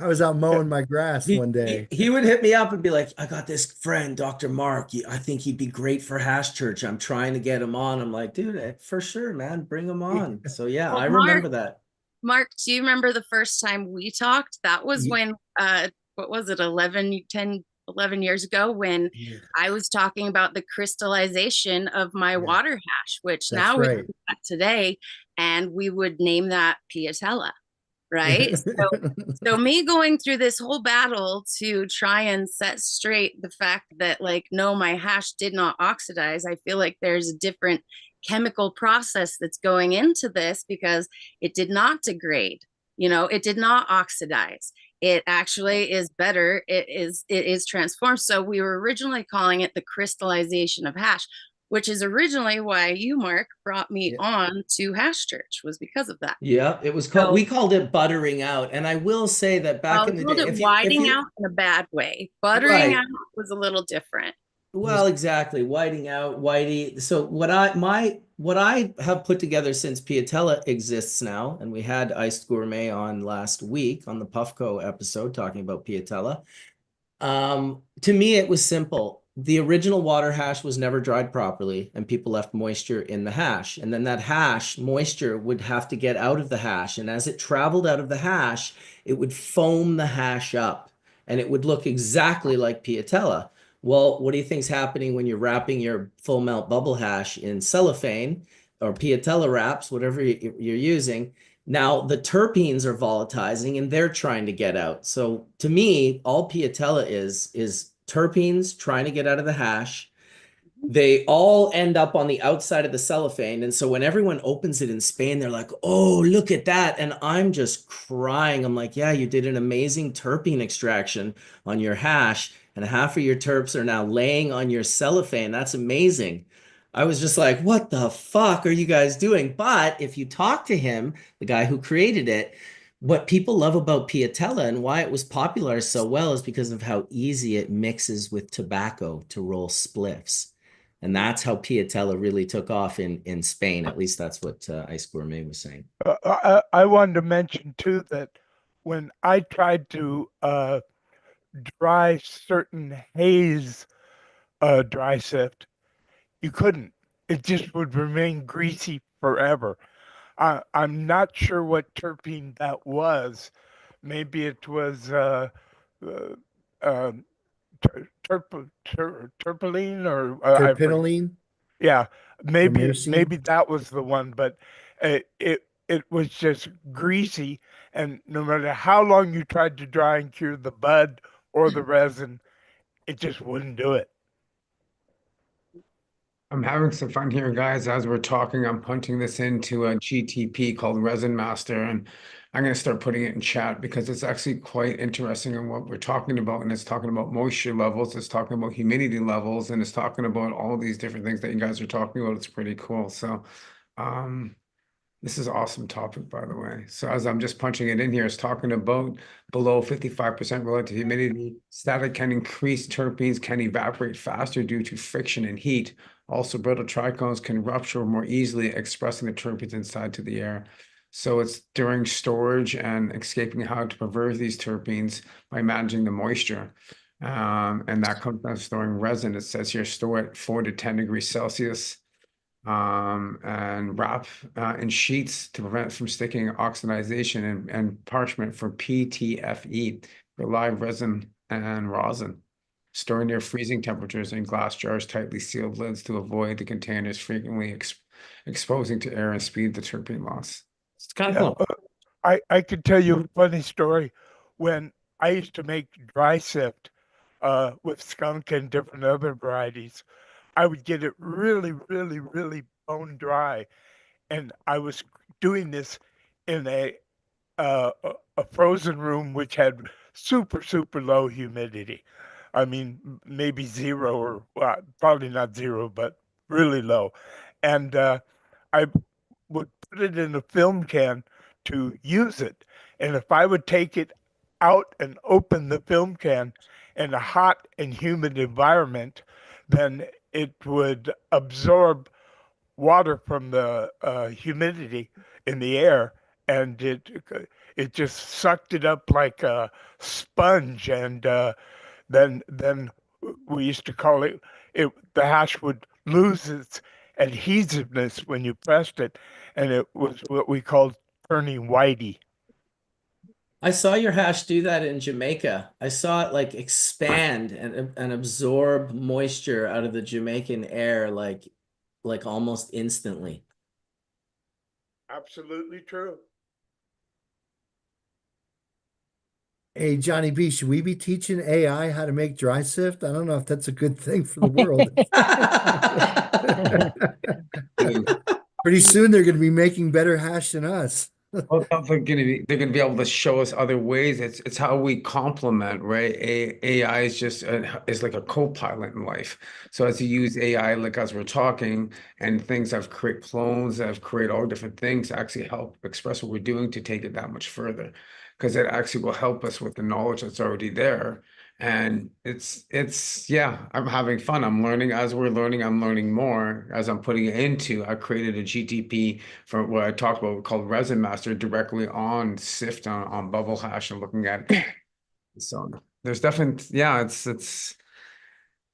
I was out mowing my grass He, one he day. he would hit me up and be like, I got this friend, Dr. Mark. I think he'd be great for Hash Church. I'm trying to get him on. I'm like, dude, for sure, man, bring him on. So yeah, Well, I remember that. Mark, do you remember the first time we talked? That was Ye- when, what was it, 11 years ago, when Yeah, I was talking about the crystallization of my yeah, water hash, which that's now we right. do that today, and we would name that Piatella, right? So me going through this whole battle to try and set straight the fact that, like, no, my hash did not oxidize. I feel like there's a different chemical process that's going into this, because it did not degrade, it did not oxidize. It actually is better. It is transformed. So we were originally calling it the crystallization of hash, which is originally why you, Mark, brought me Yeah. on to Hash Church, was because of that. Yeah, it was called, So, we called it buttering out. And I will say that back well, in we the called day, it if whiting you, out in a bad way. Buttering out right. was a little different. Well, exactly. Whiting out, whitey. So what I have put together since Piatella exists now, and we had Iced Gourmet on last week on the Puffco episode talking about Piatella. To me, it was simple. The original water hash was never dried properly, and people left moisture in the hash. And then that hash moisture would have to get out of the hash. And as it traveled out of the hash, it would foam the hash up, and it would look exactly like Piatella. Well, what do you think's happening when you're wrapping your full melt bubble hash in cellophane or Piatella wraps, whatever you're using? Now the terpenes are volatilizing and they're trying to get out. So to me, all Piatella is terpenes trying to get out of the hash. They all end up on the outside of the cellophane. And so when everyone opens it in Spain, they're like, oh, look at that. And I'm just crying. I'm like, yeah, you did an amazing terpene extraction on your hash, and half of your terps are now laying on your cellophane. That's amazing. I was just like, what the fuck are you guys doing? But if you talk to him, the guy who created it, what people love about Piatella and why it was popular so well is because of how easy it mixes with tobacco to roll spliffs. And that's how Piatella really took off in Spain. At least that's what Ice Gourmet was saying. I wanted to mention too that when I tried to dry certain haze dry sift, you couldn't. It just would remain greasy forever. I'm not sure what terpene that was. Maybe it was uh, um, terpene or I forget. Terpenoline Yeah, or maybe myrcene. that was the one, but it was just greasy, and no matter how long you tried to dry and cure the bud or the resin, it just wouldn't do it. I'm having some fun here, guys. As we're talking, I'm punching this into a GTP called Resin Master, and I'm going to start putting it in chat because it's actually quite interesting in what we're talking about. And it's talking about moisture levels, it's talking about humidity levels, and it's talking about all these different things that you guys are talking about. It's pretty cool. So, this is an awesome topic, by the way. So as I'm just punching it in here, it's talking about below 55% relative humidity. Static can increase, terpenes can evaporate faster due to friction and heat. Also, brittle trichomes can rupture more easily, expressing the terpenes inside to the air. So it's during storage and escaping how to preserve these terpenes by managing the moisture. And that comes down to storing resin. It says here, store at 4 to 10 degrees Celsius. And wrap in sheets to prevent from sticking, oxidization, and parchment for PTFE, for live resin and rosin. Store near freezing temperatures in glass jars, tightly sealed lids to avoid the containers frequently exposing to air and speed the terpene loss. It's kind of cool. I could tell you a funny story. When I used to make dry sift with skunk and different other varieties, I would get it really, really, really bone dry, and I was doing this in a frozen room which had super low humidity. I mean, maybe zero or probably not zero, but really low. And I would put it in a film can to use it. And if I would take it out and open the film can in a hot and humid environment, then it would absorb water from the humidity in the air, and it just sucked it up like a sponge, and then we used to call it the hash would lose its adhesiveness when you pressed it, and it was what we called turning whitey. I saw your hash do that in Jamaica. I saw it like expand and absorb moisture out of the Jamaican air like almost instantly. Absolutely true. Hey, Johnny B, should we be teaching AI how to make dry sift? I don't know if that's a good thing for the world. Pretty soon they're going to be making better hash than us. Well, they're gonna be able to show us other ways. It's how we complement, right? AI is just is like a co-pilot in life. So as you use AI, like as we're talking, and things I've create clones, I've created all different things to actually help express what we're doing to take it that much further, because it actually will help us with the knowledge that's already there. And it's yeah, I'm having fun. I'm learning as we're learning. I'm learning more as I'm putting it into. I created a GTP for what I talked about called Resin Master directly on Sift on Bubble Hash and looking at it. So there's definitely yeah, it's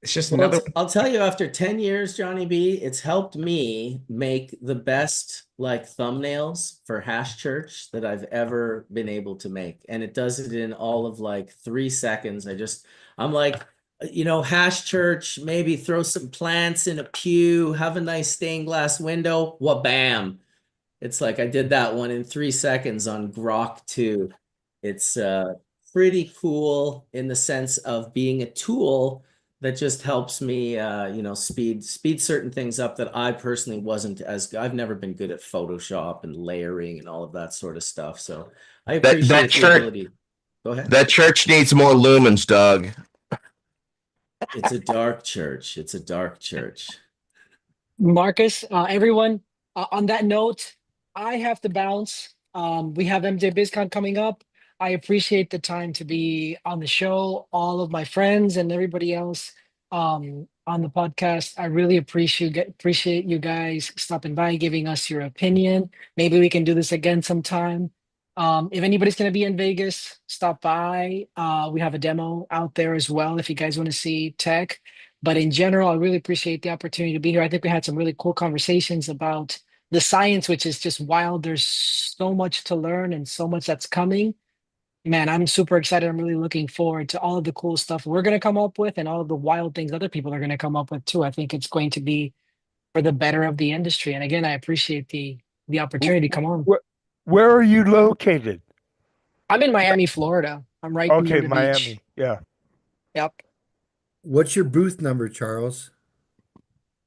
just Well, another. I'll tell you, after 10 years, Johnny B, it's helped me make the best like thumbnails for Hash Church that I've ever been able to make. And it does it in all of like 3 seconds. I'm like, Hash Church, maybe throw some plants in a pew, have a nice stained glass window. Wha-bam. It's like I did that one in 3 seconds on Grok 2. It's pretty cool in the sense of being a tool that just helps me speed certain things up that I personally wasn't I've never been good at Photoshop and layering and all of that sort of stuff. So I appreciate the ability. Go ahead. That church needs more lumens, Doug. It's a dark church. It's a dark church. Marcus, everyone, on that note, I have to bounce. We have MJ BizCon coming up. I appreciate the time to be on the show, all of my friends and everybody else on the podcast. I really appreciate you guys stopping by, giving us your opinion. Maybe we can do this again sometime. If anybody's going to be in Vegas, stop by. We have a demo out there as well if you guys want to see tech. But in general, I really appreciate the opportunity to be here. I think we had some really cool conversations about the science, which is just wild. There's so much to learn and so much that's coming. Man, I'm super excited. I'm really looking forward to all of the cool stuff we're going to come up with and all of the wild things other people are going to come up with too. I think it's going to be for the better of the industry. And again, I appreciate the opportunity to come on. Where are you located? I'm in Miami, Florida. I'm right near the Miami. beach. Yeah. Yep. What's your booth number, Charles?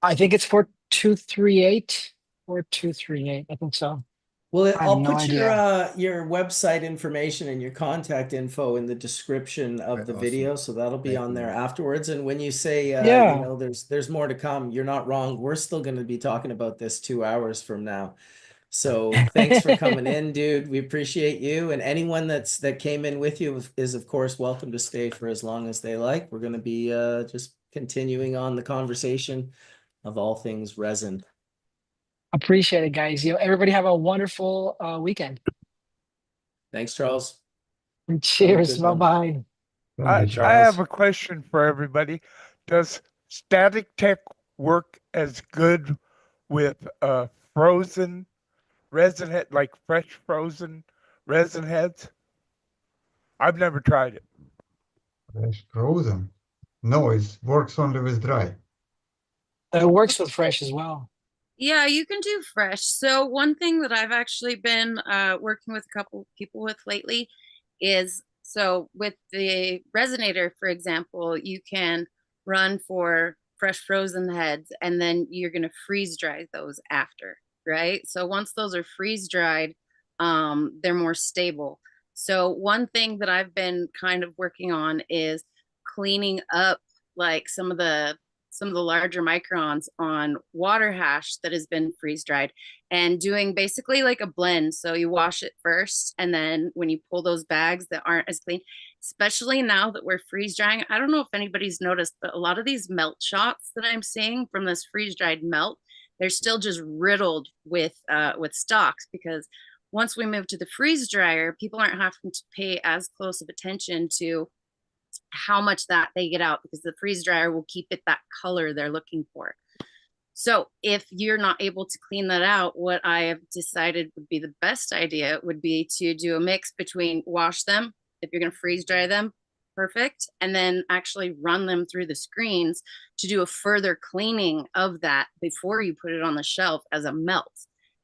I think it's 4238 or 238. I think so. Well, I I'll have no put idea. your website information and your contact info in the description of the Awesome. video, so that'll be Thank on you. there afterwards. And when you say Yeah. there's more to come, you're not wrong. We're still going to be talking about this 2 hours from now. So thanks for coming in, dude. We appreciate you. And anyone that came in with you is of course welcome to stay for as long as they like. We're going to be just continuing on the conversation of all things resin. Appreciate it, guys. Everybody have a wonderful weekend. Thanks, Charles. Cheers. Bye-bye. I have a question for everybody. Does Static Tech work as good with frozen resin head, like fresh frozen resin heads? I've never tried it. Fresh frozen? No, it works only with dry. It works with fresh as well. Yeah, you can do fresh. So one thing that I've actually been working with a couple people with lately is, so with the resonator, for example, you can run for fresh frozen heads and then you're going to freeze dry those after, right? So once those are freeze dried, they're more stable. So one thing that I've been kind of working on is cleaning up like some of the larger microns on water hash that has been freeze dried and doing basically like a blend. So you wash it first, and then when you pull those bags that aren't as clean, especially now that we're freeze drying, I don't know if anybody's noticed, but a lot of these melt shots that I'm seeing from this freeze dried melt, they're still just riddled with stalks, because once we move to the freeze dryer, people aren't having to pay as close of attention to how much that they get out, because the freeze dryer will keep it that color they're looking for. So if you're not able to clean that out, what I have decided would be the best idea would be to do a mix between wash them, if you're going to freeze dry them, perfect, and then actually run them through the screens to do a further cleaning of that before you put it on the shelf as a melt.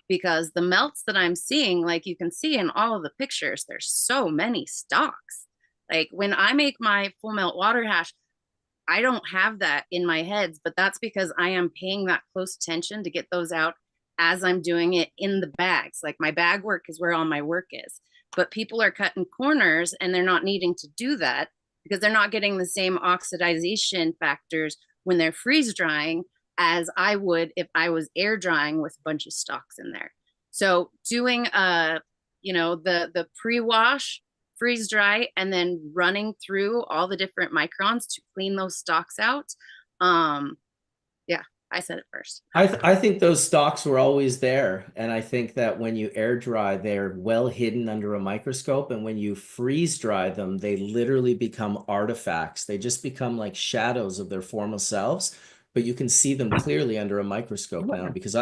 Because the melts that I'm seeing, like you can see in all of the pictures, there's so many stalks. Like when I make my full melt water hash, I don't have that in my heads, but that's because I am paying that close attention to get those out as I'm doing it in the bags. Like my bag work is where all my work is, but people are cutting corners and they're not needing to do that because they're not getting the same oxidization factors when they're freeze drying as I would if I was air drying with a bunch of stalks in there. So doing the pre-wash, freeze dry, and then running through all the different microns to clean those stalks out. Yeah, I said it first. I think those stalks were always there. And I think that when you air dry, they're well hidden under a microscope. And when you freeze dry them, they literally become artifacts. They just become like shadows of their former selves, but you can see them clearly under a microscope now, because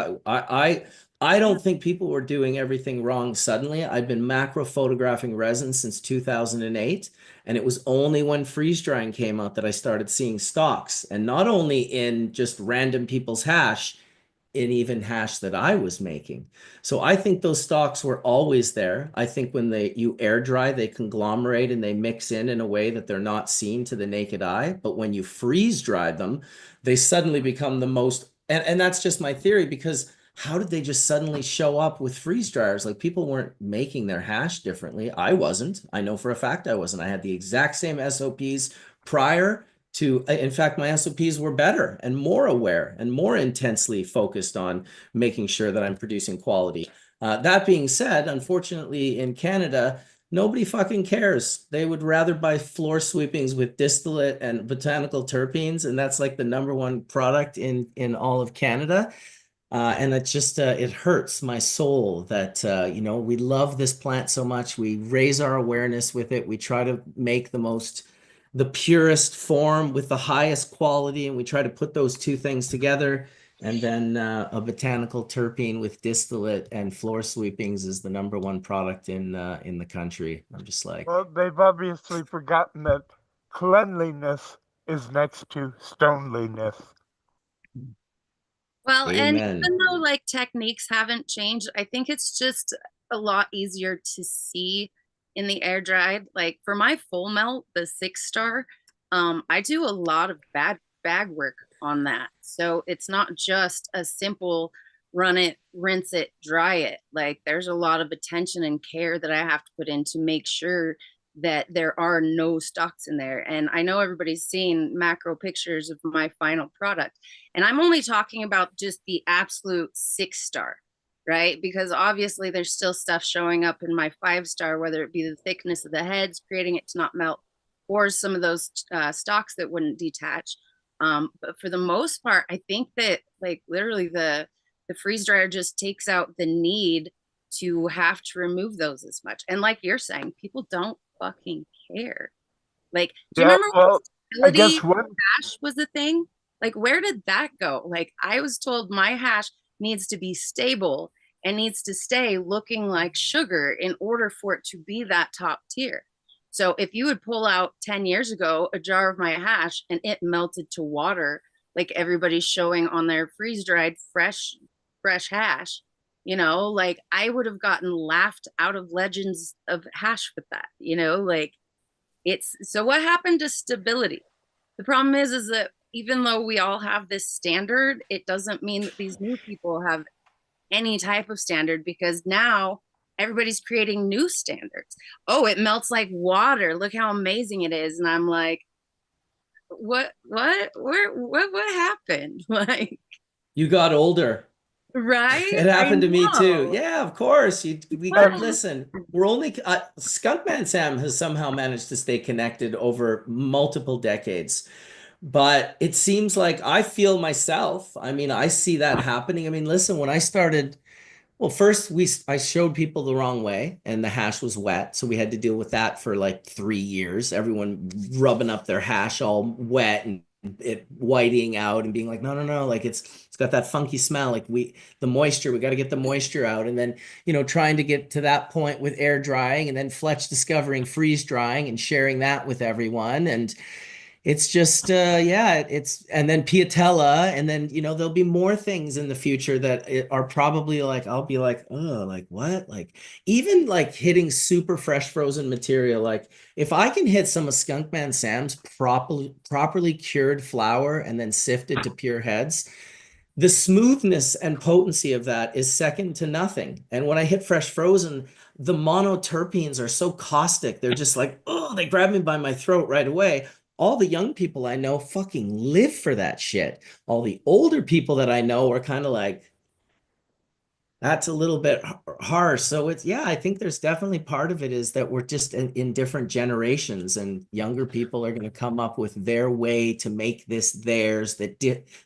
I don't think people were doing everything wrong suddenly. I've been macro photographing resin since 2008, and it was only when freeze drying came out that I started seeing stalks, and not only in just random people's hash, in even hash that I was making. So I think those stalks were always there. I think when you air dry, they conglomerate and they mix in a way that they're not seen to the naked eye. But when you freeze dry them, they suddenly become the most, and that's just my theory, because how did they just suddenly show up with freeze dryers? Like, people weren't making their hash differently. I wasn't. I know for a fact I wasn't. I had the exact same SOPs prior to, in fact, my SOPs were better and more aware and more intensely focused on making sure that I'm producing quality. That being said, unfortunately in Canada, nobody fucking cares. They would rather buy floor sweepings with distillate and botanical terpenes, and that's like the #1 product in all of Canada. And it just, it hurts my soul that, we love this plant so much. We raise our awareness with it. We try to make the purest form with the highest quality, and we try to put those two things together. And then a botanical terpene with distillate and floor sweepings is the #1 product in the country. I'm just like, well, they've obviously forgotten that cleanliness is next to stoneliness. Well, amen. And even though like techniques haven't changed, I think it's just a lot easier to see in the air dried. Like for my full melt, the 6-star, I do a lot of bag work on that. So it's not just a simple run it, rinse it, dry it. Like there's a lot of attention and care that I have to put in to make sure that there are no stalks in there. And I know everybody's seen macro pictures of my final product, and I'm only talking about just the absolute 6-star, right? Because obviously there's still stuff showing up in my 5-star, whether it be the thickness of the heads, creating it to not melt, or some of those stalks that wouldn't detach. But for the most part, I think that like literally the freeze dryer just takes out the need to have to remove those as much. And like you're saying, people don't fucking care. Like, do you remember when I guess what hash was a thing? Like, where did that go? Like, I was told my hash needs to be stable and needs to stay looking like sugar in order for it to be that top tier. So if you would pull out 10 years ago a jar of my hash and it melted to water, like everybody's showing on their freeze dried fresh hash, like I would have gotten laughed out of Legends of Hash with that, like so what happened to stability? The problem is that even though we all have this standard, it doesn't mean that these new people have any type of standard, because now everybody's creating new standards. Oh, it melts like water. Look how amazing it is. And I'm like, what happened? Like, you got older. Right? It happened to me too. Yeah, of course. Listen, we're only Skunkman Sam has somehow managed to stay connected over multiple decades. But it seems like I feel myself. I mean, I see that happening. I mean, listen, when I started Well, first I showed people the wrong way and the hash was wet. So we had to deal with that for like 3 years. Everyone rubbing up their hash all wet and it whiting out and being like, no, no, no, like it's got that funky smell. Like the moisture, we got to get the moisture out. And then, trying to get to that point with air drying and then Fletch discovering freeze drying and sharing that with everyone. And it's just yeah, it's and then Piatella, and then there'll be more things in the future that are probably like I'll be like, oh, like what? Like even like hitting super fresh frozen material. Like if I can hit some of Skunkman Sam's properly cured flour and then sifted to pure heads, the smoothness and potency of that is second to nothing. And when I hit fresh frozen, the monoterpenes are so caustic. They're just like, oh, they grab me by my throat right away. All the young people I know fucking live for that shit. All the older people that I know are kind of like, that's a little bit harsh. So yeah, I think there's definitely part of it is that we're just in different generations, and younger people are going to come up with their way to make this theirs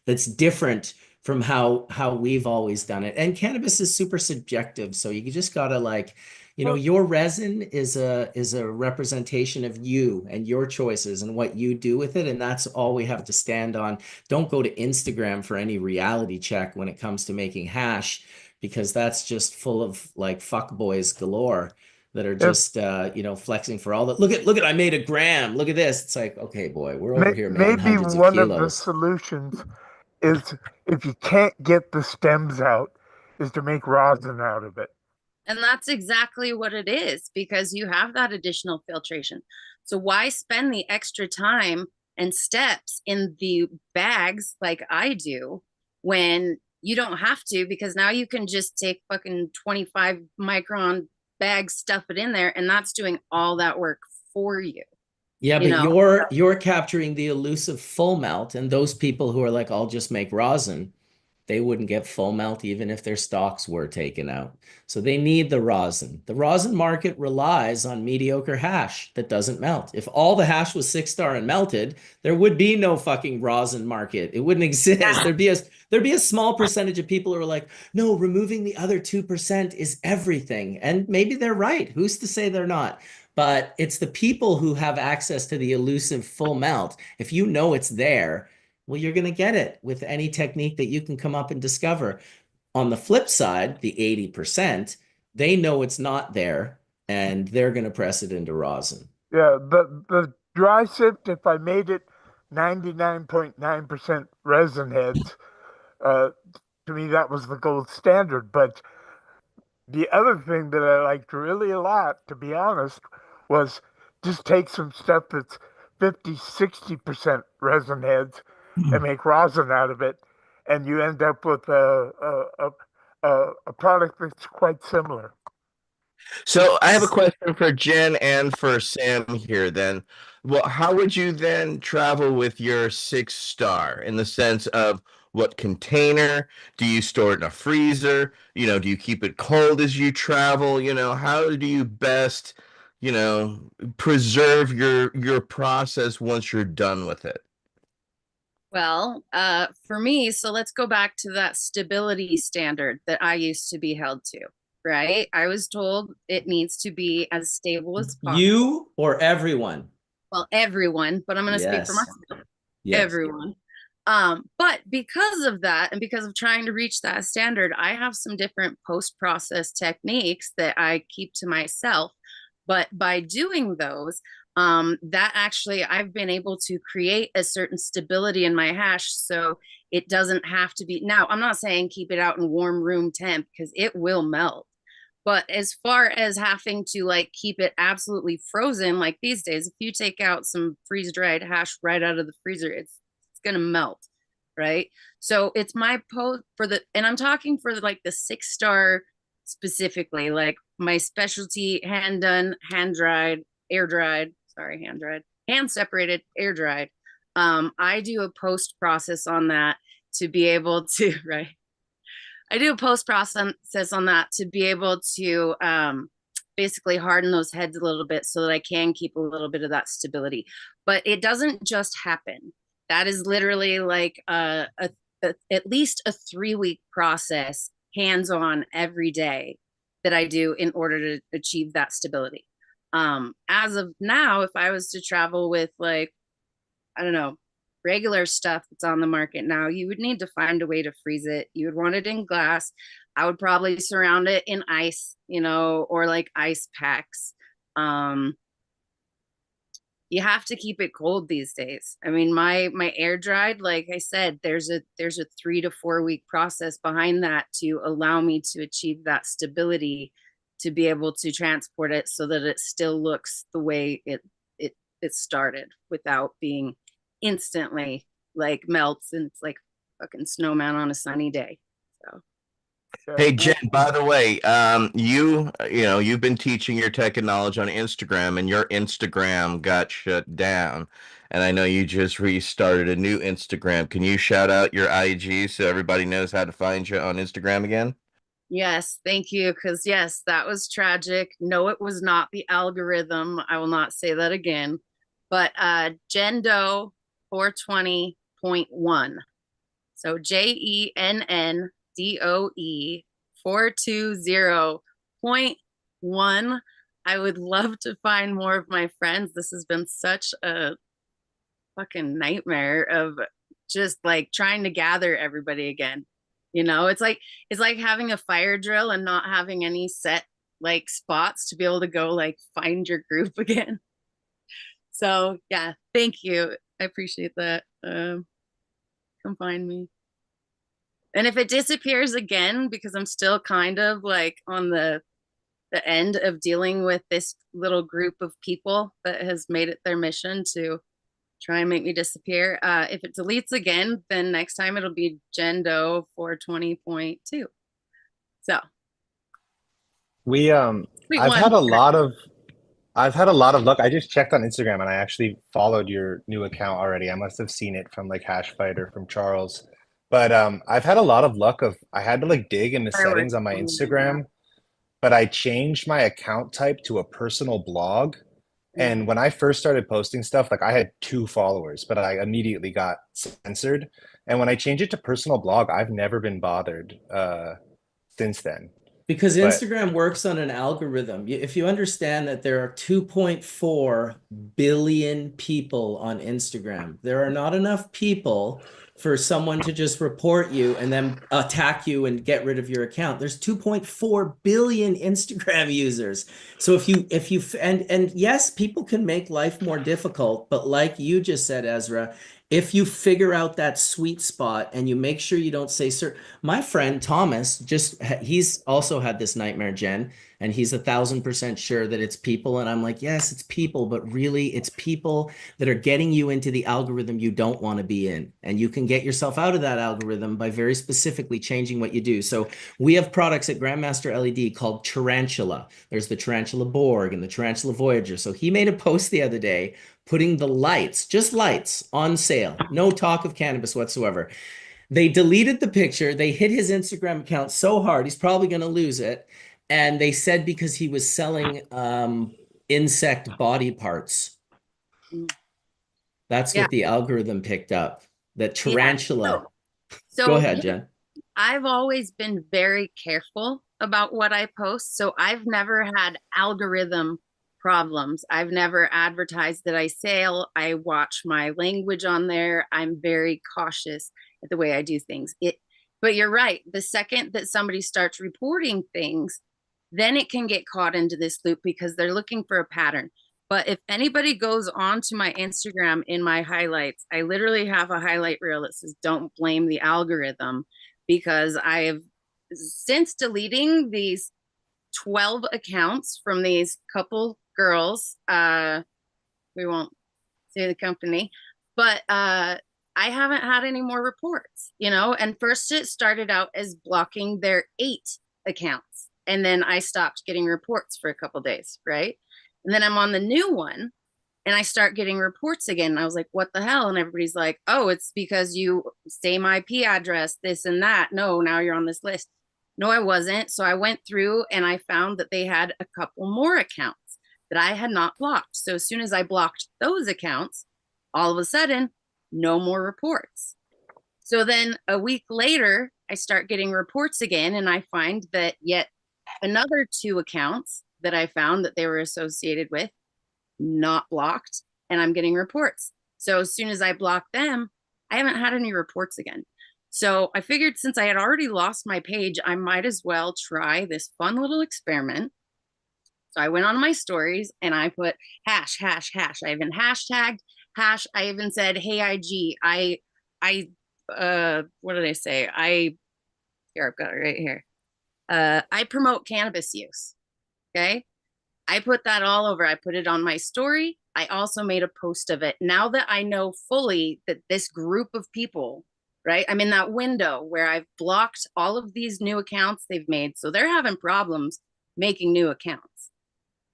that's different from how we've always done it. And cannabis is super subjective, so you just gotta like, your resin is a representation of you and your choices and what you do with it, and that's all we have to stand on. Don't go to Instagram for any reality check when it comes to making hash, because that's just full of like fuck boys galore that are just flexing for all that. Look at I made a gram. Look at this. It's like, okay, boy, we're over here making Maybe hundreds of one of the kilos. solutions is, if you can't get the stems out, is to make rosin out of it. And that's exactly what it is, because you have that additional filtration. So why spend the extra time and steps in the bags like I do when you don't have to? Because now you can just take fucking 25 micron bags, stuff it in there, and that's doing all that work for you. Yeah, but you're capturing the elusive full melt, and those people who are like, I'll just make rosin, they wouldn't get full melt even if their stocks were taken out. So they need the rosin. The rosin market relies on mediocre hash that doesn't melt. If all the hash was 6-star and melted, there would be no fucking rosin market. It wouldn't exist. There'd be a small percentage of people who are like, no, removing the other 2% is everything. And maybe they're right. Who's to say they're not? But it's the people who have access to the elusive full melt. If you know it's there, well, you're going to get it with any technique that you can come up and discover. On the flip side, the 80%, they know it's not there, and they're going to press it into rosin. Yeah, the dry sift, if I made it 99.9% resin heads, to me that was the gold standard. But the other thing that I liked really a lot, to be honest, was just take some stuff that's 50-60% resin heads and make rosin out of it, and you end up with a product that's quite similar. So I have a question for Jen and for Sam here then. Well, how would you then travel with your 6-star, in the sense of what container? Do you store it in a freezer? Do you keep it cold as you travel? How do you best, preserve your process once you're done with it? Well, for me, so let's go back to that stability standard that I used to be held to, right? I was told it needs to be as stable as possible. You or everyone? Well, everyone, but I'm going to speak for myself. Yes. Everyone. But because of that, and because of trying to reach that standard, I have some different post-process techniques that I keep to myself. But by doing those, that actually I've been able to create a certain stability in my hash, so it doesn't have to be. Now, I'm not saying keep it out in warm room temp, because it will melt. But as far as having to like keep it absolutely frozen, like these days, if you take out some freeze dried hash right out of the freezer, it's gonna melt, right? So it's my post for and I'm talking for like the 6-star specifically, like my specialty hand done, hand dried, air dried, hand separated, air dried. I do a post process on that to be able to, right? I do a post process on that to be able to basically harden those heads a little bit so that I can keep a little bit of that stability. But it doesn't just happen. That is literally like at least a 3-week process hands-on every day that I do in order to achieve that stability. As of now, if I was to travel with, like, I don't know, regular stuff that's on the market now, you would need to find a way to freeze it. You would want it in glass. I would probably surround it in ice, or like ice packs. You have to keep it cold these days. I mean, my air dried, like I said, there's a 3 to 4 week process behind that to allow me to achieve that stability, to be able to transport it so that it still looks the way it started, without being instantly like melts and it's like fucking snowman on a sunny day. So Hey Jen, by the way, you've been teaching your tech and knowledge on Instagram, and your Instagram got shut down. And I know you just restarted a new Instagram. Can you shout out your IG so everybody knows how to find you on Instagram again? yes, thank you. Because yes, that was tragic. No, it was not the algorithm. I will not say that again. But Jendo 420.1. So JENNDOE 420.1. I would love to find more of my friends. This has been such a fucking nightmare of just like trying to gather everybody again. It's like having a fire drill and not having any set like spots to be able to go like find your group again. So yeah, thank you. I appreciate that. Come find me. And if it disappears again, because I'm still kind of like on the end of dealing with this little group of people that has made it their mission to try and make me disappear. If it deletes again, then next time it'll be Jendo 420.2. So I've had a lot of luck. I just checked on Instagram and I actually followed your new account already. I must have seen it from like Hashfight or from Charles. But I've had a lot of luck I had to like dig in the settings on my Instagram, but I changed my account type to a personal blog. And when I first started posting stuff, like I had 2 followers, but I immediately got censored. And when I changed it to personal blog, I've never been bothered since then. Because Instagram works on an algorithm. If you understand that there are 2.4 billion people on Instagram, there are not enough people for someone to just report you and then attack you and get rid of your account. There's 2.4 billion Instagram users. So if you and yes, people can make life more difficult, but like you just said, Ezra, if you figure out that sweet spot and you make sure you don't say certain. My friend Thomas, he's also had this nightmare, Jen, and he's 1,000% sure that it's people. And I'm like, yes, it's people, but really it's people that are getting you into the algorithm you don't want to be in. And you can get yourself out of that algorithm by very specifically changing what you do. So we have products at Grandmaster LED called Tarantula. There's the Tarantula Borg and the Tarantula Voyager. So he made a post the other day putting the lights, just lights, on sale. No talk of cannabis whatsoever. They deleted the picture. They hit his Instagram account so hard, he's probably going to lose it. And they said because he was selling insect body parts. That's what the algorithm picked up. That tarantula. So go ahead, Jen. I've always been very careful about what I post. So I've never had algorithm problems. I've never advertised that I sail. I watch my language on there. I'm very cautious at the way I do things. But you're right. The second that somebody starts reporting things, then it can get caught into this loop because they're looking for a pattern. But if anybody goes onto my Instagram in my highlights, I literally have a highlight reel that says, "Don't blame the algorithm," because I have, since deleting these 12 accounts from these couple girls, we won't say the company, but I haven't had any more reports, and first it started out as blocking their 8 accounts, and then I stopped getting reports for a couple days, right? And then I'm on the new one and I start getting reports again, and I was like, what the hell? And everybody's like, oh, it's because you same IP address, this and that. No, now you're on this list. No, I wasn't. So I went through and I found that they had a couple more accounts that I had not blocked. So as soon as I blocked those accounts, all of a sudden, no more reports. So then a week later, I start getting reports again, and I find that yet another 2 accounts that I found that they were associated with, not blocked, and I'm getting reports. So as soon as I block them, I haven't had any reports again. So I figured since I had already lost my page, I might as well try this fun little experiment. So I went on my stories and I put hash, hash, hash. I even hashtagged hash. I even said, hey, IG, what did I say? Here, I've got it right here. I promote cannabis use. Okay. I put that all over. I put it on my story. I also made a post of it. Now that I know fully that this group of people, right? I'm in that window where I've blocked all of these new accounts they've made. So they're having problems making new accounts.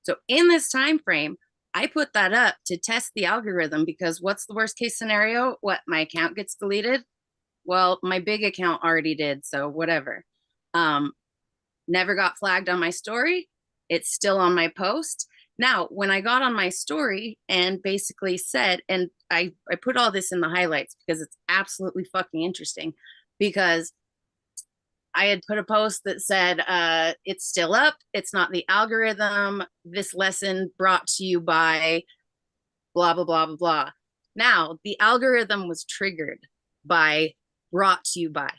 So in this time frame, I put that up to test the algorithm, because what's the worst case scenario? What, my account gets deleted? Well, my big account already did, so whatever. Never got flagged on my story. It's still on my post. Now, when I got on my story and basically said, and I put all this in the highlights because it's absolutely fucking interesting, because I had put a post that said, it's still up. It's not the algorithm. This lesson brought to you by blah, blah, blah, blah, blah. Now, the algorithm was triggered by brought to you by.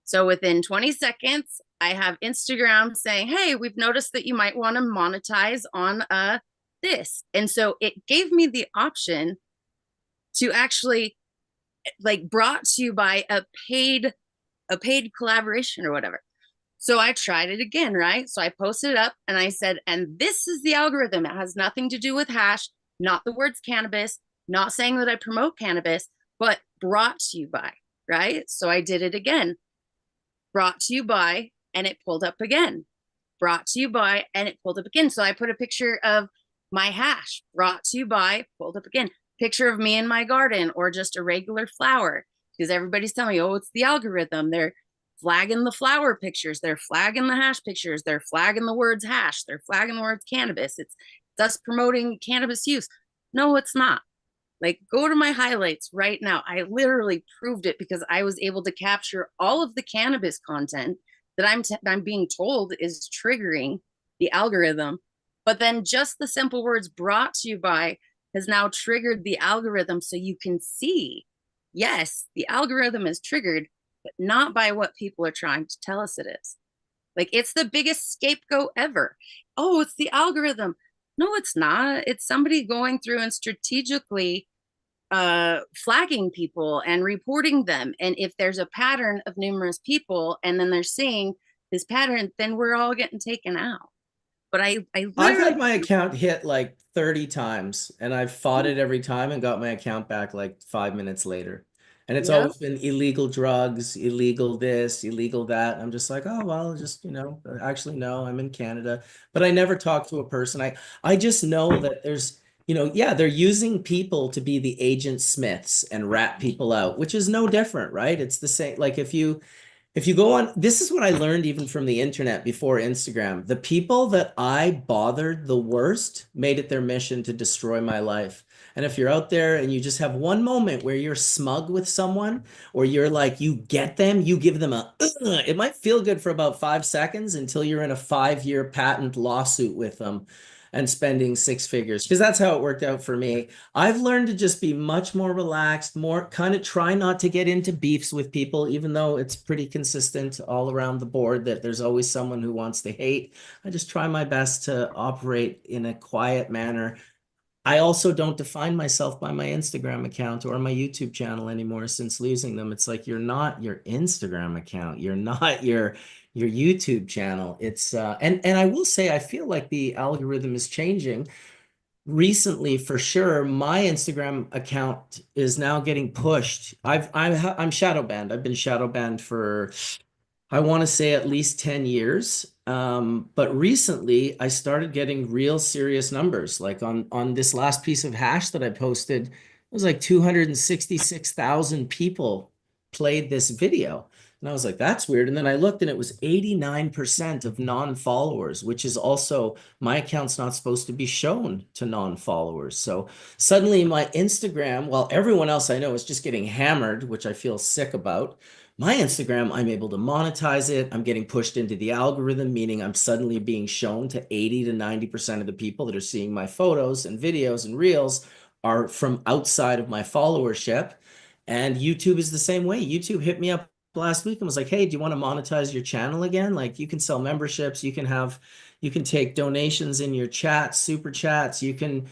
So within 20 seconds, I have Instagram saying, hey, we've noticed that you might want to monetize on this. And so it gave me the option to actually, like, brought to you by a paid collaboration or whatever. So I tried it again, right? So I posted it up and I said, and this is the algorithm. It has nothing to do with hash, not the words cannabis, not saying that I promote cannabis, but brought to you by, right? So I did it again. Brought to you by, and it pulled up again. Brought to you by, and it pulled up again. So I put a picture of my hash. Brought to you by, pulled up again. Picture of me in my garden, or just a regular flower, because everybody's telling me, oh, it's the algorithm. They're flagging the flower pictures. They're flagging the hash pictures. They're flagging the words hash. They're flagging the words cannabis. It's thus promoting cannabis use. No, it's not. Like, go to my highlights right now. I literally proved it, because I was able to capture all of the cannabis content that I'm being told is triggering the algorithm. But then just the simple words brought to you by has now triggered the algorithm. So you can see, yes, the algorithm is triggered, but not by what people are trying to tell us it is. Like, it's the biggest scapegoat ever. Oh, it's the algorithm. No, it's not. It's somebody going through and strategically flagging people and reporting them. And if there's a pattern of numerous people, and then they're seeing this pattern, then we're all getting taken out. But I've had my account hit like 30 times, and I've fought it every time and got my account back like 5 minutes later. And it's always been illegal drugs, illegal this, illegal that. I'm just like, oh, well, just, actually, no, I'm in Canada. But I never talk to a person. I just know that there's, they're using people to be the agent Smiths and rat people out, which is no different, right? It's the same. Like, if you go on, this is what I learned even from the internet before Instagram. The people that I bothered the worst made it their mission to destroy my life. And if you're out there and you just have one moment where you're smug with someone, or you're like, you get them, you give them it might feel good for about 5 seconds until you're in a 5-year patent lawsuit with them and spending 6 figures, because that's how it worked out for me. I've learned to just be much more relaxed, more kind of try not to get into beefs with people, even though it's pretty consistent all around the board that there's always someone who wants to hate. I just try my best to operate in a quiet manner. I also don't define myself by my Instagram account or my YouTube channel anymore since losing them. It's like, you're not your Instagram account. You're not your YouTube channel. It's and I will say, I feel like the algorithm is changing recently for sure. My Instagram account is now getting pushed. I'm shadow banned. I've been shadow banned for, I want to say, at least 10 years. But recently I started getting real serious numbers. Like on this last piece of hash that I posted, it was like 266,000 people played this video. And I was like, that's weird. And then I looked and it was 89% of non-followers, which is also, my account's not supposed to be shown to non-followers. So suddenly my Instagram, while everyone else I know is just getting hammered, which I feel sick about, my Instagram, I'm able to monetize it. I'm getting pushed into the algorithm, meaning I'm suddenly being shown to 80 to 90% of the people that are seeing my photos and videos and reels are from outside of my followership. And YouTube is the same way. YouTube hit me up last week and was like, hey, do you want to monetize your channel again? Like, you can sell memberships, you can take donations in your chats, super chats, you can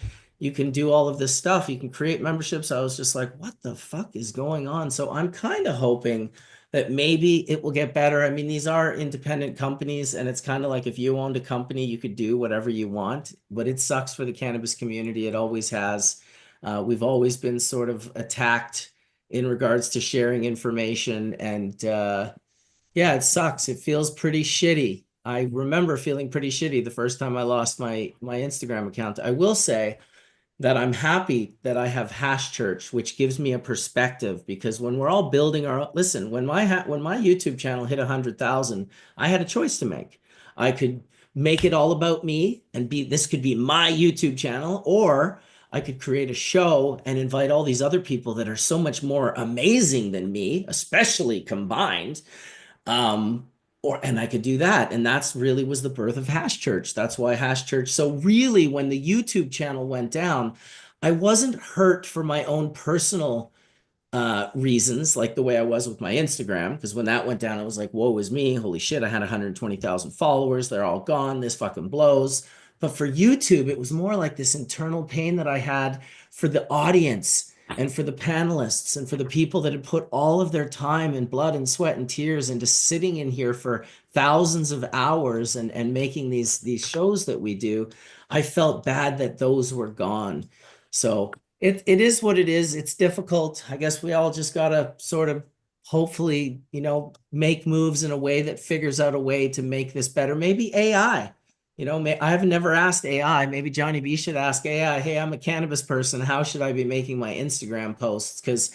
do all of this stuff, you can create memberships. I was just like, what the fuck is going on? So I'm kind of hoping that maybe it will get better. I mean, these are independent companies, and it's kind of like if you owned a company, you could do whatever you want, but it sucks for the cannabis community. It always has. We've always been sort of attacked in regards to sharing information. And yeah, it sucks. It feels pretty shitty. I remember feeling pretty shitty the first time I lost my Instagram account. I will say that I'm happy that I have Hash Church, which gives me a perspective, because when we're all building our, listen, when my YouTube channel hit 100,000, I had a choice to make. I could make it all about me and this could be my YouTube channel, or I could create a show and invite all these other people that are so much more amazing than me, especially combined. And I could do that. And that's really was the birth of Hash Church. That's why Hash Church. So really, when the YouTube channel went down, I wasn't hurt for my own personal reasons, like the way I was with my Instagram, because when that went down, I was like, woe is me. Holy shit, I had 120,000 followers. They're all gone. This fucking blows. But for YouTube, it was more like this internal pain that I had for the audience and for the panelists and for the people that had put all of their time and blood and sweat and tears into sitting in here for thousands of hours and making these shows that we do. I felt bad that those were gone. So it is what it is. It's difficult. I guess we all just gotta sort of hopefully, make moves in a way that figures out a way to make this better. Maybe AI. I have never asked AI. Maybe Johnny B should ask AI, hey, I'm a cannabis person. How should I be making my Instagram posts? Because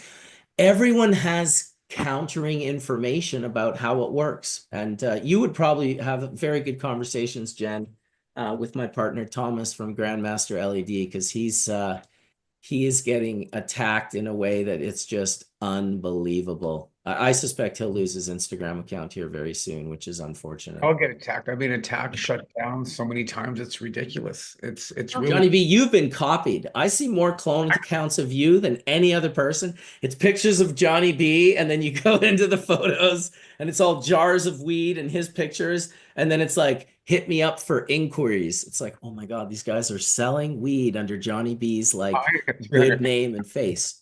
everyone has countering information about how it works. And you would probably have very good conversations, Jen, with my partner, Thomas from Grandmaster LED, because he is getting attacked in a way that it's just unbelievable. I suspect he'll lose his Instagram account here very soon, which is unfortunate. I'll get attacked. I've been attacked, shut down so many times. It's ridiculous. It's really Johnny B, you've been copied. I see more cloned accounts of you than any other person. It's pictures of Johnny B, and then you go into the photos, and it's all jars of weed and his pictures, and then it's like, hit me up for inquiries. It's like, oh my God, these guys are selling weed under Johnny B's like good name and face.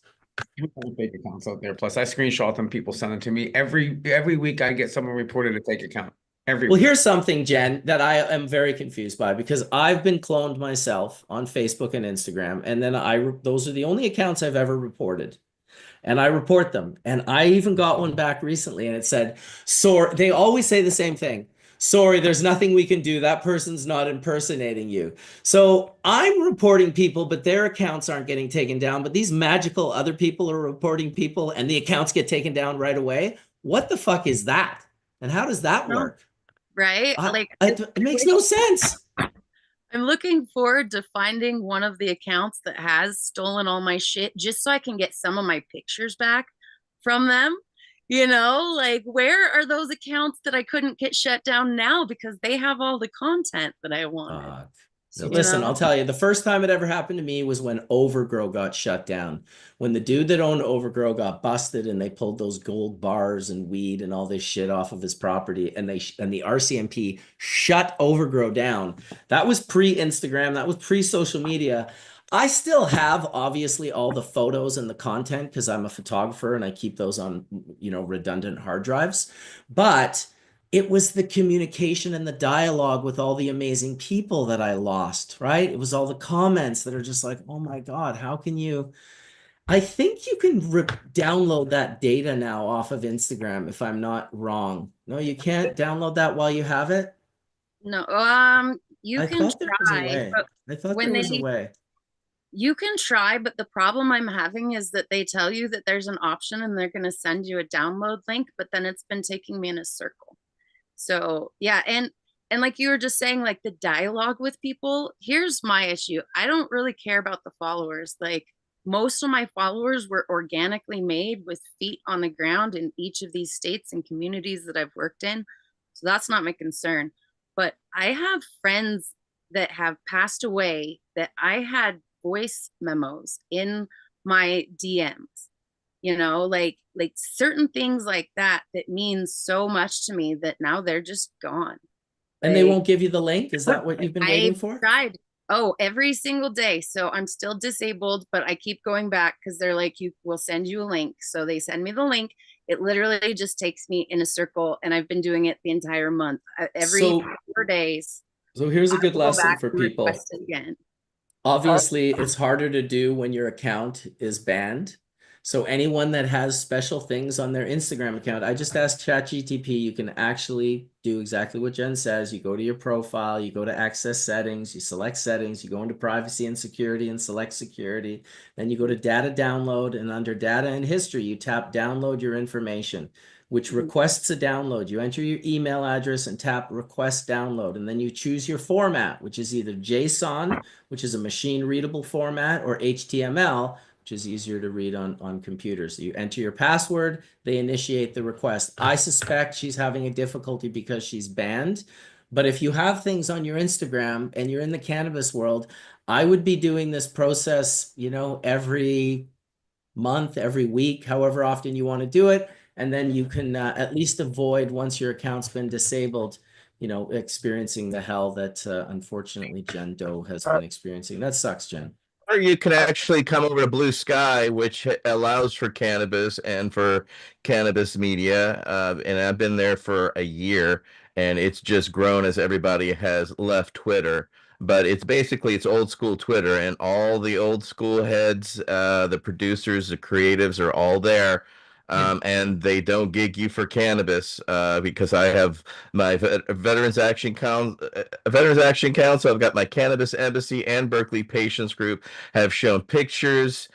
Fake accounts out there. Plus, I screenshot them. People send them to me every week. I get someone reported a fake account. Well, here's something, Jen, that I am very confused by, because I've been cloned myself on Facebook and Instagram, and then those are the only accounts I've ever reported. And I report them. And I even got one back recently, and it said, sorry, they always say the same thing. Sorry, there's nothing we can do. That person's not impersonating you. So I'm reporting people, but their accounts aren't getting taken down. But these magical other people are reporting people, and the accounts get taken down right away. What the fuck is that? And how does that work? Right? It makes no sense. I'm looking forward to finding one of the accounts that has stolen all my shit, just so I can get some of my pictures back from them. Where are those accounts that I couldn't get shut down now, because they have all the content that I wanted? Listen, I'll tell you, the first time it ever happened to me was when Overgrow got shut down. When the dude that owned Overgrow got busted, and they pulled those gold bars and weed and all this shit off of his property, and the RCMP shut Overgrow down. That was pre-Instagram. That was pre-social media. I still have, obviously, all the photos and the content, because I'm a photographer and I keep those on, redundant hard drives. But it was the communication and the dialogue with all the amazing people that I lost, right? It was all the comments that are just like, oh my God, how can you? I think you can download that data now off of Instagram, if I'm not wrong. No, you can't download that while you have it? No, you can try. I thought there was a way. You can try, but the problem I'm having is that they tell you that there's an option and they're going to send you a download link, but then it's been taking me in a circle. So yeah, and like you were just saying, like the dialogue with people, here's my issue. I don't really care about the followers. Like most of my followers were organically made with feet on the ground in each of these states and communities that I've worked in. So that's not my concern. But I have friends that have passed away that I had voice memos in my DMs, like certain things like that that mean so much to me that now they're just gone. And they won't give you the link? Is that what you've been waiting I've for? tried every single day. So I'm still disabled, but I keep going back because they're like, you will send you a link. So they send me the link. It literally just takes me in a circle, and I've been doing it the entire month. Every 4 days. So here's a good lesson for and people. request it again. Obviously, it's harder to do when your account is banned. So anyone that has special things on their Instagram account, I just asked ChatGTP, you can actually do exactly what Jen says. You go to your profile, you go to access settings, you select settings, you go into privacy and security and select security. Then you go to data download, and under data and history, you tap download your information, which requests a download. You enter your email address and tap request download. And then you choose your format, which is either JSON, which is a machine readable format, or HTML, which is easier to read on computers. So you enter your password, they initiate the request. I suspect she's having a difficulty because she's banned. But if you have things on your Instagram and you're in the cannabis world, I would be doing this process, every month, every week, however often you want to do it. And then you can at least avoid, once your account's been disabled, experiencing the hell that unfortunately Jen Doe has been experiencing. That sucks, Jen. Or you can actually come over to Blue Sky, which allows for cannabis and for cannabis media. And I've been there for a year, and it's just grown as everybody has left Twitter. But it's old school Twitter, and all the old school heads, the producers, the creatives are all there. And they don't gig you for cannabis because I have my Veterans Action Council. I've got my Cannabis Embassy and Berkeley Patients Group have shown pictures,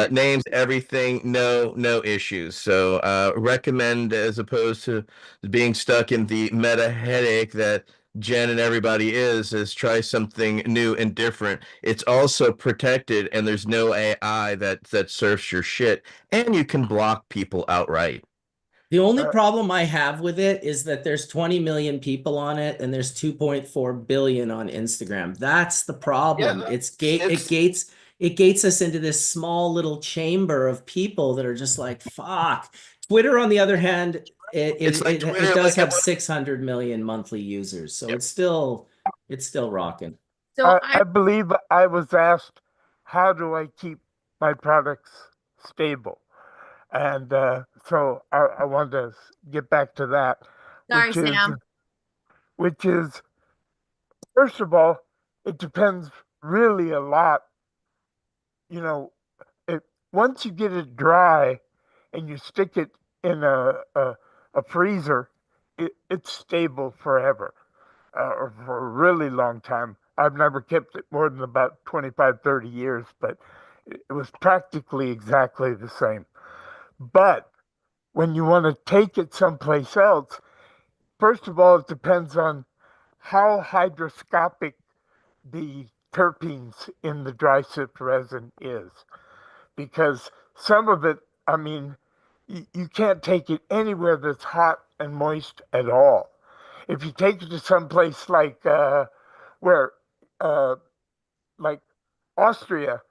names, everything. No issues. So recommend, as opposed to being stuck in the meta headache that Jen and everybody is try something new and different. It's also protected, and there's no AI that surfs your shit, and you can block people outright. The only problem I have with it is that there's 20 million people on it, and there's 2.4 billion on Instagram. That's the problem. Yeah, It gates us into this small little chamber of people that are just like, fuck. Twitter, on the other hand, it does have 600 million monthly users, so it's still rocking. So I believe I was asked, how do I keep my products stable? And so I wanted to get back to that. Sorry, Sam. Which is, first of all, it depends really a lot. Once you get it dry and you stick it in a freezer, it's stable forever, or for a really long time. I've never kept it more than about 25, 30 years, but it was practically exactly the same. But when you want to take it someplace else, first of all, it depends on how hygroscopic the terpenes in the dry sift resin is. Because some of it, you can't take it anywhere that's hot and moist at all. If you take it to someplace like like Austria,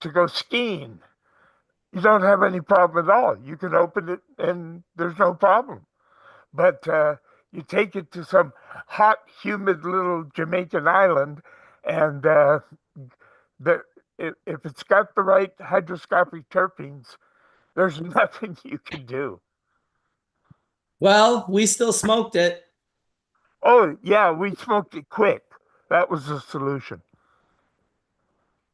to go skiing, you don't have any problem at all. You can open it and there's no problem. But you take it to some hot, humid little Jamaican island, and if it's got the right hygroscopic terpenes, there's nothing you can do. Well, we still smoked it. Oh, yeah, we smoked it quick. That was the solution.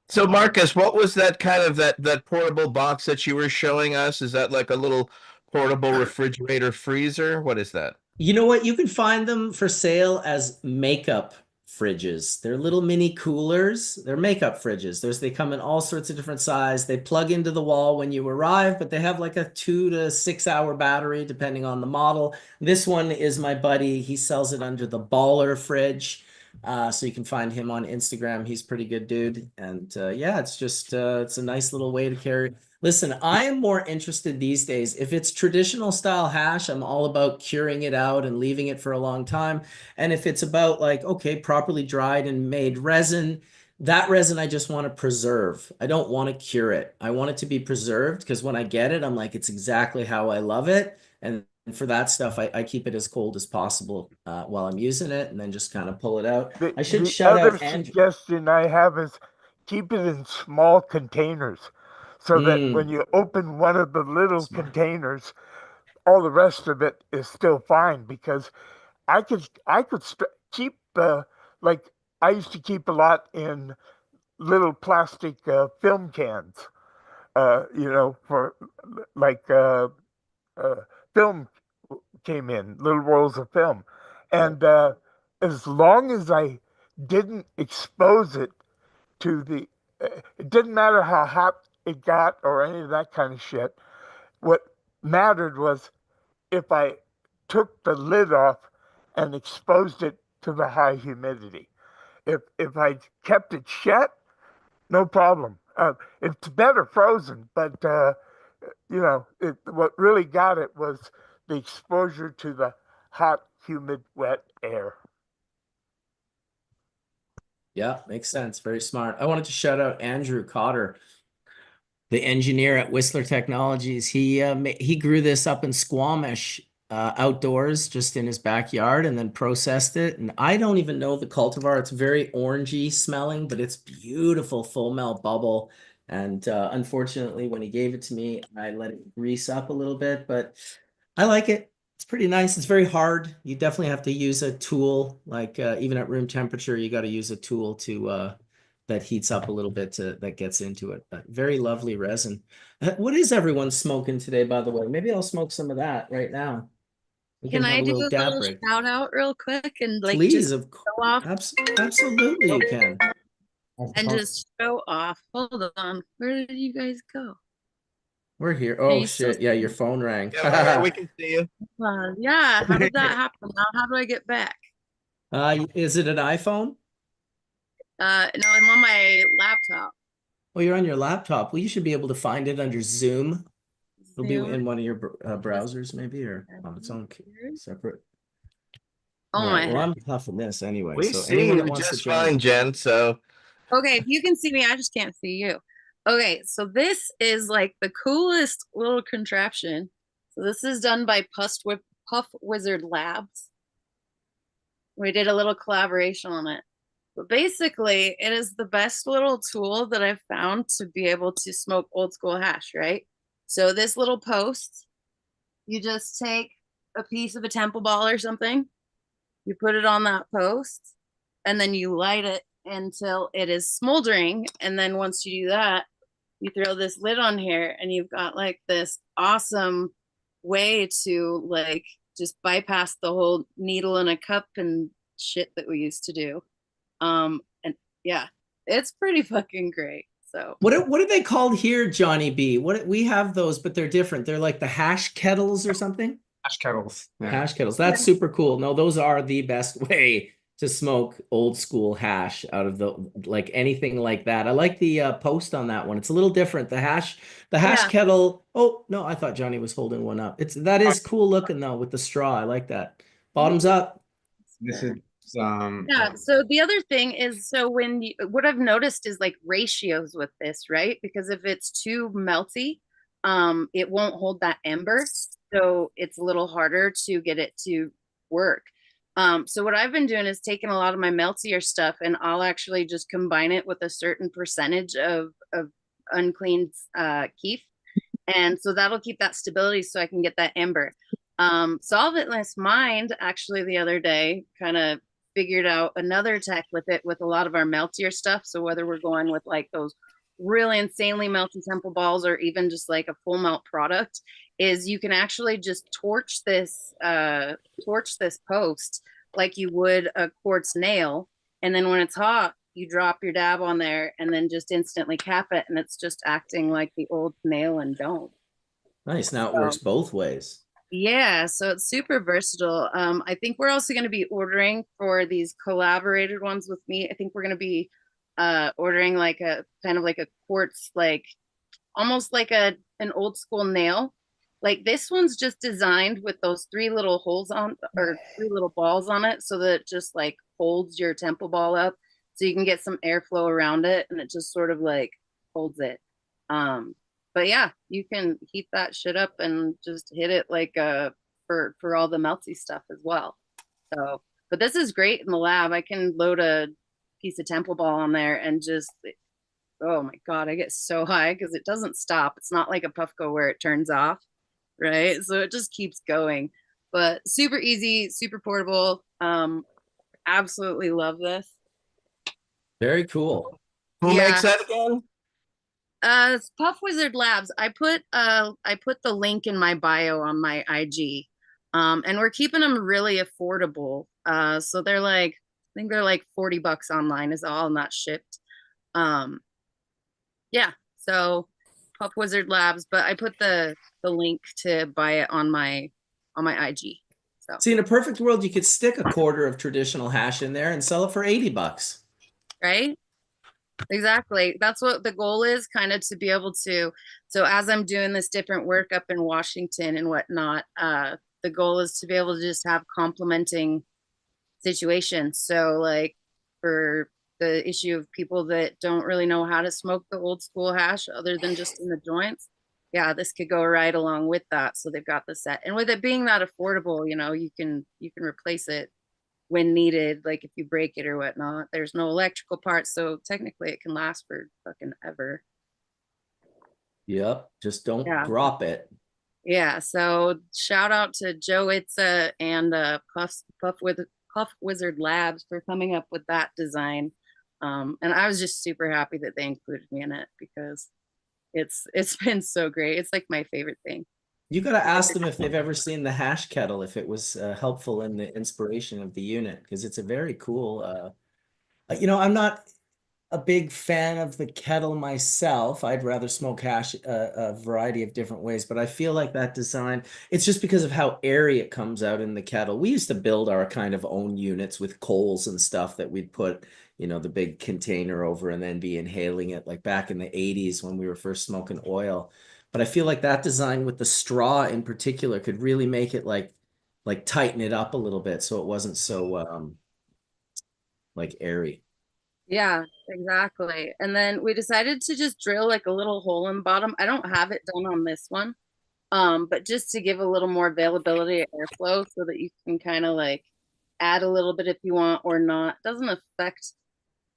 So, Marcus, what was that kind of that portable box that you were showing us? Is that like a little portable refrigerator freezer? What is that? You know what? You can find them for sale as makeup fridges. They're little mini coolers. They're makeup fridges. They come in all sorts of different size. They plug into the wall when you arrive, but they have like a 2 to 6 hour battery depending on the model. This one is my buddy. He sells it under the Baller Fridge. So you can find him on Instagram. He's a pretty good dude. And yeah, it's just it's a nice little way to carry. Listen, I am more interested these days. If it's traditional style hash, I'm all about curing it out and leaving it for a long time. And if it's about like, okay, properly dried and made resin, that resin I just want to preserve. I don't want to cure it. I want it to be preserved because when I get it, I'm like, it's exactly how I love it. And for that stuff, I keep it as cold as possible while I'm using it and then just kind of pull it out. I should shout other out Andrew. suggestion I have is keep it in small containers so that when you open one of the little containers, all the rest of it is still fine because I could keep like I used to keep a lot in little plastic film cans, for like film came in, little rolls of film. And as long as I didn't expose it to it didn't matter how hot it got or any of that kind of shit. What mattered was if I took the lid off and exposed it to the high humidity. If I kept it shut, no problem. It's better frozen, but what really got it was the exposure to the hot, humid, wet air. Yeah, makes sense. Very smart. I wanted to shout out Andrew Cotter, the engineer at Whistler Technologies. He grew this up in Squamish outdoors, just in his backyard, and then processed it. And I don't even know the cultivar. It's very orangey smelling, but it's beautiful full melt bubble. And unfortunately, when he gave it to me, I let it grease up a little bit, but I like it. It's pretty nice. It's very hard. You definitely have to use a tool, like even at room temperature, you got to use a tool to that heats up a little bit that gets into it. But very lovely resin. What is everyone smoking today, by the way? Maybe I'll smoke some of that right now. We Can have I a do a little dab little break. shout out real quick and like Please, just of show off absolutely you can. and just show off? Hold on, where did you guys go? We're here. Can Oh you still shit! Yeah, your phone rang. Yeah, we can see you. Yeah, how did that happen? Now how do I get back? Is it an iPhone? No, I'm on my laptop. Oh, you're on your laptop. Well, you should be able to find it under Zoom. It'll be in one of your browsers, maybe, or on its own separate. Oh All right, my well, I'm puffing this anyway. We So see anyone you that wants to just join. fine, Jen. So Okay, if you can see me, I just can't see you. Okay, so this is like the coolest little contraption. So this is done by Puff Wizard Labs. We did a little collaboration on it. But basically, it is the best little tool that I've found to be able to smoke old school hash, right? So this little post, you just take a piece of a temple ball or something, you put it on that post, and then you light it until it is smoldering. And then once you do that, you throw this lid on here and you've got like this awesome way to like just bypass the whole needle in a cup and shit that we used to do. And yeah, it's pretty fucking great. So what are they called here, Johnny B? What we have those, but they're different. They're like the hash kettles or something. Hash kettles. Yeah. Hash kettles. That's super cool. No, those are the best way to smoke old school hash out of the like anything like that. I like the post on that one. It's a little different. The hash kettle. Oh no, I thought Johnny was holding one up. That is cool looking though with the straw. I like that. Bottoms up. This is yeah. So the other thing is, so what I've noticed is like ratios with this, right? Because if it's too melty, it won't hold that ember. So it's a little harder to get it to work. So what I've been doing is taking a lot of my meltier stuff and I'll actually just combine it with a certain percentage of uncleaned keef. And so that'll keep that stability so I can get that ember. Solventless Mind actually the other day kind of figured out another tech with it with a lot of our meltier stuff. So whether we're going with like those really insanely melty temple balls or even just like a full melt product, is you can actually just torch this post like you would a quartz nail, And then when it's hot, you drop your dab on there and then just instantly cap it, and it's just acting like the old nail and don't. Nice. Now it works both ways. Yeah, so it's super versatile. I think we're also going to be ordering for these collaborated ones with me. I think we're going to be ordering like a kind of like a quartz, like almost like an old school nail. Like this one's just designed with those 3 little holes on, or 3 little balls on it, so that it just like holds your temple ball up, so you can get some airflow around it, and it just sort of like holds it. But yeah, you can heat that shit up and just hit it like for all the melty stuff as well. So, but this is great in the lab. I can load a piece of temple ball on there and just, oh my God, I get so high because it doesn't stop. It's not like a Puffco where it turns off, right? So it just keeps going. But super easy, super portable. Absolutely love this. Very cool. Who makes that again? It's Puff Wizard Labs. I put the link in my bio on my IG. And we're keeping them really affordable. So they're like, I think they're like $40 online is all, not shipped. Yeah, so Puff Wizard Labs, but I put the link to buy it on my IG. So see, in a perfect world, you could stick a quarter of traditional hash in there and sell it for $80. Right? Exactly. That's what the goal is, kind of to be able to. So as I'm doing this different work up in Washington and whatnot, the goal is to be able to just have complementing situations. So like for the issue of people that don't really know how to smoke the old school hash other than just in the joints, yeah, this could go right along with that. So they've got the set, and with it being that affordable, you know, you can replace it when needed, like if you break it or whatnot. There's no electrical parts, so technically it can last for fucking ever. Yep, just don't drop it. Yeah, so shout out to Joe Itza and Puff Wizard Labs for coming up with that design. And I was just super happy that they included me in it because it's been so great. It's like my favorite thing. You got to ask them if they've ever seen the hash kettle, if it was helpful in the inspiration of the unit, because it's a very cool, you know, I'm not a big fan of the kettle myself. I'd rather smoke hash a variety of different ways, but I feel like that design, it's just because of how airy it comes out in the kettle. We used to build our kind of own units with coals and stuff that we'd put, you know, the big container over and then be inhaling it, like back in the 80s when we were first smoking oil. But I feel like that design with the straw in particular could really make it like tighten it up a little bit so it wasn't so like airy. Yeah, exactly. And then we decided to just drill like a little hole in the bottom. I don't have it done on this one, but just to give a little more availability of airflow so that you can kind of like add a little bit if you want or not. Doesn't affect,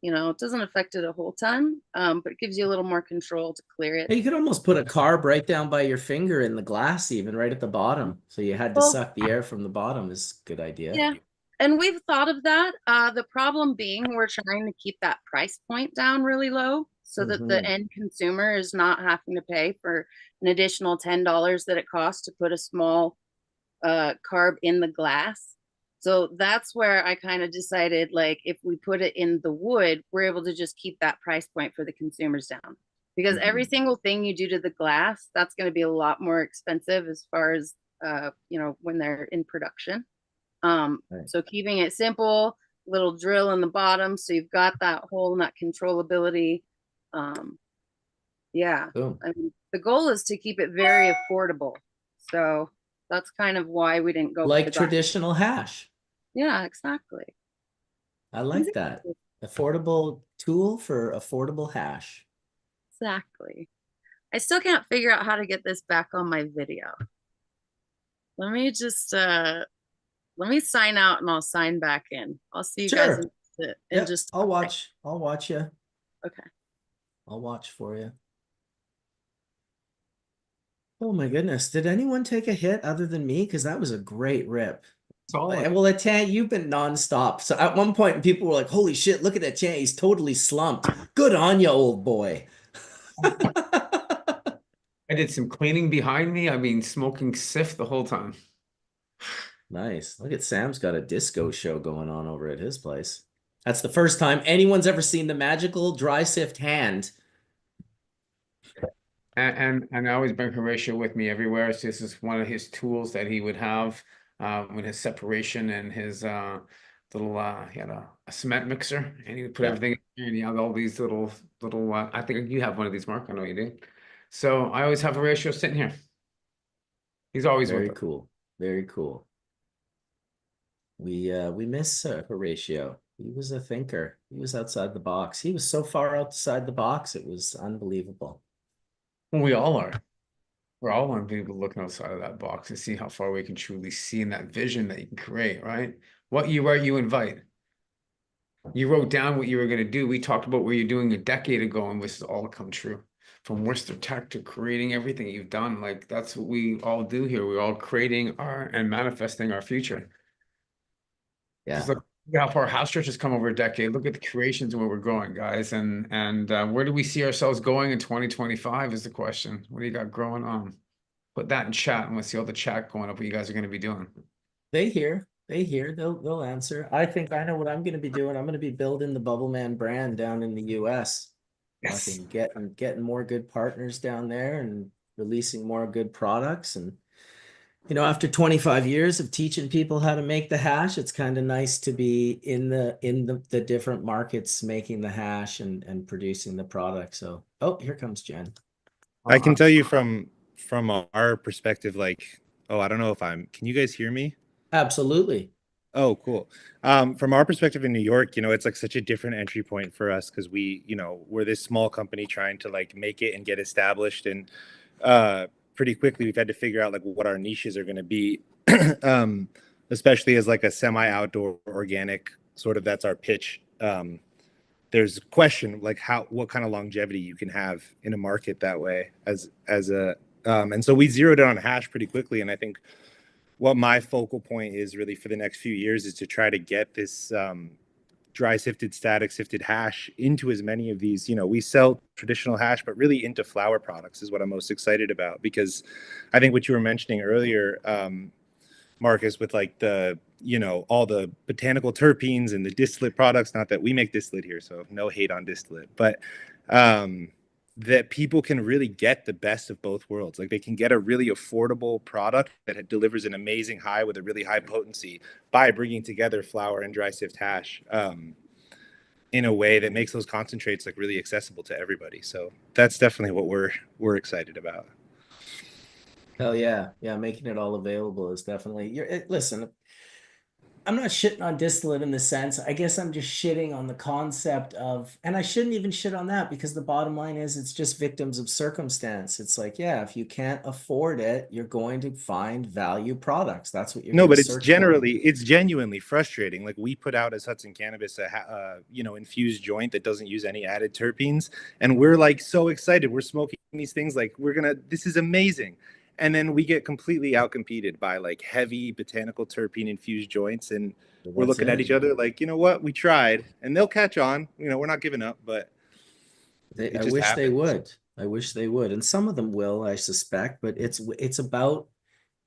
you know, it doesn't affect it a whole ton, but it gives you a little more control to clear it. You could almost put a carb right down by your finger in the glass, even right at the bottom. So you had to suck the air from the bottom is a good idea. Yeah. And we've thought of that. The problem being we're trying to keep that price point down really low so that the end consumer is not having to pay for an additional $10 that it costs to put a small carb in the glass. So that's where I kind of decided, like, if we put it in the wood, we're able to just keep that price point for the consumers down. Because every single thing you do to the glass, that's going to be a lot more expensive as far as, you know, when they're in production. So keeping it simple, little drill in the bottom, so you've got that hole and that controllability. Yeah, I mean, the goal is to keep it very affordable. So that's kind of why we didn't go like traditional hash. Yeah, exactly. I like that. Affordable tool for affordable hash. Exactly. I still can't figure out how to get this back on my video. Let me just let me sign out and I'll sign back in. I'll see you guys in just I'll watch you. Okay. I'll watch for you. Oh my goodness. Did anyone take a hit other than me? Because that was a great rip. Well, Tan, you've been nonstop. So at one point, people were like, holy shit, look at that Tan. He's totally slumped. Good on you, old boy. I did some cleaning behind me. I mean, smoking SIF the whole time. Nice. Look at Sam's got a disco show going on over at his place. That's the first time anyone's ever seen the magical dry sift hand. And I always bring Horatio with me everywhere. So this is one of his tools that he would have with his separation and his little he had a cement mixer, and he would put everything in there, and he had all these little I think you have one of these, Mark. I know you do. So I always have Horatio sitting here. He's always Very with us. cool. Very cool. We miss Horatio. He was a thinker. He was outside the box. He was so far outside the box. It was unbelievable. Well, we all are. We're all want people looking outside of that box and see how far we can truly see in that vision that you can create, right? What you write, you invite. You wrote down what you were going to do. We talked about what you're doing a decade ago, and this has all come true. From Worcester Tech to creating everything you've done. Like, that's what we all do here. We're all creating and manifesting our future. Yeah. Just look how far House Church has come over a decade. Look at the creations and where we're going, guys. And where do we see ourselves going in 2025 is the question. What do you got growing on? Put that in chat, and let's see all the chat going up what you guys are going to be doing. They hear. They'll answer. I think I know what I'm going to be doing. I'm going to be building the Bubbleman brand down in the US. Yes. Getting more good partners down there and releasing more good products. And after 25 years of teaching people how to make the hash, it's kind of nice to be in the different markets making the hash and producing the product. So, oh, here comes Jen. I can tell you from our perspective, like, I don't know if can you guys hear me? Absolutely. Oh, cool. From our perspective in New York, it's like such a different entry point for us because we're this small company trying to like make it and get established, and pretty quickly we've had to figure out like what our niches are going to be, especially as like a semi-outdoor organic sort of, that's our pitch. There's a question like what kind of longevity you can have in a market that way and so we zeroed in on hash pretty quickly, and I think what my focal point is really for the next few years is to try to get this dry sifted, static sifted hash into as many of these. We sell traditional hash, but really into flower products is what I'm most excited about, because I think what you were mentioning earlier, Marcus, with like the, all the botanical terpenes and the distillate products, not that we make distillate here, so no hate on distillate, but that people can really get the best of both worlds. Like they can get a really affordable product that delivers an amazing high with a really high potency by bringing together flour and dry sift hash in a way that makes those concentrates like really accessible to everybody. So that's definitely what we're excited about. Hell yeah. Yeah. Making it all available is definitely listen, I'm not shitting on distillate in the sense, I guess I'm just shitting on the concept of, and I shouldn't even shit on that, because the bottom line is it's just victims of circumstance. It's like, yeah, if you can't afford it, you're going to find value products. That's what you're No, going but to it's search for. it's genuinely frustrating. Like we put out as Hudson Cannabis infused joint that doesn't use any added terpenes, and we're like so excited. We're smoking these things like this is amazing. And then we get completely outcompeted by like heavy botanical terpene infused joints, and we're looking at each other like, you know what, we tried, and they'll catch on. We're not giving up, but I wish they would. I wish they would, and some of them will, I suspect. But it's about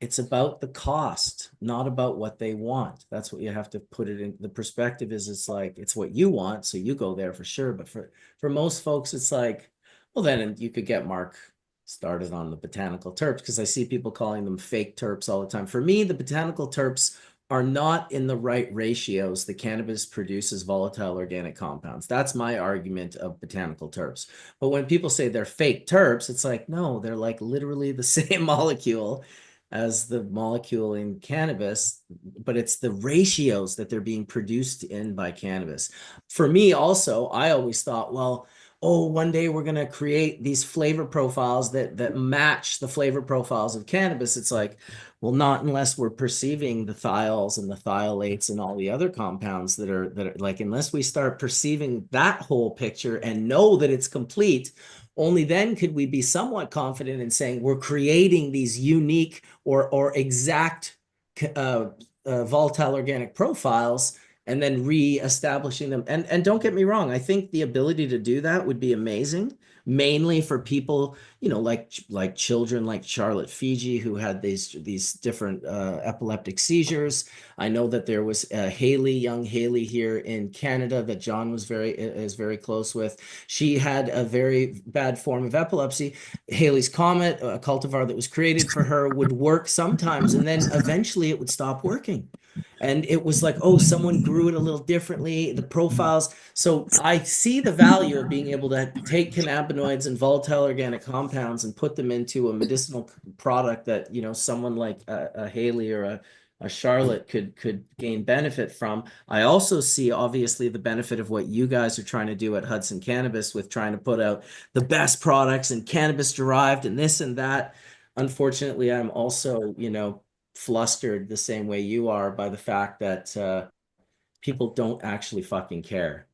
the cost, not about what they want. That's what you have to put it in. The perspective is it's like it's what you want, so you go there for sure. But for most folks, it's like, well, then you could get Mark started on the botanical terps, because I see people calling them fake terps all the time. For me, the botanical terps are not in the right ratios. The cannabis produces volatile organic compounds. That's my argument of botanical terps. But when people say they're fake terps, it's like, no, they're like literally the same molecule as the molecule in cannabis, but it's the ratios that they're being produced in by cannabis. For me also, I always thought, well, one day we're going to create these flavor profiles that match the flavor profiles of cannabis. It's like, well, not unless we're perceiving the thiols and the thiolates and all the other compounds that are like, unless we start perceiving that whole picture and know that it's complete, only then could we be somewhat confident in saying we're creating these unique or exact volatile organic profiles, and then re-establishing them. And don't get me wrong, I think the ability to do that would be amazing. mainly for people, like children like Charlotte Fiji, who had these different epileptic seizures. I know that there was young Haley here in Canada that John is very close with. She had a very bad form of epilepsy. Haley's Comet, a cultivar that was created for her, would work sometimes, and then eventually it would stop working. And it was like, oh, someone grew it a little differently, the profiles. So I see the value of being able to take cannabinoids and volatile organic compounds and put them into a medicinal product that, someone like a Haley or a Charlotte could gain benefit from. I also see obviously the benefit of what you guys are trying to do at Hudson Cannabis with trying to put out the best products and cannabis derived and this and that. Unfortunately, I'm also, flustered the same way you are by the fact that people don't actually fucking care.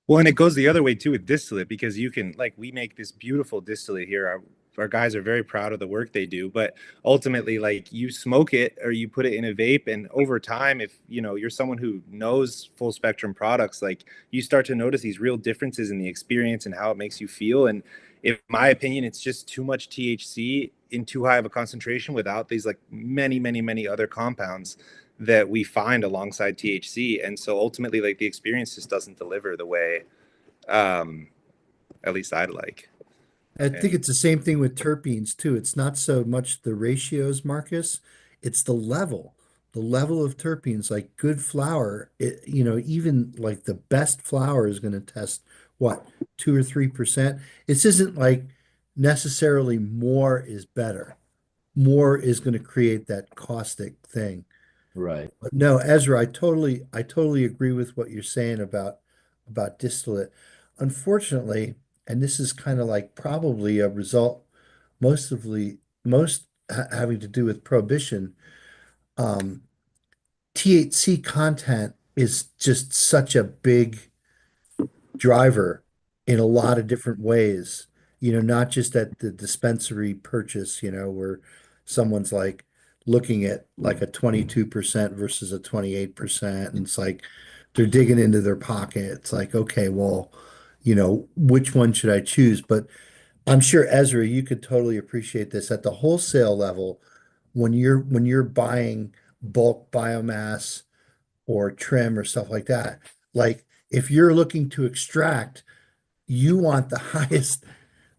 Well, and it goes the other way too with distillate, because you can, like, we make this beautiful distillate here. Our guys are very proud of the work they do, but ultimately, like, you smoke it or you put it in a vape, and over time, if you're someone who knows full spectrum products, like, you start to notice these real differences in the experience and how it makes you feel. And in my opinion, it's just too much THC in too high of a concentration without these, like, many other compounds that we find alongside THC. And so ultimately, like, the experience just doesn't deliver the way at least I'd like. I think it's the same thing with terpenes too. It's not so much the ratios, Marcus, it's the level of terpenes. Like good flour, even like the best flour is going to test what, 2 or 3%. This isn't like necessarily more is better. More is going to create that caustic thing. Right. But no, Ezra, I totally agree with what you're saying about distillate. Unfortunately, and this is kind of like probably a result most having to do with prohibition, um, THC content is just such a big driver in a lot of different ways, not just at the dispensary purchase, where someone's like looking at like a 22% versus a 28%. And it's like they're digging into their pocket. It's like, okay, well, which one should I choose? But I'm sure Ezra, you could totally appreciate this at the wholesale level when you're buying bulk biomass or trim or stuff like that. Like if you're looking to extract, you want the highest,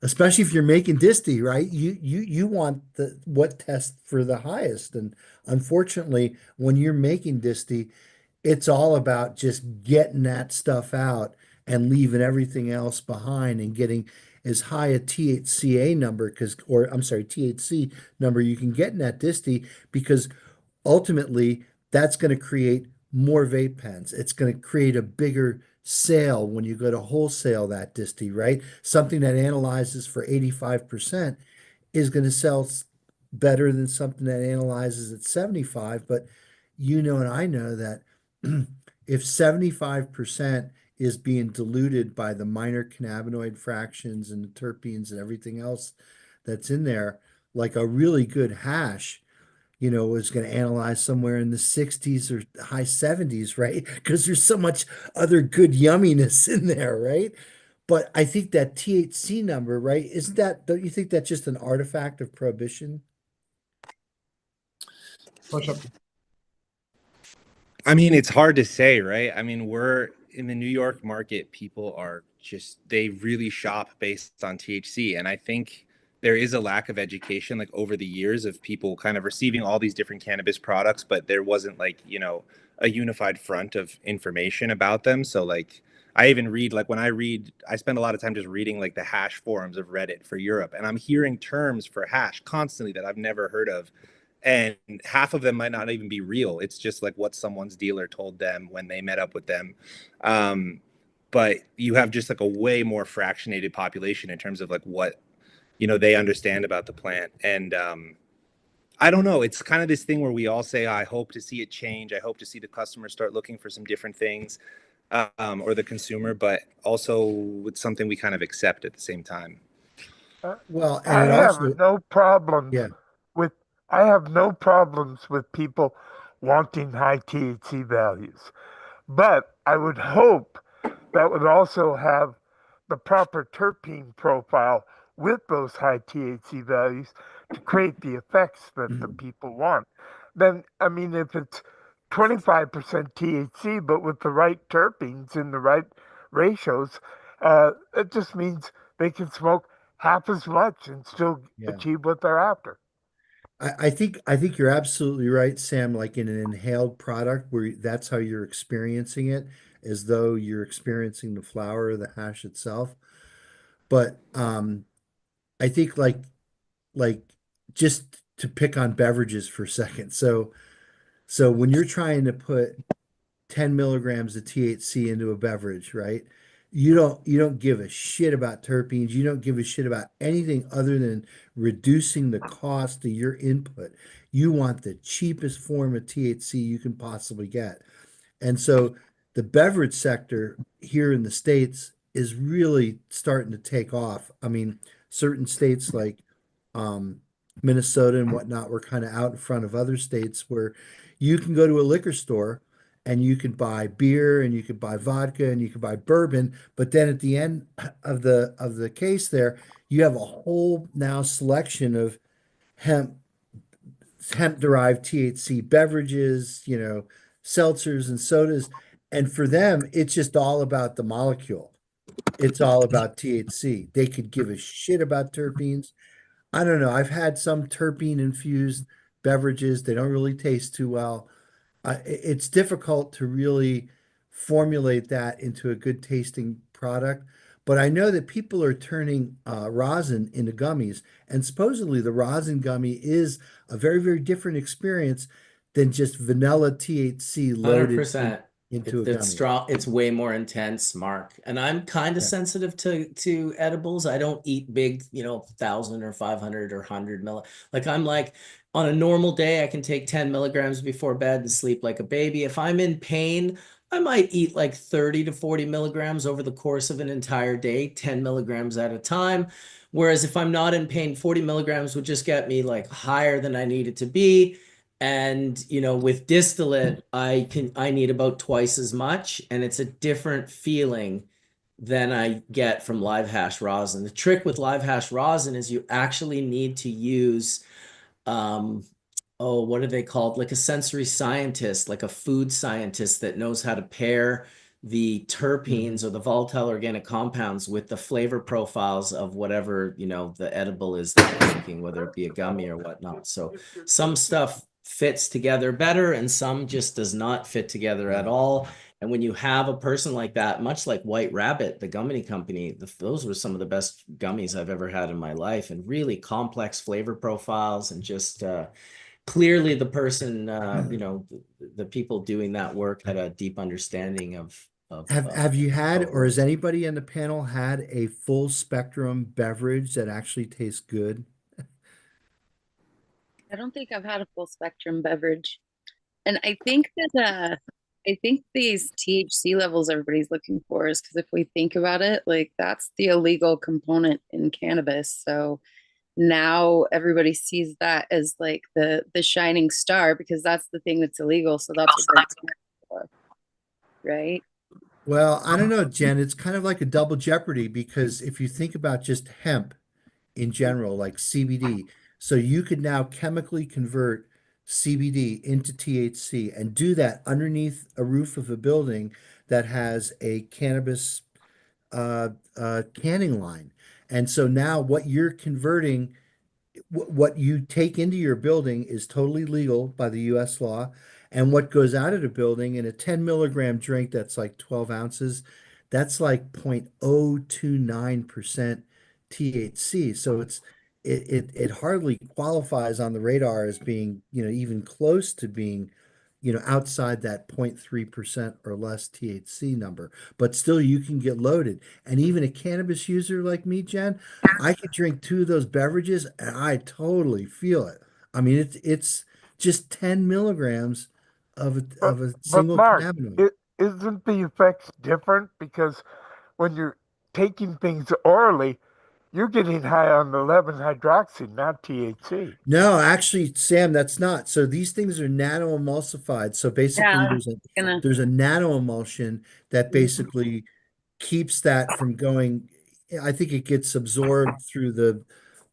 especially if you're making disty, right? You want the what test for the highest. And unfortunately, when you're making disty, it's all about just getting that stuff out and leaving everything else behind and getting as high a THCA number or I'm sorry, THC number you can get in that disty because ultimately that's going to create more vape pens. It's going to create a bigger sale when you go to wholesale that disty, right? Something that analyzes for 85% is going to sell better than something that analyzes at 75. But and I know that if 75% is being diluted by the minor cannabinoid fractions and the terpenes and everything else that's in there, like a really good hash, is going to analyze somewhere in the 60s or high 70s, right? Because there's so much other good yumminess in there, right? But I think that THC number, right? Don't you think that's just an artifact of prohibition? I mean, it's hard to say, right? I mean, we're in the New York market, people are they really shop based on THC. And I think there is a lack of education, like over the years, of people kind of receiving all these different cannabis products, but there wasn't like, a unified front of information about them. So like, I even read, like when I spend a lot of time just reading like the hash forums of Reddit for Europe, and I'm hearing terms for hash constantly that I've never heard of. And half of them might not even be real. It's just like what someone's dealer told them when they met up with them. But you have just like a way more fractionated population in terms of like what, they understand about the plant. And I don't know. It's kind of this thing where we all say, I hope to see it change. I hope to see the customer start looking for some different things, or the consumer, but also it's something we kind of accept at the same time. Well, I and it have also, no problems yeah. with I have no problems with people wanting high THC values. But I would hope that would also have the proper terpene profile with those high THC values to create the effects that the people want. Then, I mean, if it's 25% THC, but with the right terpenes in the right ratios, it just means they can smoke half as much and still achieve what they're after. I think you're absolutely right, Sam. Like in an inhaled product where that's how you're experiencing it, as though you're experiencing the flower or the hash itself. But I think like just to pick on beverages for a second. So when you're trying to put 10 milligrams of THC into a beverage, right? You don't give a shit about terpenes. You don't give a shit about anything other than reducing the cost of your input. You want the cheapest form of THC you can possibly get. And so the beverage sector here in the States is really starting to take off. I mean, certain states like um, Minnesota and whatnot were kind of out in front of other states where you can go to a liquor store and you can buy beer and you can buy vodka and you can buy bourbon, but then at the end of the case there, you have a whole now selection of hemp hemp derived THC beverages, seltzers and sodas. And for them, it's just all about the molecule. It's all about THC. They could give a shit about terpenes. I don't know. I've had some terpene infused beverages. They don't really taste too well. It's difficult to really formulate that into a good tasting product. But I know that people are turning rosin into gummies, and supposedly the rosin gummy is a very, very different experience than just vanilla THC loaded 100%. into a It's gummy. strong. It's way more intense, Mark. And I'm kind of Yeah. sensitive to edibles. I don't eat big, 1,000 or 500 or 100 Like I'm like on a normal day, I can take 10 milligrams before bed and sleep like a baby. If I'm in pain, I might eat like 30 to 40 milligrams over the course of an entire day, 10 milligrams at a time. Whereas if I'm not in pain, 40 milligrams would just get me like higher than I need it to be. And with distillate, I need about twice as much, and it's a different feeling than I get from live hash rosin. The trick with live hash rosin is you actually need to use um what are they called? Like a sensory scientist, like a food scientist that knows how to pair the terpenes or the volatile organic compounds with the flavor profiles of whatever, the edible is that you're making, whether it be a gummy or whatnot. So some stuff fits together better and some just does not fit together at all. And when you have a person like that, much like White Rabbit, the gummy company, those were some of the best gummies I've ever had in my life, and really complex flavor profiles, and just clearly the person, the people doing that work had a deep understanding of Have you how had, it or has works. anybody on the panel had a full spectrum beverage that actually tastes good? I don't think I've had a full spectrum beverage. And I think that I think these THC levels everybody's looking for is because if we think about it, like that's the illegal component in cannabis. So now everybody sees that as like the shining star because that's the thing that's illegal. So that's what they're going for, right? Well, I don't know, Jen. It's kind of like a double jeopardy because if you think about just hemp in general, like CBD, so you could now chemically convert CBD into THC and do that underneath a roof of a building that has a cannabis canning line. And so now what you're converting what you take into your building is totally legal by the US law. And what goes out of the building in a 10 milligram drink that's like 12 ounces, that's like 0.029% THC. So it hardly qualifies on the radar as being, even close to being, outside that 0.3% or less THC number. But still you can get loaded. And even a cannabis user like me, Jen, I could drink two of those beverages and I totally feel it. I mean, it's just 10 milligrams of a, But of a but single Mark, cannabinoid. isn't the effects different? Because when you're taking things orally, you're getting high on 11 hydroxy, not THC. No, actually, Sam, that's not. So these things are nano-emulsified. So Yeah, basically I'm gonna. there's a nano emulsion that basically keeps that from going I think it gets absorbed through the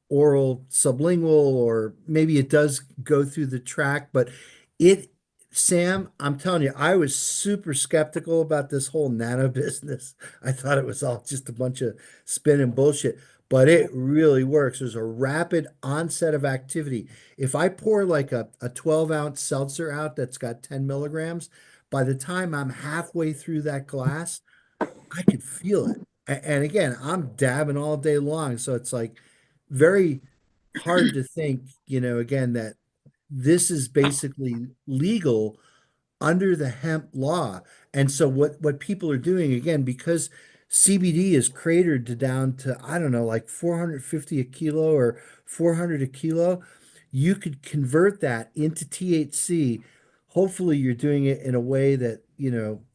oral sublingual, or maybe it does go through the tract, but it, Sam, I'm telling you, I was super skeptical about this whole nano business. I thought it was all just a bunch of spin and bullshit, but it really works. There's a rapid onset of activity. If I pour like a 12-ounce seltzer out that's got 10 milligrams, by the time I'm halfway through that glass, I could feel it. And again, I'm dabbing all day long. So it's like very hard to think, again, that this is basically legal under the hemp law. And so what people are doing, again, because CBD is cratered to down to, I don't know, like 450 a kilo or 400 a kilo, you could convert that into THC. Hopefully you're doing it in a way that,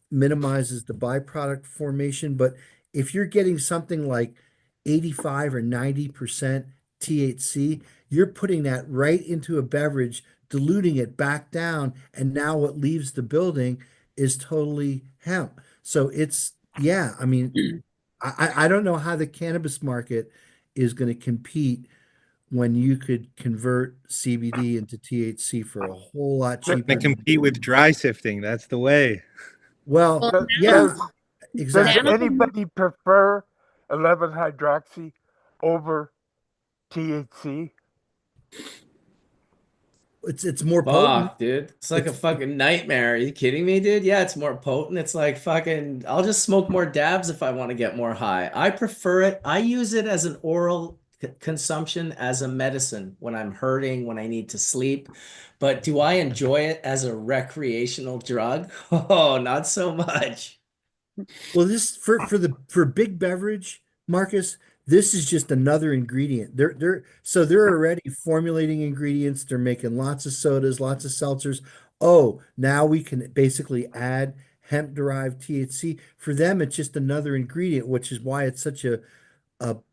minimizes the byproduct formation. But if you're getting something like 85 or 90% THC, you're putting that right into a beverage, diluting it back down, and now what leaves the building is totally hemp. So it's, yeah, I mean, I don't know how the cannabis market is going to compete when you could convert CBD into THC for a whole lot Gonna cheaper. compete with dry sifting. That's the way. Well, Well, yeah, Does exactly. anybody prefer 11 hydroxy over THC? It's more potent. Fuck, dude. It's like a It's fucking nightmare. Are you kidding me, dude? Yeah, it's more potent. It's like fucking, I'll just smoke more dabs if I want to get more high. I prefer it. I use it as an oral consumption, as a medicine when I'm hurting, when I need to sleep. But do I enjoy it as a recreational drug? Oh, not so much. Well, this for big beverage, Marcus, this is just another ingredient. They're already formulating ingredients. They're making lots of sodas, lots of seltzers. Oh, now we can basically add hemp-derived THC. For them, it's just another ingredient, which is why it's such a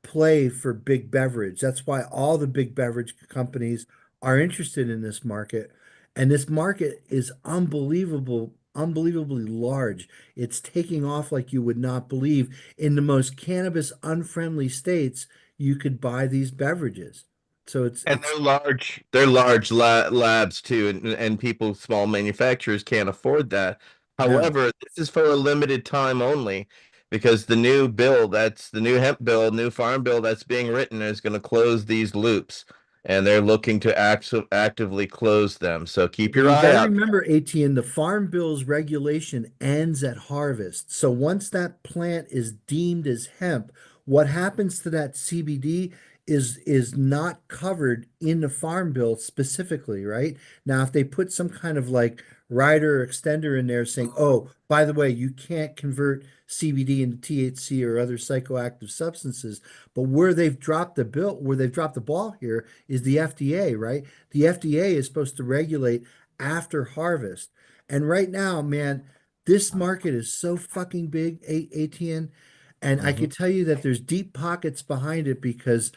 play for big beverage. That's why all the big beverage companies are interested in this market. And this market is unbelievably large. It's taking off like you would not believe. In the most cannabis unfriendly states, you could buy these beverages. So And it's they're large labs too, and people, small manufacturers can't afford that. no. However, this is for a limited time only, because the new bill, that's the new hemp bill, new farm bill that's being written, is going to close these loops, and they're looking to actively close them. So keep Well, your you got eye to out. remember, ATN, the Farm Bill's regulation ends at harvest. So once that plant is deemed as hemp, what happens to that CBD is not covered in the Farm Bill specifically, right? Now, if they put some kind of like rider or extender in there saying, oh, by the way, you can't convert CBD into THC or other psychoactive substances, but where they've dropped the bill, where they've dropped the ball here is the FDA, right? The FDA is supposed to regulate after harvest. And right now, man, this market is so fucking big, ATN. And I can tell you that there's deep pockets behind it, because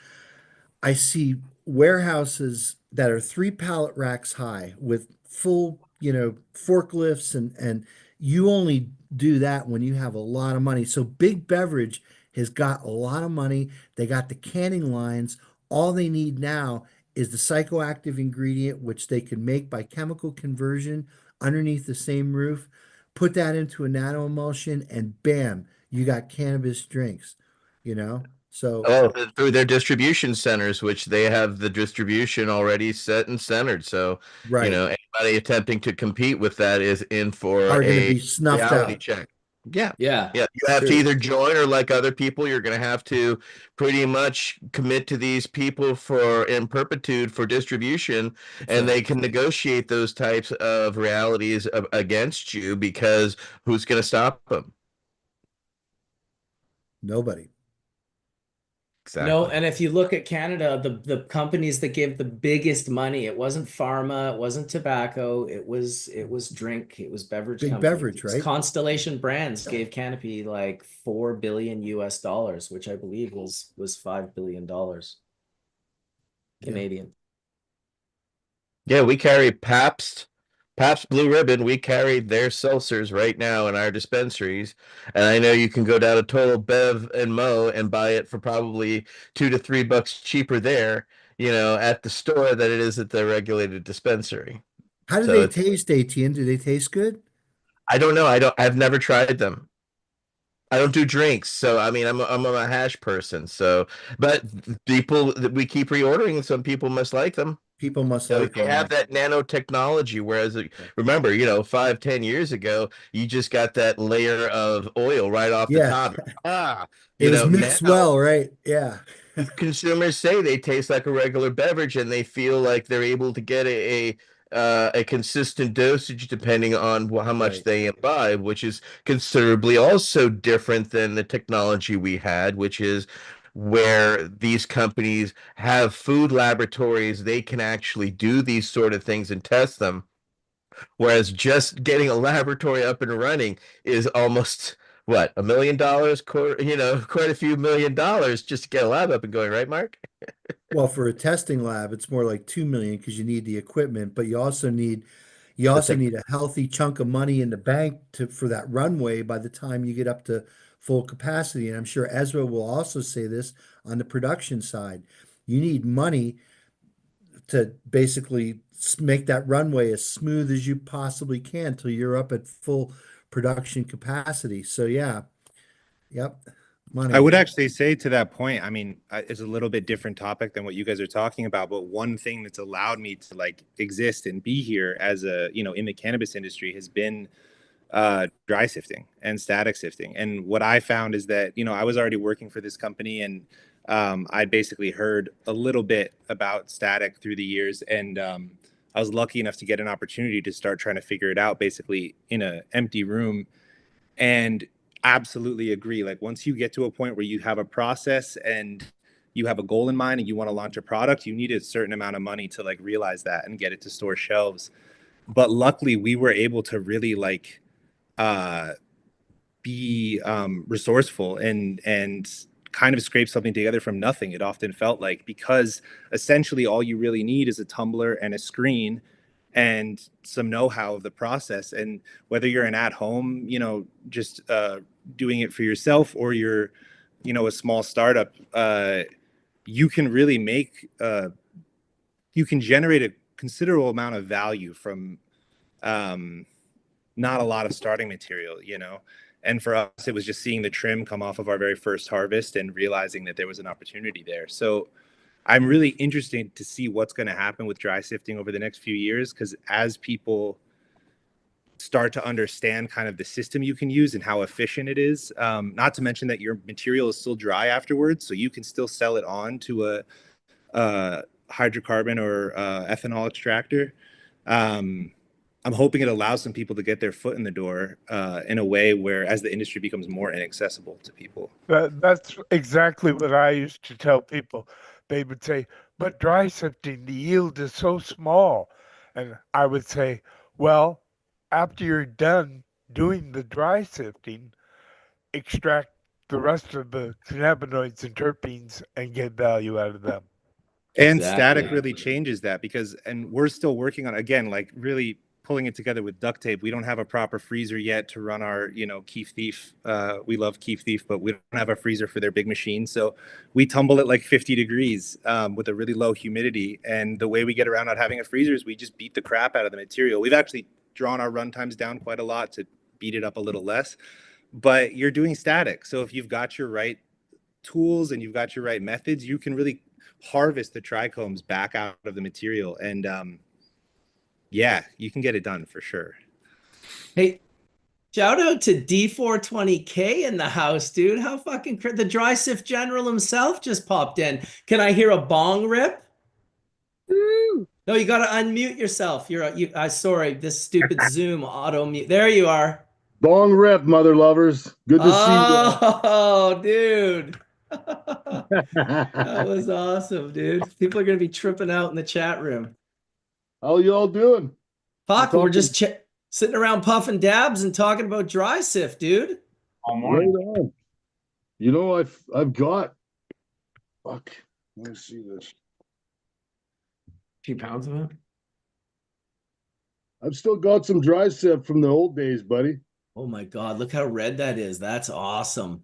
I see warehouses that are 3 pallet racks high with full, forklifts, and you only do that when you have a lot of money. So Big Beverage has got a lot of money. They got the canning lines. All they need now is the psychoactive ingredient, which they can make by chemical conversion underneath the same roof. Put that into a nano emulsion, and bam, you got cannabis drinks, you know? So, Oh, through their distribution centers, which they have the distribution already set and centered. So, right, anybody attempting to compete with that is in for are going to a be snuffed reality out. check. Yeah. Yeah. Yeah. You have to Sure. either join, or like other people, you're going to have to pretty much commit to these people for in perpetuity for distribution, That's and right. they can negotiate those types of realities against you, because who's going to stop them? Nobody. No, Exactly. and if you look at Canada, the companies that give the biggest money, it wasn't pharma, it wasn't tobacco, it was drink, it was beverage Big companies. Beverage, It was right? Constellation Brands gave Canopy like $4 billion US, which I believe was $5 billion Yeah. Canadian. Yeah, we carry Pabst, Pabst Blue Ribbon, we carry their seltzers right now in our dispensaries. And I know you can go down to Total Bev and Mo and buy it for probably $2 to $3 cheaper there, at the store than it is at the regulated dispensary. How do So they taste, ATN? Do they taste good? I don't know. I've never tried them. I don't do drinks, so I mean, I'm a hash person. So, but people that we keep reordering, some people must like them. People must like They them. have that nanotechnology. Whereas, remember, 5-10 years ago, you just got that layer of oil right off the Yeah. top. It was mixed Now well, right? Yeah. consumers say they taste like a regular beverage, and they feel like they're able to get a consistent dosage depending on how much Right. they imbibe, which is considerably also different than the technology we had, which is where these companies have food laboratories. They can actually do these sort of things and test them. Whereas just getting a laboratory up and running is almost what, $1 million, quite a few $1 million just to get a lab up and going, right, Mark? Well, for a testing lab, it's more like 2 million because you need the equipment, but you also need a healthy chunk of money in the bank for that runway by the time you get up to full capacity. And I'm sure Ezra will also say this on the production side. You need money to basically make that runway as smooth as you possibly can till you're up at full production capacity. So yeah, yep, money. I would actually say to that point, I mean, it's a little bit different topic than what you guys are talking about, but one thing that's allowed me to like exist and be here as in the cannabis industry has been dry sifting and static sifting. And what I found is that, I was already working for this company, and I basically heard a little bit about static through the years. And I was lucky enough to get an opportunity to start trying to figure it out basically in an empty room. And absolutely agree. Like once you get to a point where you have a process and you have a goal in mind and you want to launch a product, you need a certain amount of money to like realize that and get it to store shelves. But luckily we were able to really like be resourceful and kind of scrape something together from nothing. It often felt like, because essentially all you really need is a tumbler and a screen and some know-how of the process. And whether you're an at-home, just doing it for yourself, or you're, a small startup, you can really you can generate a considerable amount of value from not a lot of starting material, And for us, it was just seeing the trim come off of our very first harvest and realizing that there was an opportunity there. So I'm really interested to see what's going to happen with dry sifting over the next few years, because as people start to understand kind of the system you can use and how efficient it is, not to mention that your material is still dry afterwards, so you can still sell it on to a hydrocarbon or ethanol extractor. I'm hoping it allows some people to get their foot in the door in a way where, as the industry becomes more inaccessible to people. That's exactly what I used to tell people. They would say, but dry sifting, the yield is so small. And I would say, well, after you're done doing the dry sifting, extract the rest of the cannabinoids and terpenes and get value out of them. And static really changes that, and we're still working on, again, like really pulling it together with duct tape. We don't have a proper freezer yet to run our, Keef Thief. We love Keef Thief, but we don't have a freezer for their big machine. So we tumble it like 50 degrees with a really low humidity. And the way we get around not having a freezer is we just beat the crap out of the material. We've actually drawn our run times down quite a lot to beat it up a little less, but you're doing static. So if you've got your right tools and you've got your right methods, you can really harvest the trichomes back out of the material. And yeah, you can get it done for sure. Hey, shout out to D420K in the house, dude. How fucking the dry sift general himself just popped in. Can I hear a bong rip? Woo. No, you got to unmute yourself. Sorry, this stupid Zoom auto mute. There you are. Bong rip, mother lovers. Good to see you. Oh, dude. That was awesome, dude. People are going to be tripping out in the chat room. How y'all doing? Fuck, we're just sitting around puffing dabs and talking about dry sift, dude. All morning. Right on. I've got. Fuck. Let me see this. A few pounds of it. I've still got some dry sift from the old days, buddy. Oh my God, look how red that is. That's awesome.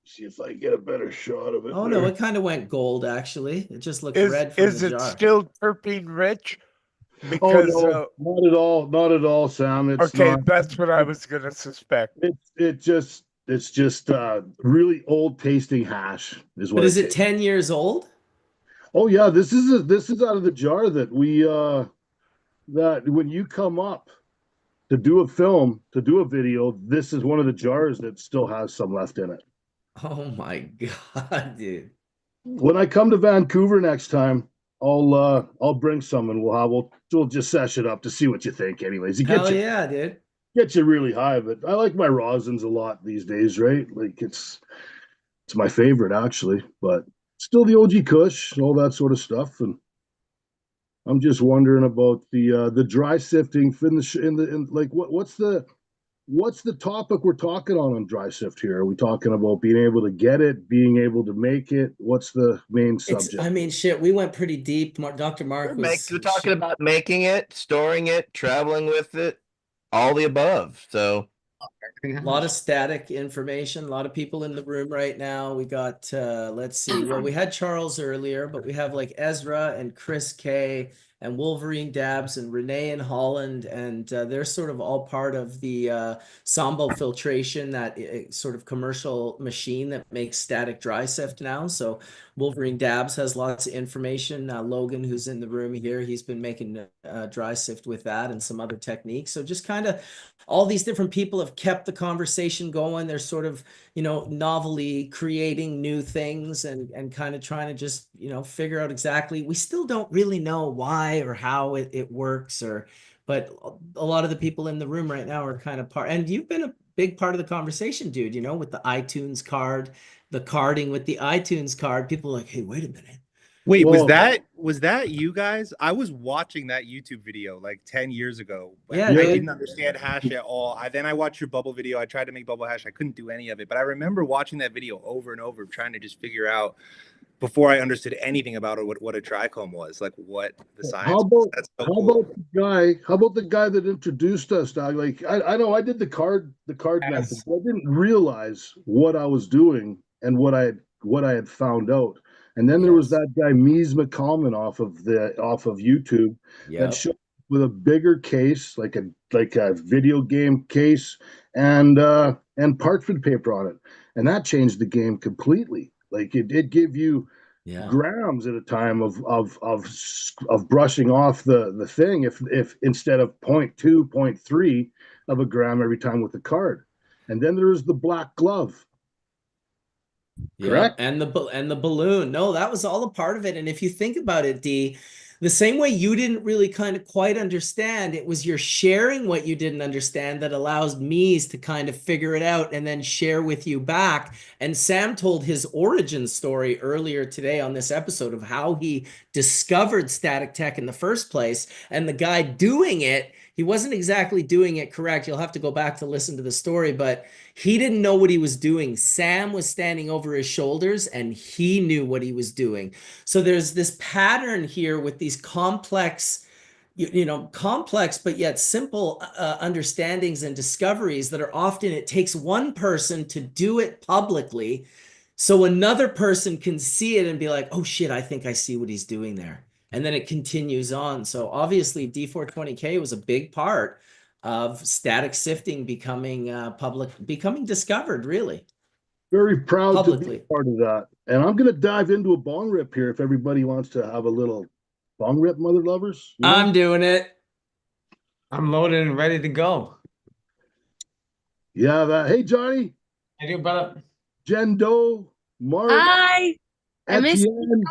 See if I can get a better shot of it. Oh no, it kind of went gold actually. It just looks Is red from is the it jar. still terpene rich? Oh Because no, not at all, not at all, Sam. It's okay, not. that's what I was gonna suspect. It's just really old tasting hash is what But is it it 10 years old? Oh yeah, this is out of the jar that we that when you come up to do a film, to do a video, this is one of the jars that still has some left in it. Oh my God, dude. When I come to Vancouver next time, I'll bring some and we'll just sesh it up to see what you think. Anyways, Hell yeah, dude. Gets you really high, but I like my rosins a lot these days, right? Like it's my favorite actually, but still the OG Kush, all that sort of stuff. And I'm just wondering about the dry sifting like what's the topic we're talking on dry sift here? Are we talking about being able to get it, being able to make it? What's the main subject? I mean, shit, we went pretty deep. Dr. Mark We're talking about making it, storing it, traveling with it, all the above. So a lot of static information, a lot of people in the room right now. We got let's see. Well, we had Charles earlier, but we have like Ezra and Chris K and Wolverine Dabs and Renee in Holland, and they're sort of all part of the Sambo filtration, that sort of commercial machine that makes static dry sift now. So Wolverine Dabs has lots of information. Logan, who's in the room here, he's been making dry sift with that and some other techniques. So just kind of all these different people have kept the conversation going. They're sort of, novelly creating new things and kind of trying to just, figure out exactly. We still don't really know why or how it works, but a lot of the people in the room right now are kind of part, and you've been a big part of the conversation, dude, with the iTunes card, the carding with the iTunes card. People are like, hey, wait a minute. Wait, was that you guys? I was watching that YouTube video like 10 years ago. Yeah, I didn't understand hash at all. Then I watched your bubble video. I tried to make bubble hash. I couldn't do any of it. But I remember watching that video over and over, trying to just figure out before I understood anything about it what a trichome was, like what the science was. That's so cool. How about the guy that introduced us, dog? Like I know I did the card method, but I didn't realize what I was doing and what I had found out. And then there was that guy Mies McCalman off of YouTube that showed with a bigger case, like a video game case, and parchment paper on it, and that changed the game completely. Like it did give you grams at a time of brushing off the thing if instead of 0.2, 0.3 of a gram every time with the card. And then there was the black glove. Correct. And the balloon. No, that was all a part of it. And if you think about it, D, the same way you didn't really kind of quite understand, it was your sharing what you didn't understand that allows me to kind of figure it out and then share with you back. And Sam told his origin story earlier today on this episode of how he discovered static tech in the first place. And the guy doing it, he wasn't exactly doing it correct. You'll have to go back to listen to the story, but he didn't know what he was doing. Sam was standing over his shoulders and he knew what he was doing. So there's this pattern here with these complex, complex but yet simple understandings and discoveries that are often, it takes one person to do it publicly so another person can see it and be like, oh shit, I think I see what he's doing there. And then it continues on. So obviously D420K was a big part of static sifting becoming becoming discovered, really. Very proud to be part of that. And I'm going to dive into a bong rip here if everybody wants to have a little bong rip, mother lovers. I'm doing it. I'm loaded and ready to go. Yeah, hey, Johnny. How you, brother? Jen Doe, Mark. Hi. I miss you.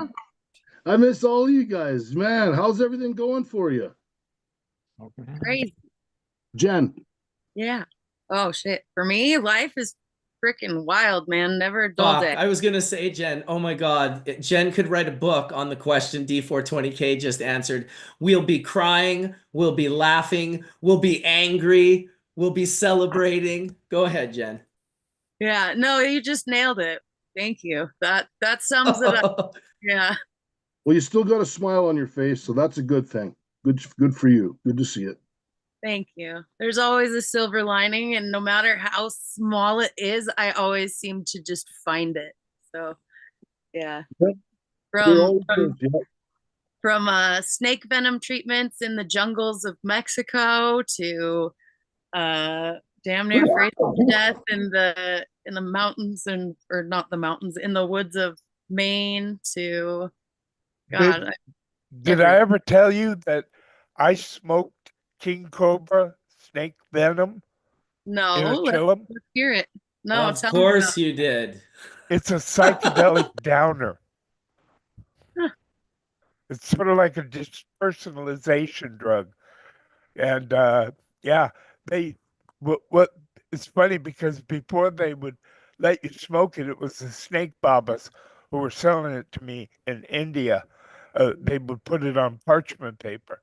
I miss all of you guys. Man, how's everything going for you? Crazy. Jen. Yeah. Oh, shit. For me, life is freaking wild, man. Never a dull day. I was going to say, Jen, oh my God, Jen could write a book on the question D420K just answered. We'll be crying. We'll be laughing. We'll be angry. We'll be celebrating. Go ahead, Jen. Yeah, no, you just nailed it. Thank you. That sums it up. Yeah. Well, you still got a smile on your face, so that's a good thing. Good for you. Good to see it. Thank you. There's always a silver lining, and no matter how small it is, I always seem to just find it. So, yeah. Yep. From snake venom treatments in the jungles of Mexico to damn near frozen to death in the mountains or not the mountains, in the woods of Maine to God. Did I ever tell you that I smoked king cobra snake venom? No, in a let's chillum? hear it. No, of course you did. It's a psychedelic downer. Huh. It's sort of like a dispersonalization drug. And yeah, what it's funny because before they would let you smoke it, it was the snake babas who were selling it to me in India. They would put it on parchment paper.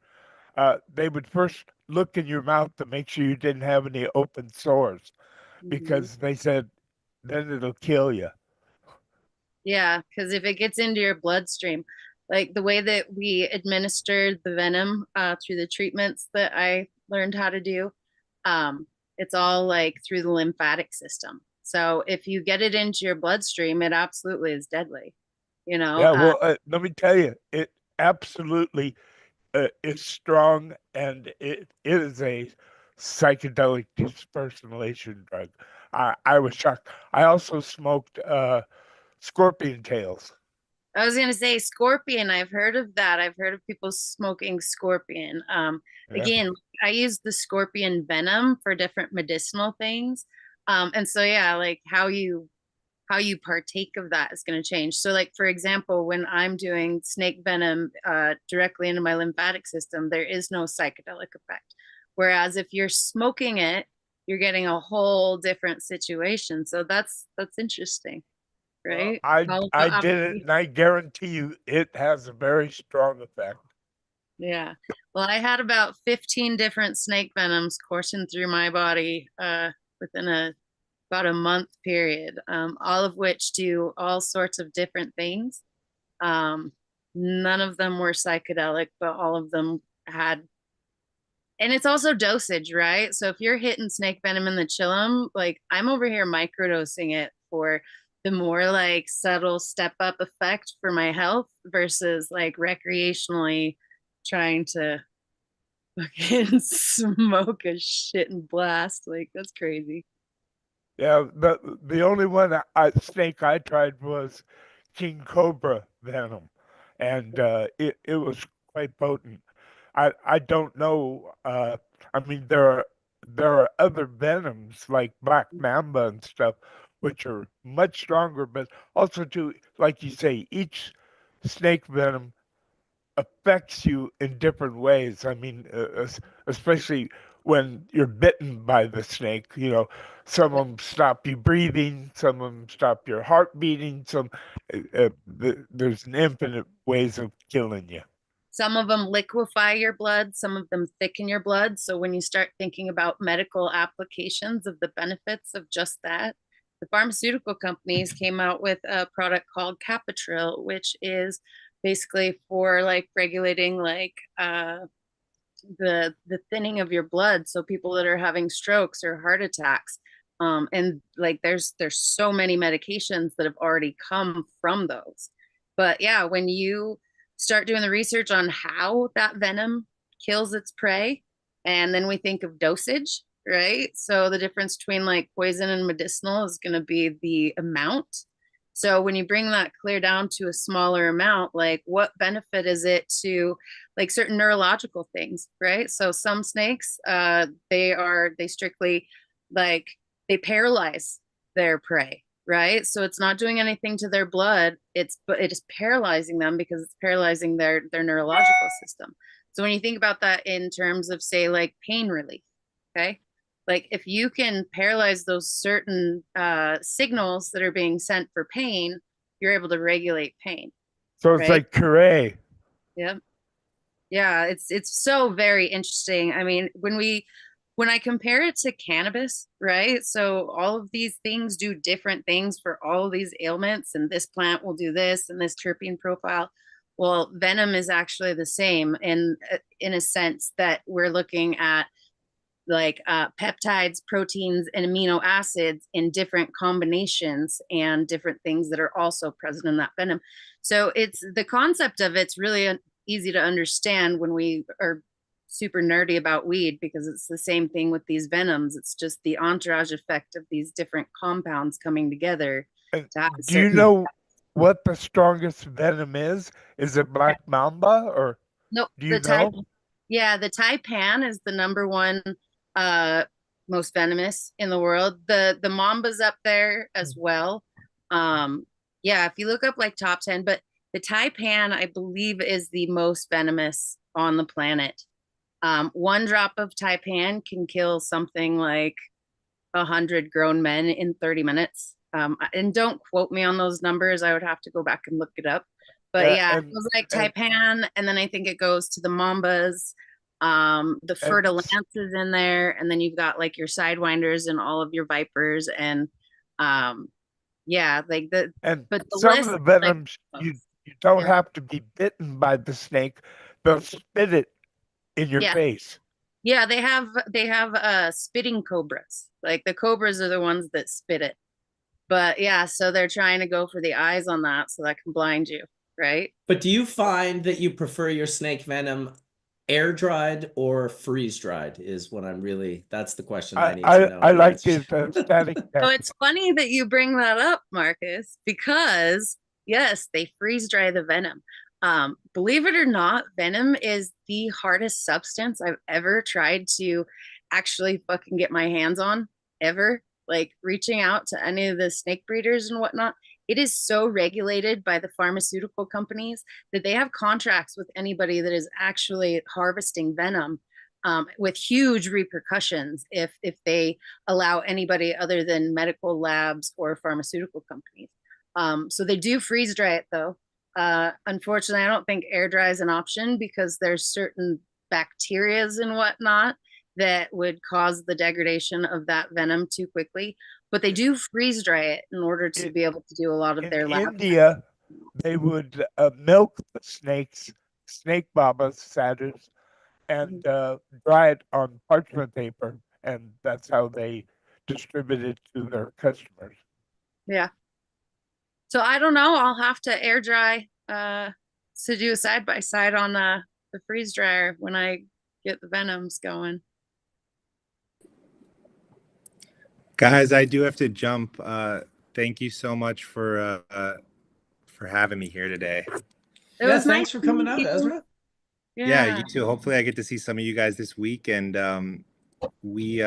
They would first look in your mouth to make sure you didn't have any open sores, because they said then it'll kill you. Yeah, because if it gets into your bloodstream, like the way that we administered the venom through the treatments that I learned how to do, it's all like through the lymphatic system. So if you get it into your bloodstream, it absolutely is deadly. You know? Yeah, well, let me tell you, it absolutely is strong, and it is a psychedelic dispersonalization drug. I was shocked. I also smoked scorpion tails. I was gonna say scorpion. I've heard of that. I've heard of people smoking scorpion. Again, I use the scorpion venom for different medicinal things. And so yeah, like how you partake of that is going to change. So like for example, when I'm doing snake venom directly into my lymphatic system, there is no psychedelic effect. Whereas if you're smoking it, you're getting a whole different situation. So that's interesting. Right? I did it, and I guarantee you it has a very strong effect. Yeah. Well, I had about 15 different snake venoms coursing through my body within about a month period, all of which do all sorts of different things. None of them were psychedelic, but all of them had. And it's also dosage, right? So if you're hitting snake venom in the chillum, like I'm over here microdosing it for the more like subtle step up effect for my health versus like recreationally trying to fucking smoke a shit and blast. Like that's crazy. Yeah, the only one snake I tried was king cobra venom, and it was quite potent. I don't know. I mean, there are other venoms like black mamba and stuff, which are much stronger, but also too, like you say, each snake venom affects you in different ways. I mean, especially when you're bitten by the snake, some of them stop you breathing, some of them stop your heart beating, there's an infinite ways of killing you. Some of them liquefy your blood, some of them thicken your blood. So when you start thinking about medical applications of the benefits of just that, the pharmaceutical companies came out with a product called Capitril, which is basically for like regulating like the thinning of your blood. So people that are having strokes or heart attacks, and like there's so many medications that have already come from those. But yeah, when you start doing the research on how that venom kills its prey, and then we think of dosage, right? So the difference between like poison and medicinal is going to be the amount. So when you bring that clear down to a smaller amount, like what benefit is it to like certain neurological things, right? So some snakes, they strictly like they paralyze their prey, right? So it's not doing anything to their blood. But it is paralyzing them because it's paralyzing their neurological system. So when you think about that in terms of say like pain relief, okay? Like if you can paralyze those certain signals that are being sent for pain, you're able to regulate pain. So it's like Creeck. Yep. Yeah, it's so very interesting. I mean, when I compare it to cannabis, right? So all of these things do different things for all of these ailments, and this plant will do this and this terpene profile. Well, venom is actually the same in a sense that we're looking at like peptides, proteins, and amino acids in different combinations and different things that are also present in that venom. So it's the concept of it's really easy to understand when we are super nerdy about weed, because it's the same thing with these venoms. It's just the entourage effect of these different compounds coming together to have a Do you certain know what the strongest venom is? Is it black mamba or Nope, do you know? Yeah, the taipan is the number one most venomous in the world. The mamba's up there as well. Yeah, if you look up like top 10, but the taipan, I believe, is the most venomous on the planet. One drop of taipan can kill something like 100 grown men in 30 minutes. And don't quote me on those numbers. I would have to go back and look it up. But yeah, it goes like taipan, and then I think it goes to the mambas. The fer-de-lance is in there, and then you've got like your sidewinders and all of your vipers, and yeah, like but the some list, of the venoms you don't have to be bitten by the snake, they'll spit it in your face. Yeah, they have spitting cobras. Like the cobras are the ones that spit it. But yeah, so they're trying to go for the eyes on that so that can blind you, right? But do you find that you prefer your snake venom air dried or freeze dried? Is what that's the question I need to know. I like the static. So it's funny that you bring that up, Marcus, because yes, they freeze dry the venom. Believe it or not, venom is the hardest substance I've ever tried to actually fucking get my hands on, ever. Like reaching out to any of the snake breeders and whatnot, it is so regulated by the pharmaceutical companies that they have contracts with anybody that is actually harvesting venom, with huge repercussions if they allow anybody other than medical labs or pharmaceutical companies. So they do freeze dry it though. Unfortunately, I don't think air dry is an option because there's certain bacterias and whatnot that would cause the degradation of that venom too quickly. But they do freeze dry it in order to be able to do a lot of their lab. In India, they would milk the snakes, snake babas, satyrs, and dry it on parchment paper, and that's how they distribute it to their customers. Yeah. So I don't know. I'll have to air dry to do a side by side on the freeze dryer when I get the venoms going. Guys, I do have to jump. Thank you so much for having me here today. It was thanks nice for coming out, Ezra. Yeah, you too. Hopefully I get to see some of you guys this week. And we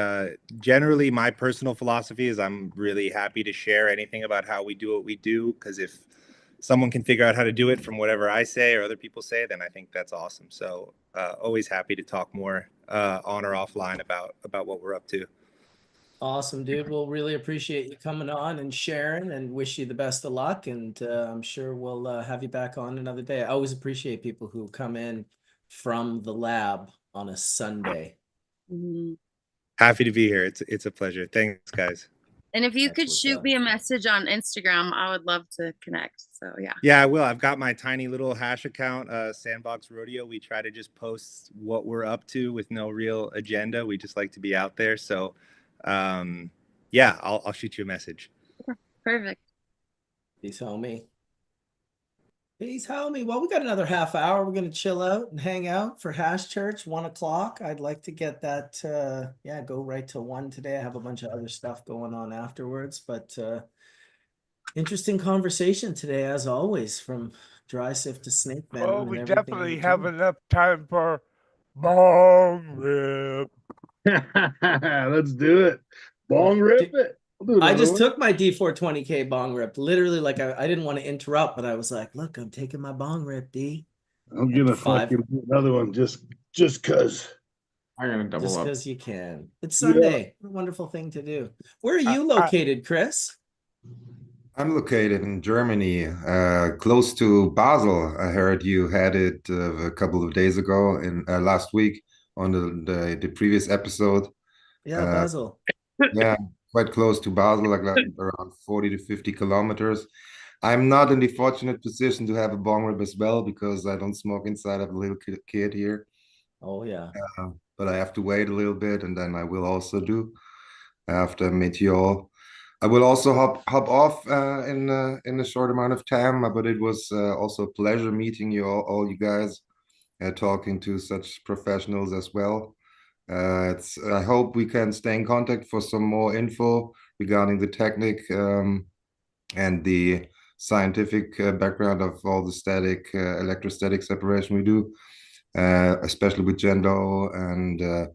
generally, my personal philosophy is I'm really happy to share anything about how we do what we do, because if someone can figure out how to do it from whatever I say or other people say, then I think that's awesome. So always happy to talk more on or offline about what we're up to. Awesome, dude. We'll really appreciate you coming on and sharing, and wish you the best of luck. And I'm sure we'll have you back on another day. I always appreciate people who come in from the lab on a Sunday. Mm-hmm. Happy to be here. It's a pleasure. Thanks, guys. And if you could shoot me a message on Instagram, I would love to connect. So yeah. Yeah, I will. I've got my tiny little hash account, Sandbox Rodeo. We try to just post what we're up to with no real agenda. We just like to be out there. So yeah, I'll shoot you a message. Perfect. Peace, homie. Peace, homie. Well, we got another half hour. We're gonna chill out and hang out for Hash Church, 1 o'clock. I'd like to get that go right till 1 today. I have a bunch of other stuff going on afterwards, but interesting conversation today, as always, from dry sift to snake venom. Well, we definitely have enough time for bong rip. Let's do it. Bong rip it. I just took my D420K bong rip. Literally, like I didn't want to interrupt, but I was like, "Look, I'm taking my bong rip, D." I'm gonna fucking do another one just cause. I'm gonna double just up. because you can. It's Sunday. What a wonderful thing to do. Where are you located, Chris? I'm located in Germany, close to Basel. I heard you had it a couple of days ago, in last week on the previous episode. Yeah, Basel. Yeah, quite close to Basel, like around 40 to 50 kilometers. I'm not in the fortunate position to have a bong rib as well because I don't smoke inside. I have a little kid here. Oh yeah. But I have to wait a little bit, and then I will also do after meet you all. I will also hop off in a short amount of time, but it was also a pleasure meeting you all you guys, talking to such professionals as well. I hope we can stay in contact for some more info regarding the technique and the scientific background of all the static electrostatic separation we do, especially with Gendo and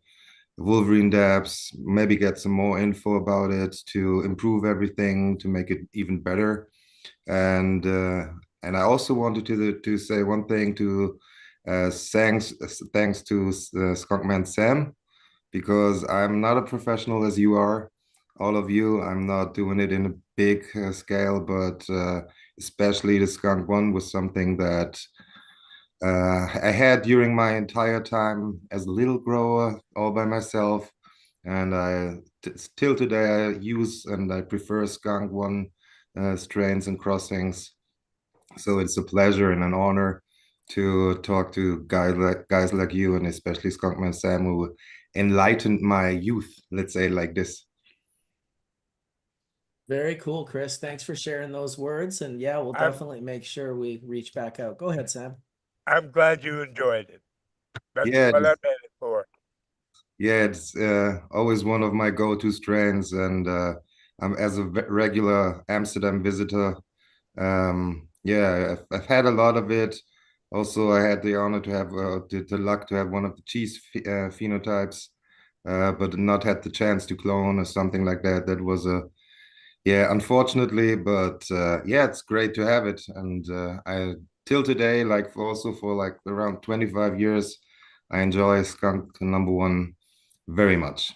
Wolverine dApps. Maybe get some more info about it to improve everything to make it even better. And I also wanted to say one thing to thanks to Skunkman Sam, because I'm not a professional as you are, all of you. I'm not doing it in a big scale, but especially the skunk one was something that I had during my entire time as a little grower all by myself. And till today I use and I prefer skunk one strains and crossings. So it's a pleasure and an honor to talk to guys like you, and especially Skunkman Sam, who enlightened my youth, let's say like this. Very cool, Chris. Thanks for sharing those words. And yeah, we'll definitely make sure we reach back out. Go ahead, Sam. I'm glad you enjoyed it. That's Yeah, what I made it for. Yeah, it's always one of my go-to strains, and I'm as a regular Amsterdam visitor. Yeah, I've had a lot of it. Also, I had the honor to have the luck to have one of the cheese phenotypes, but not had the chance to clone or something like that. That was yeah, unfortunately, but yeah, it's great to have it. And I till today, like also for like around 25 years, I enjoy skunk number one very much.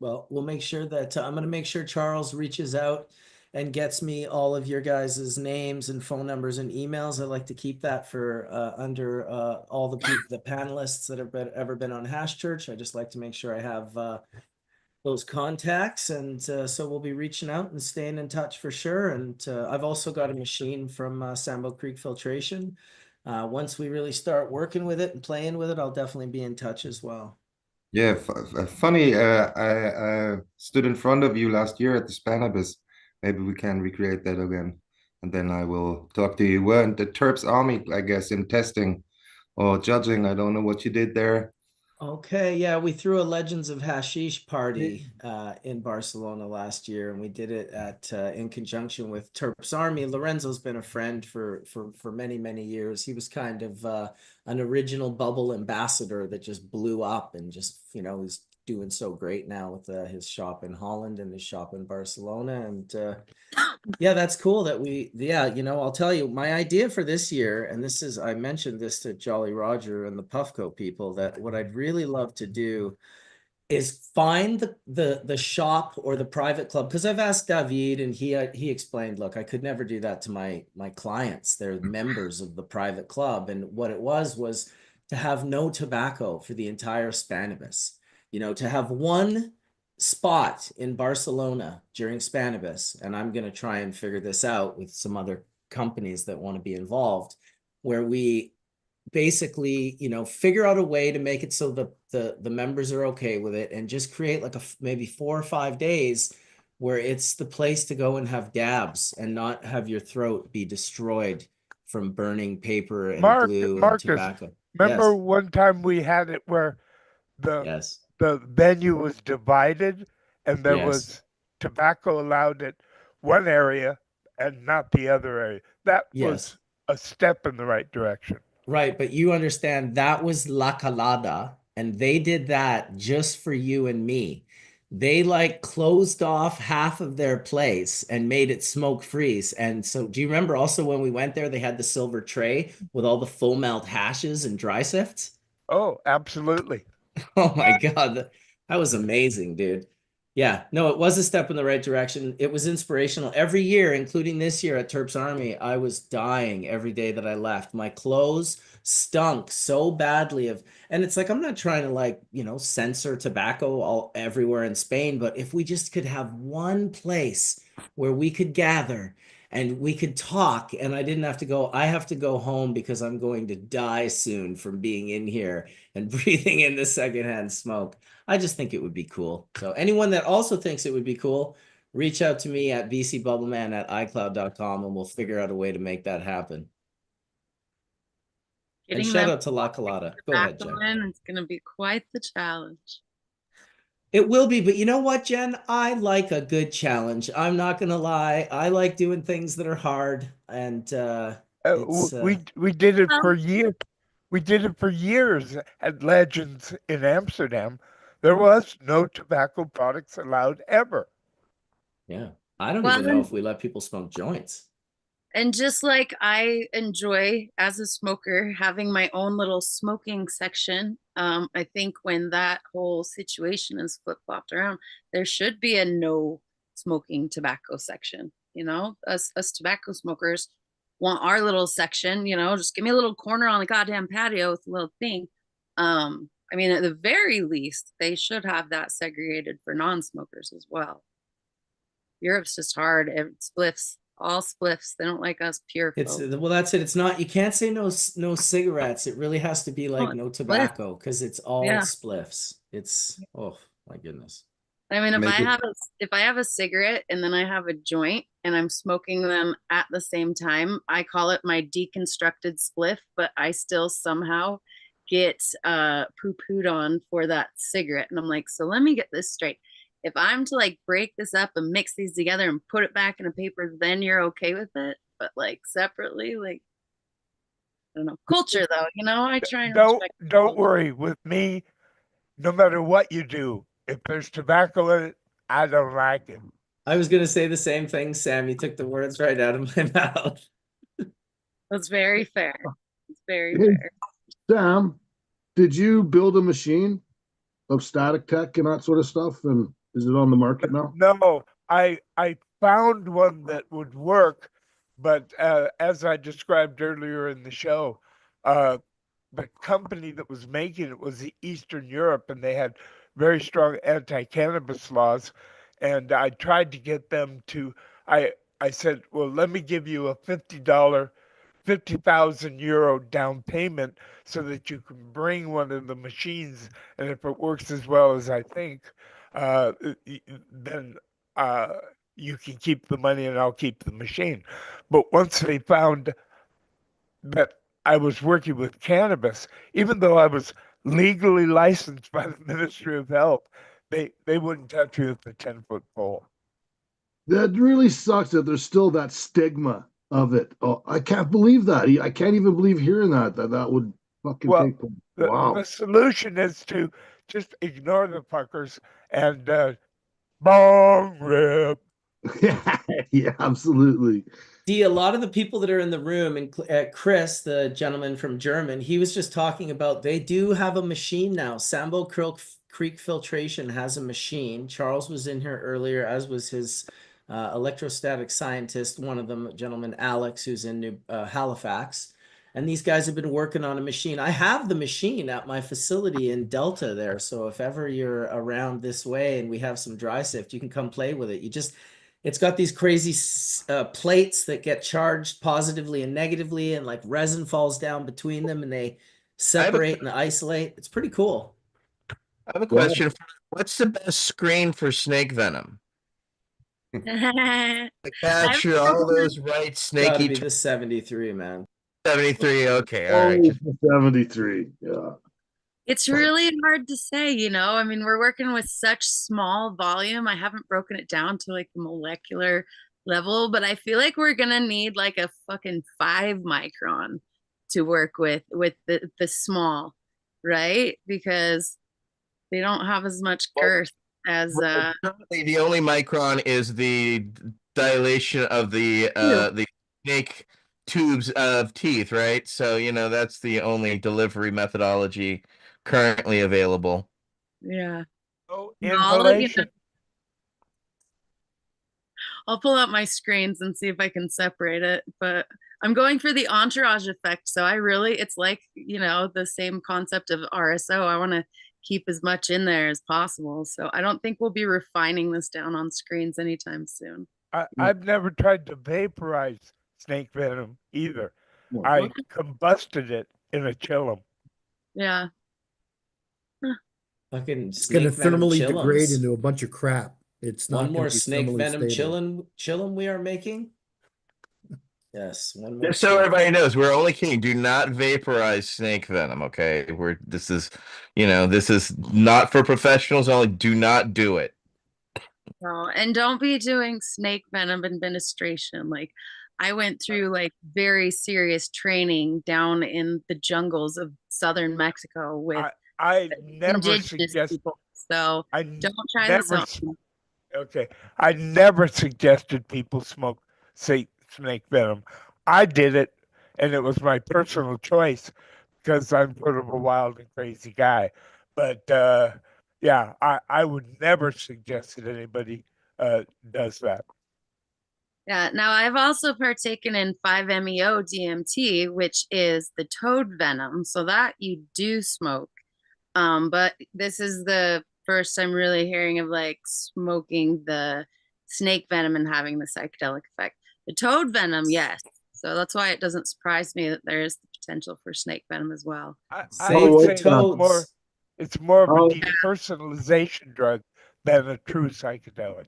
Well, we'll make sure that I'm going to make sure Charles reaches out and gets me all of your guys' names and phone numbers and emails. I like to keep that for under all the panelists that have ever been on Hash Church. I just like to make sure I have those contacts, and so we'll be reaching out and staying in touch for sure. And I've also got a machine from Sambo Creeck Filtration. Once we really start working with it and playing with it, I'll definitely be in touch as well. Yeah, funny. I stood in front of you last year at the Spanibus. Maybe we can recreate that again, and then I will talk to you. Well, the Terps Army, I guess, in testing or judging. I don't know what you did there. Okay, yeah, we threw a Legends of Hashish party in Barcelona last year, and we did it at in conjunction with Terps Army. Lorenzo's been a friend for many years. He was kind of an original bubble ambassador that just blew up and just he's doing so great now with his shop in Holland and his shop in Barcelona. And yeah, that's cool that I'll tell you my idea for this year, and this is, I mentioned this to Jolly Roger and the Puffco people, that what I'd really love to do is find the shop or the private club, because I've asked David and he explained, look, I could never do that to my clients. They're members of the private club, and what it was to have no tobacco for the entire Spanibus. To have one spot in Barcelona during Spanibus, and I'm going to try and figure this out with some other companies that want to be involved, where we basically figure out a way to make it so the members are okay with it, and just create like maybe 4 or 5 days where it's the place to go and have dabs and not have your throat be destroyed from burning paper and glue and tobacco. Remember one time we had it where the venue was divided and there was tobacco allowed at one area and not the other area. That was a step in the right direction. Right, but you understand that was La Calada, and they did that just for you and me. They like closed off half of their place and made it smoke free. And so do you remember also when we went there, they had the silver tray with all the full melt hashes and dry sifts? Oh, absolutely. Oh my God. That was amazing, dude. Yeah, no, it was a step in the right direction. It was inspirational. Every year, including this year at Terps Army, I was dying every day that I left. My clothes stunk so badly and it's like I'm not trying to like, censor tobacco all everywhere in Spain, but if we just could have one place where we could gather and we could talk and I have to go home because I'm going to die soon from being in here and breathing in the secondhand smoke. I just think it would be cool. So anyone that also thinks it would be cool, reach out to me at bcbubbleman@icloud.com and we'll figure out a way to make that happen. And Getting shout them out to La Colada. Go back ahead, Jen. on, it's going to be quite the challenge. It will be, but you know what, Jen? I like a good challenge. I'm not gonna lie. I like doing things that are hard, and it's We did it Well, for years. We did it for years at Legends in Amsterdam. There was no tobacco products allowed ever. yeah. I don't well, even know if we let people smoke joints. and just like I enjoy as a smoker having my own little smoking section, I think when that whole situation is flip-flopped around, there should be a no smoking tobacco section. Us tobacco smokers want our little section, just give me a little corner on the goddamn patio with a little thing. I mean, at the very least, they should have that segregated for non-smokers as well. Europe's just hard. Spliffs, all spliffs. They don't like us pure It's folk. well, that's it. It's not, you can't say no cigarettes. It really has to be like Oh, no spliff. tobacco because it's all Yeah. spliffs. It's oh my goodness. I mean, if Make it I have a cigarette and then I have a joint and I'm smoking them at the same time, I call it my deconstructed spliff, but I still somehow get poo-pooed on for that cigarette. And I'm like, so let me get this straight. If I'm to like break this up and mix these together and put it back in a paper, then you're okay with it. But like separately, like I don't know. Culture though, I try and respect Don't worry. With me, no matter what you do, if there's tobacco in it, I don't like it. I was gonna say the same thing, Sam. You took the words right out of my mouth. That's very fair. It's very Hey, fair. Sam, did you build a machine of static tech and that sort of stuff? And is it on the market now? No, I found one that would work, but as I described earlier in the show, the company that was making it was Eastern Europe, and they had very strong anti-cannabis laws. And I tried to get them to. I said, well, let me give you a $50, 50,000 euro down payment so that you can bring one of the machines, and if it works as well as I think, then you can keep the money and I'll keep the machine. But once they found that I was working with cannabis, even though I was legally licensed by the Ministry of Health, they wouldn't touch me with the 10-foot pole. That really sucks that there's still that stigma of it. Oh, I can't believe that. I can't even believe hearing that would fucking Well, take place. Wow. the solution is to just ignore the fuckers and bong rip. Yeah, absolutely. See, a lot of the people that are in the room, and Chris, the gentleman from German, he was just talking about they do have a machine now. Sambo Creeck Filtration has a machine. Charles was in here earlier, as was his electrostatic scientist, one of them, gentleman Alex, who's in New Halifax. And these guys have been working on a machine. I have the machine at my facility in Delta there. So if ever you're around this way and we have some dry sift, you can come play with it. It's got these crazy plates that get charged positively and negatively, and like resin falls down between them and they separate and isolate. It's pretty cool. I have a question. What's the best screen for snake venom? To capture all those right snaky. Gotta be the 73, man. 73. Okay, all right. 73. Yeah. It's really hard to say, I mean, we're working with such small volume. I haven't broken it down to like the molecular level, but I feel like we're gonna need like a fucking 5 micron to work with the small, right? Because they don't have as much girth as the only micron is the dilation of the snake tubes of teeth, right? So that's the only delivery methodology currently available. Yeah. Oh, inhalation. I'll pull out my screens and see if I can separate it. But I'm going for the entourage effect. So it's like, the same concept of RSO. I want to keep as much in there as possible. So I don't think we'll be refining this down on screens anytime soon. I've never tried to vaporize snake venom either. I combusted it in a chillum. Yeah. Fucking It's going to snake venom thermally degrade chillums. into a bunch of crap. It's not One going more to be snake thermally venom stable. chillum we are making. Yes, one more. Just so everybody knows, we're only kidding. Do not vaporize snake venom, okay? This is not for professionals only. Do not do it. No, and don't be doing snake venom administration. Like, I went through like very serious training down in the jungles of southern Mexico with I never indigenous suggest people. So I don't try this never on. Okay. I never suggested people smoke snake venom. I did it, and it was my personal choice because I'm sort of a wild and crazy guy. But yeah, I would never suggest that anybody does that. Yeah. Now I've also partaken in 5-MeO DMT, which is the toad venom. So that you do smoke. But this is the first I'm really hearing of like smoking the snake venom and having the psychedelic effect. The toad venom, yes. So that's why it doesn't surprise me that there is the potential for snake venom as well. I would say it's more of a depersonalization drug than a true psychedelic.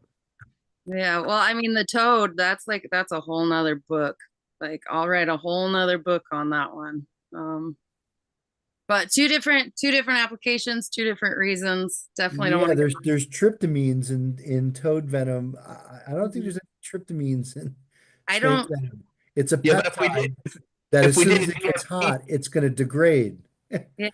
Yeah, well, I mean, the toad, that's a whole nother book. Like, I'll write a whole nother book on that one. But two different applications, two different reasons. Definitely don't want to. There's tryptamines in toad venom. I don't think there's any tryptamines in snake venom. It's a peptide that as soon as it gets hot, it's going to degrade. Yeah.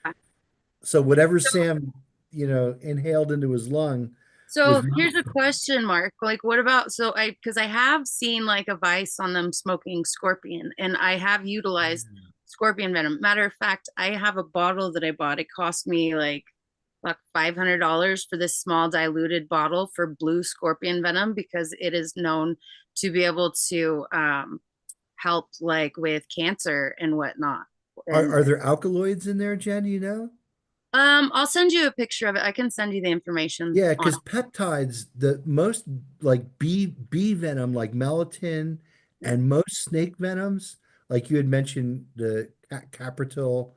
So whatever Sam, inhaled into his lung. So here's a question, Mark. Like, what about, because I have seen like advice on them smoking scorpion, and I have utilized scorpion venom. Matter of fact, I have a bottle that I bought. It cost me like $500 for this small diluted bottle for blue scorpion venom because it is known to be able to help like with cancer and whatnot. Are there alkaloids in there, Jen? I'll send you a picture of it. I can send you the information. Yeah, because peptides, the most like bee venom, like melatonin, and most snake venoms, like you had mentioned, the Capritil,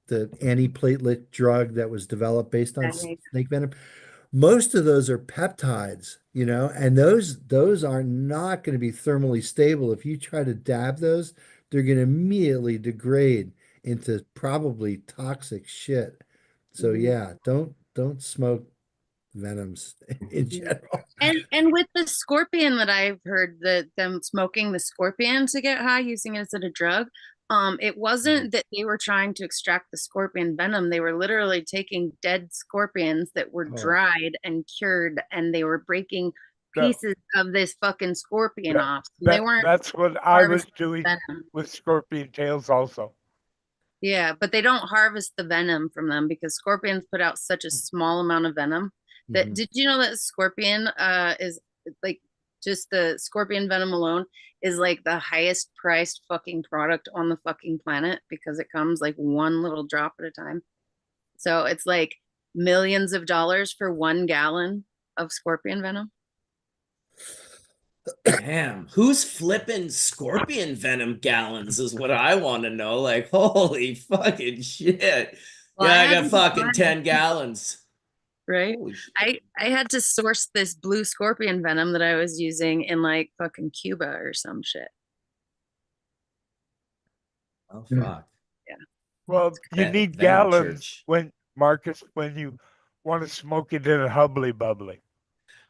the antiplatelet drug that was developed based on snake venom. Most of those are peptides, and those are not going to be thermally stable. If you try to dab those, they're going to immediately degrade into probably toxic shit. So yeah, don't smoke venoms in general. And with the scorpion that I've heard that them smoking the scorpion to get high, using it as a drug, it wasn't that they were trying to extract the scorpion venom. They were literally taking dead scorpions that were dried and cured, and they were breaking pieces of this fucking scorpion off. So they weren't. That's what I was doing with scorpion tails also. Yeah, but they don't harvest the venom from them because scorpions put out such a small amount of venom that did you know that scorpion is like just the scorpion venom alone is like the highest priced fucking product on the fucking planet because it comes like one little drop at a time. So it's like millions of dollars for 1 gallon of scorpion venom. Damn, who's flipping scorpion venom gallons is what I want to know. Like, holy fucking shit. Well, yeah, I got fucking 10 gallons. Right? I had to source this blue scorpion venom that I was using in like fucking Cuba or some shit. Oh, fuck. Yeah. Well, you need gallons when you want to smoke it in a hubbly bubbly.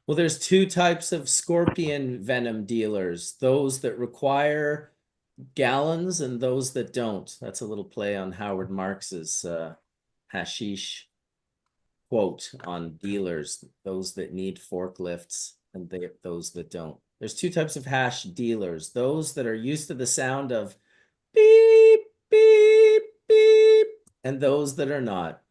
Well, there's two types of scorpion venom dealers, those that require gallons and those that don't. That's a little play on Howard Marks's hashish quote on dealers, those that need forklifts and those that don't. There's two types of hash dealers, those that are used to the sound of beep, beep, beep, and those that are not.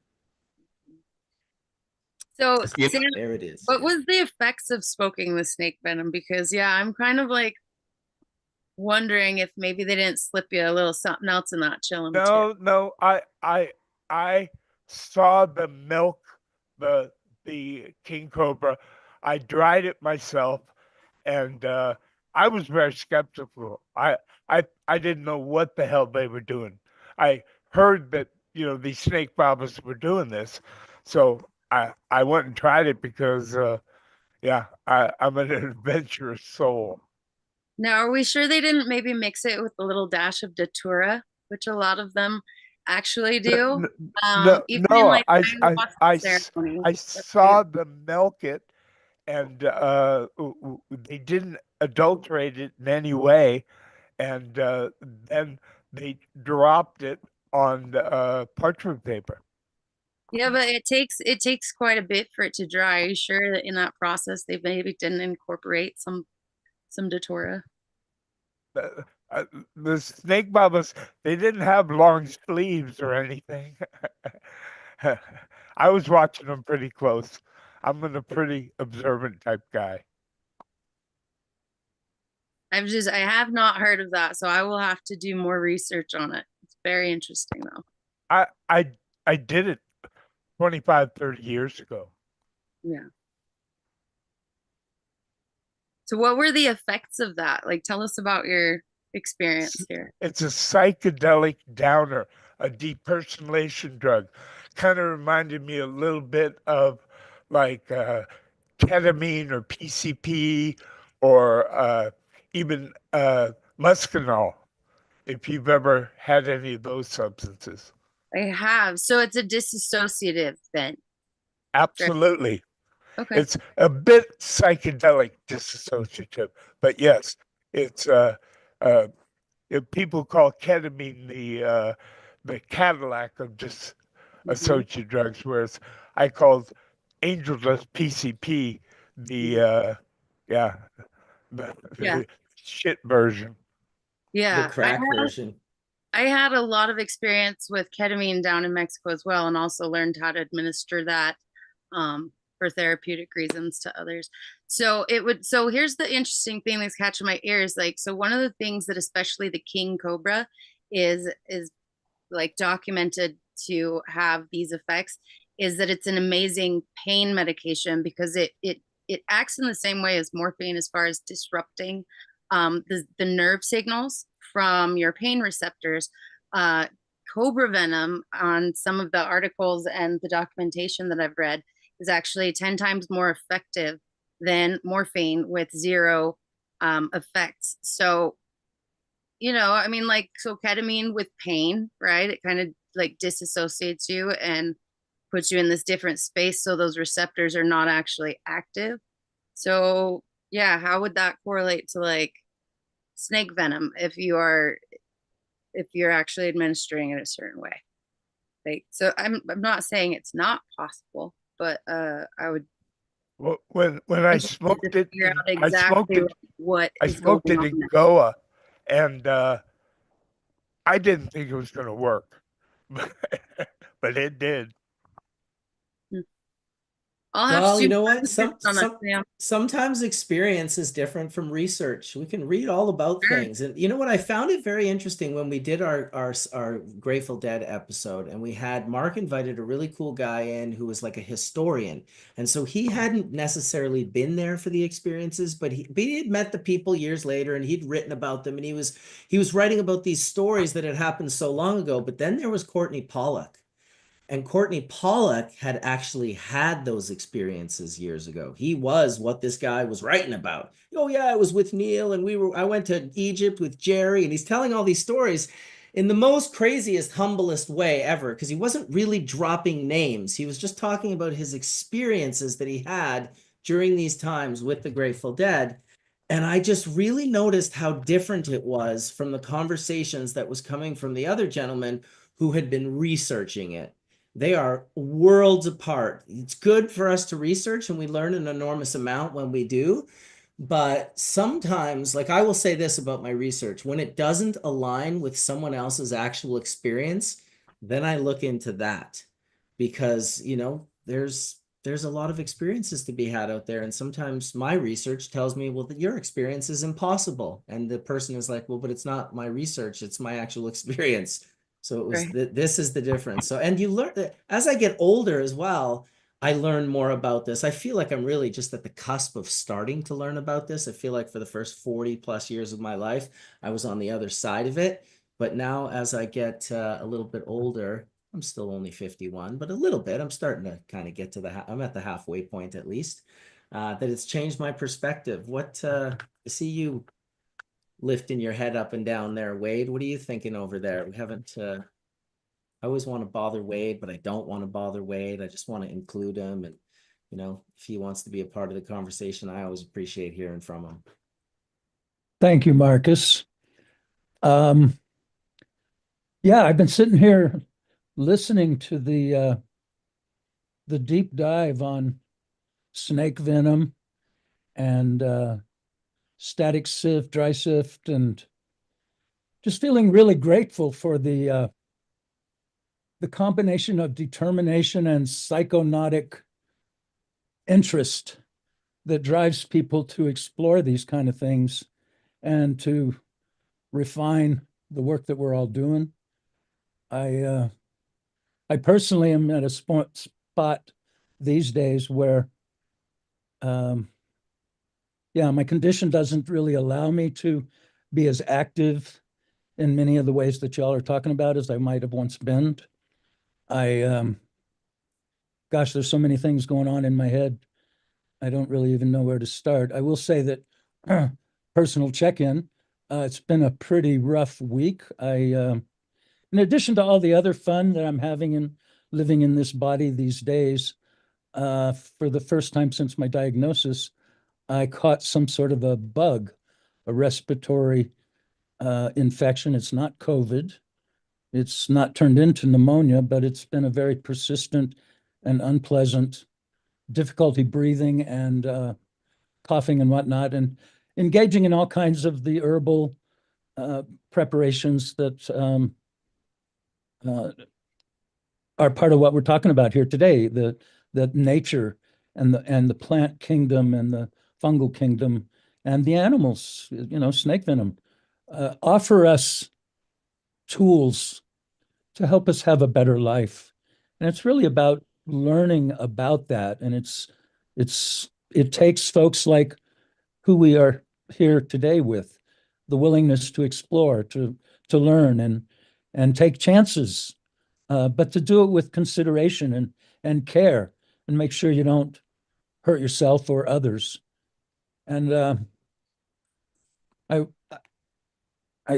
So, Yep. Sam, There it is. what was the effects of smoking the snake venom? Because yeah, I'm kind of like wondering if maybe they didn't slip you a little something else in that chillum too. No, I saw the milk, the king cobra. I dried it myself, and I was very skeptical. I didn't know what the hell they were doing. I heard that these snake bobbers were doing this, so I went and tried it because yeah, I'm an adventurous soul. Now, are we sure they didn't maybe mix it with a little dash of datura, which a lot of them actually do? Even in No, like ayahuasca ceremonies. I saw them milk it, and they didn't adulterate it in any way, and then they dropped it on parchment paper. Yeah, but it takes quite a bit for it to dry. Are you sure that in that process they maybe didn't incorporate some datura? The snake bobbers, they didn't have long sleeves or anything. I was watching them pretty close. I'm a pretty observant type guy. I have not heard of that, so I will have to do more research on it. It's very interesting though. I did it 25, 30 years ago. Yeah. So what were the effects of that? Like, tell us about your experience here. It's a psychedelic downer, a depersonalization drug. Kind of reminded me a little bit of like ketamine or PCP or even muscanol, if you've ever had any of those substances. I have. So it's a disassociative then. Absolutely. Okay. It's a bit psychedelic dissociative, but yes, it's people call ketamine the Cadillac of dissociative drugs, whereas I called angel dust PCP the shit version. Yeah. The crack version. I had a lot of experience with ketamine down in Mexico as well, and also learned how to administer that for therapeutic reasons to others. So here's the interesting thing that's catching my ears. Like, so one of the things that especially the king cobra is like documented to have these effects is that it's an amazing pain medication because it acts in the same way as morphine as far as disrupting the nerve signals from your pain receptors. Cobra venom, on some of the articles and the documentation that I've read, is actually 10 times more effective than morphine with zero effects. So, I mean, like, so ketamine with pain, right? It kind of like disassociates you and puts you in this different space. So those receptors are not actually active. So yeah, how would that correlate to like snake venom if you're actually administering it a certain way? Like, so I'm not saying it's not possible, but I would. Well, when I smoked it, I smoked it in Goa, and I didn't think it was going to work, but it did. Well, you know what? Sometimes experience is different from research. We can read all about things. And you know what? I found it very interesting when we did our Grateful Dead episode, and we had Mark invited a really cool guy in who was like a historian. And so he hadn't necessarily been there for the experiences, but he had met the people years later and he'd written about them, and he was writing about these stories that had happened so long ago. But then there was Courtney Pollock. And Courtney Pollock had actually had those experiences years ago. He was what this guy was writing about. Oh yeah, I was with Neil and I went to Egypt with Jerry, and he's telling all these stories in the most craziest, humblest way ever, because he wasn't really dropping names. He was just talking about his experiences that he had during these times with the Grateful Dead. And I just really noticed how different it was from the conversations that was coming from the other gentleman who had been researching it. They are worlds apart. It's good for us to research, and we learn an enormous amount when we do. But sometimes, like I will say this about my research, when it doesn't align with someone else's actual experience, then I look into that because, there's there's a lot of experiences to be had out there. And sometimes my research tells me, well, that your experience is impossible. And the person is like, well, but it's not my research, it's my actual experience. So it was this is the difference. So, and you learn that as I get older as well, I learn more about this. I feel like I'm really just at the cusp of starting to learn about this. I feel like for the first 40 plus years of my life, I was on the other side of it. But now as I get a little bit older, I'm still only 51, but a little bit. I'm starting to kind of get to I'm at the halfway point at least. That it's changed my perspective. What I see you lifting your head up and down there, Wade. What are you thinking over there? We haven't. I always want to bother Wade, but I don't want to bother Wade. I just want to include him, and if he wants to be a part of the conversation, I always appreciate hearing from him. Thank you, Marcus. Yeah, I've been sitting here listening to the deep dive on snake venom and static sift, dry sift, and just feeling really grateful for the combination of determination and psychonautic interest that drives people to explore these kind of things and to refine the work that we're all doing. I personally am at a spot these days where, yeah, my condition doesn't really allow me to be as active in many of the ways that y'all are talking about as I might have once been. Gosh, there's so many things going on in my head. I don't really even know where to start. I will say that personal check-in, it's been a pretty rough week. In addition to all the other fun that I'm having in living in this body these days, for the first time since my diagnosis, I caught some sort of a bug, a respiratory infection. It's not COVID. It's not turned into pneumonia, but it's been a very persistent and unpleasant difficulty breathing and coughing and whatnot, and engaging in all kinds of the herbal preparations that are part of what we're talking about here today, the nature and the plant kingdom and the fungal kingdom and the animals, snake venom, offer us tools to help us have a better life. And it's really about learning about that. And it takes folks like who we are here today with, the willingness to explore, to learn and take chances, but to do it with consideration and care, and make sure you don't hurt yourself or others. And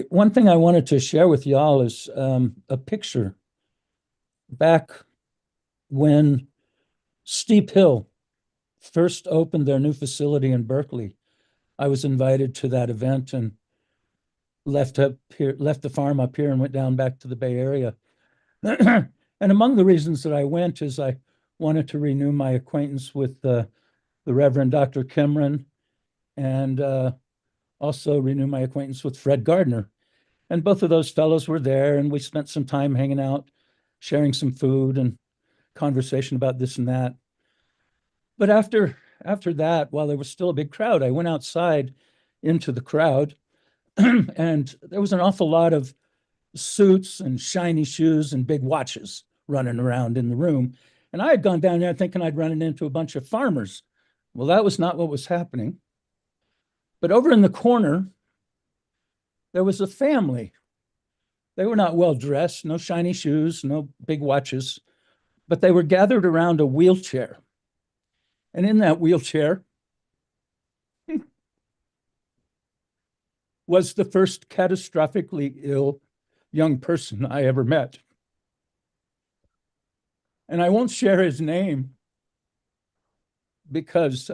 one thing I wanted to share with y'all is a picture back when Steep Hill first opened their new facility in Berkeley. I was invited to that event and left the farm up here and went down back to the Bay Area. And among the reasons that I went is I wanted to renew my acquaintance with the Reverend Dr. Cameron, and also renew my acquaintance with Fred Gardner. And both of those fellows were there, and we spent some time hanging out, sharing some food and conversation about this and that. But after that, while there was still a big crowd, I went outside into the crowd, and there was an awful lot of suits and shiny shoes and big watches running around in the room. And I had gone down there thinking I'd run into a bunch of farmers. Well, that was not what was happening. But over in the corner, there was a family. They were not well dressed, no shiny shoes, no big watches, but they were gathered around a wheelchair. And in that wheelchair was the first catastrophically ill young person I ever met. And I won't share his name because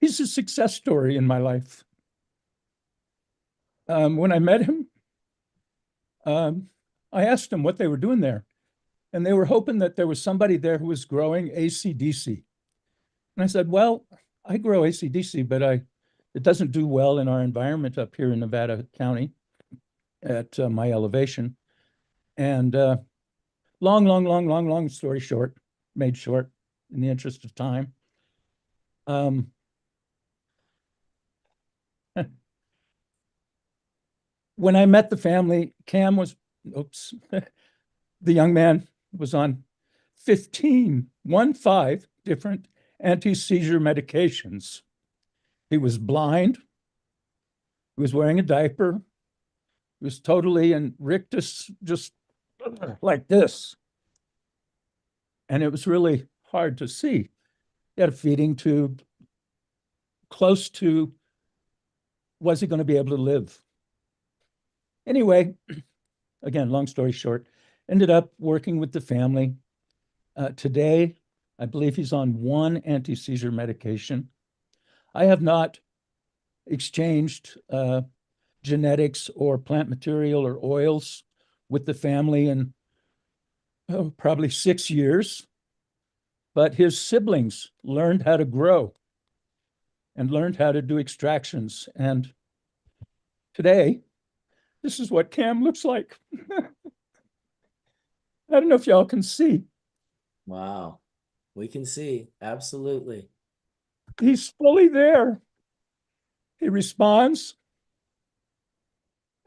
he's a success story in my life. When I met him, I asked him what they were doing there. And they were hoping that there was somebody there who was growing AC/DC. And I said, well, I grow AC/DC, but it doesn't do well in our environment up here in Nevada County at my elevation. And long story short, made short, in the interest of time. When I met the family, Cam was, the young man was on 15 different anti-seizure medications. He was blind. He was wearing a diaper. He was totally in rictus, just like this. And it was really hard to see. He had a feeding tube close to, was he going to be able to live? Anyway, again, long story short, ended up working with the family. Today, I believe he's on one anti-seizure medication. I have not exchanged genetics or plant material or oils with the family in probably 6 years, but his siblings learned how to grow and learned how to do extractions. And today, this is what Cam looks like. I don't know if y'all can see. Wow. We can see. Absolutely. He's fully there. He responds.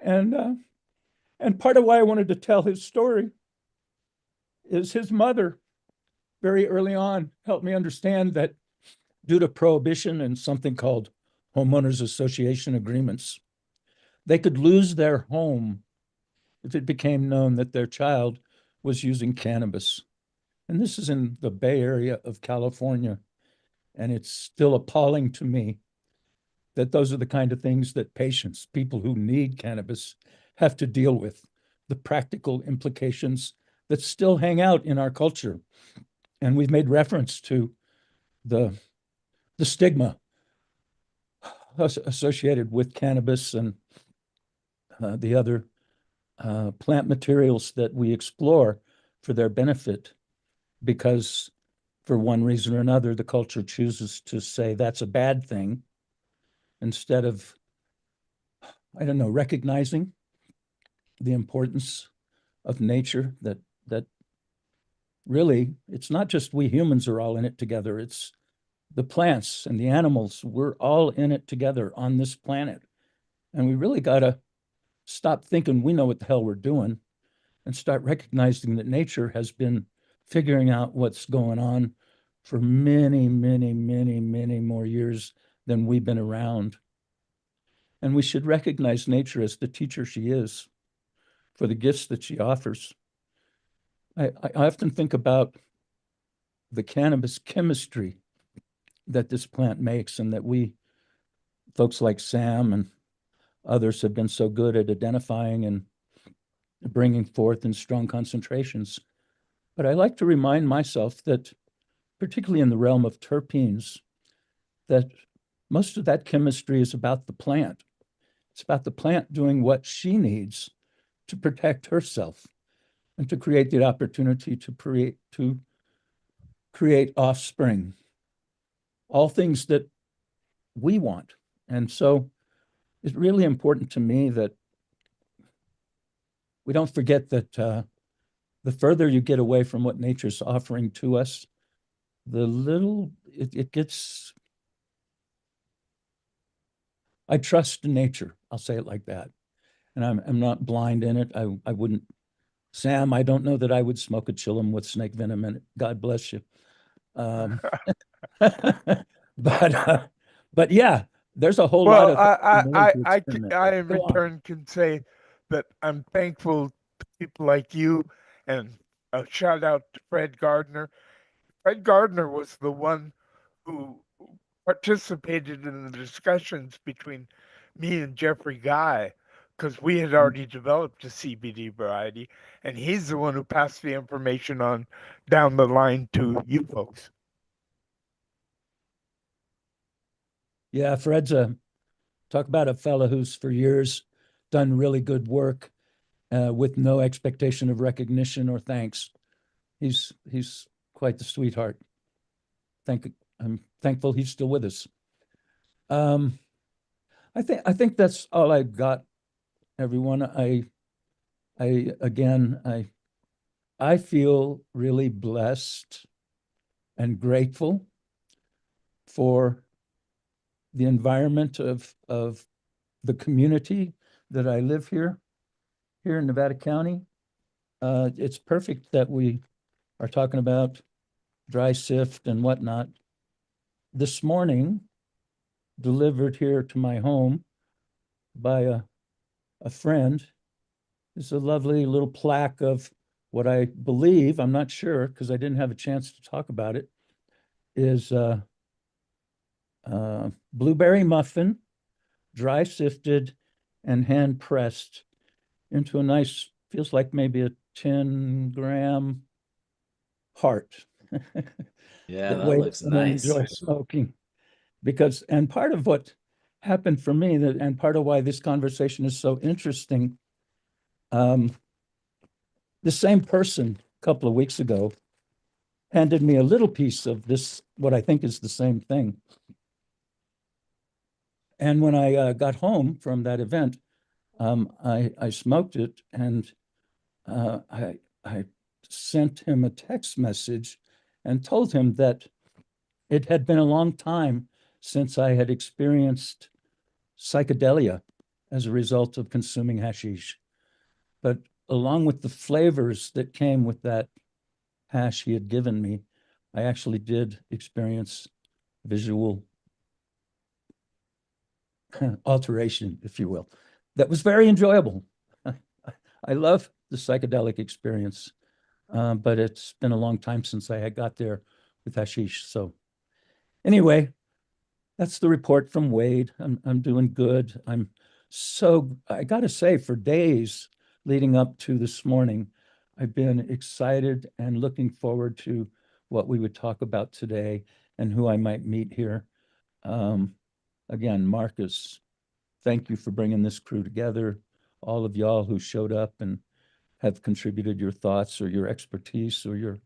And part of why I wanted to tell his story is his mother very early on helped me understand that due to prohibition and something called homeowners association agreements, they could lose their home if it became known that their child was using cannabis. And this is in the Bay Area of California. And it's still appalling to me that those are the kind of things that patients, people who need cannabis, have to deal with, the practical implications that still hang out in our culture. And we've made reference to the stigma associated with cannabis and the other plant materials that we explore for their benefit, because for one reason or another, the culture chooses to say that's a bad thing instead of, I don't know, recognizing the importance of nature, that really, it's not just we humans are all in it together. It's the plants and the animals. We're all in it together on this planet. And we really got to stop thinking we know what the hell we're doing and start recognizing that nature has been figuring out what's going on for many, many, many, many more years than we've been around. And we should recognize nature as the teacher she is for the gifts that she offers. I often think about the cannabis chemistry that this plant makes, and that we, folks like Sam and others, have been so good at identifying and bringing forth in strong concentrations. But I like to remind myself that, particularly in the realm of terpenes, that most of that chemistry is about the plant. It's about the plant doing what she needs to protect herself and to create the opportunity to create offspring, all things that we want. And so it's really important to me that we don't forget that the further you get away from what nature's offering to us, the little it gets. I trust nature. I'll say it like that. And I'm not blind in it. I wouldn't, Sam, I don't know that I would smoke a chillum with snake venom in it. God bless you. But yeah, there's a whole lot of I in return can say that I'm thankful to people like you, and a shout out to Fred Gardner. Fred Gardner was the one who participated in the discussions between me and Jeffrey Guy, because we had already developed a CBD variety, and he's the one who passed the information on down the line to you folks. Yeah, Fred's talk about a fella who's for years done really good work with no expectation of recognition or thanks. He's quite the sweetheart. I'm thankful he's still with us. I think that's all I got, everyone. I feel really blessed and grateful for the environment of the community that I live here in Nevada County. It's perfect that we are talking about dry sift and whatnot. This morning, delivered here to my home by a friend, is a lovely little plaque of what I believe, I'm not sure because I didn't have a chance to talk about it, is blueberry muffin, dry sifted and hand pressed into a nice, feels like maybe a 10-gram heart. Yeah, that that way looks someone nice. enjoy smoking. Because, and part of what happened for me, and part of why this conversation is so interesting, the same person a couple of weeks ago handed me a little piece of this, what I think is the same thing. And when I got home from that event, I smoked it, and I sent him a text message and told him that it had been a long time since I had experienced psychedelia as a result of consuming hashish. But along with the flavors that came with that hash he had given me, I actually did experience visual alteration, if you will. That was very enjoyable. I love the psychedelic experience, but it's been a long time since I had got there with hashish. So anyway, that's the report from Wade. I'm doing good. I gotta say, for days leading up to this morning, I've been excited and looking forward to what we would talk about today and who I might meet here. Again, Marcus, thank you for bringing this crew together. All of y'all who showed up and have contributed your thoughts or your expertise or your,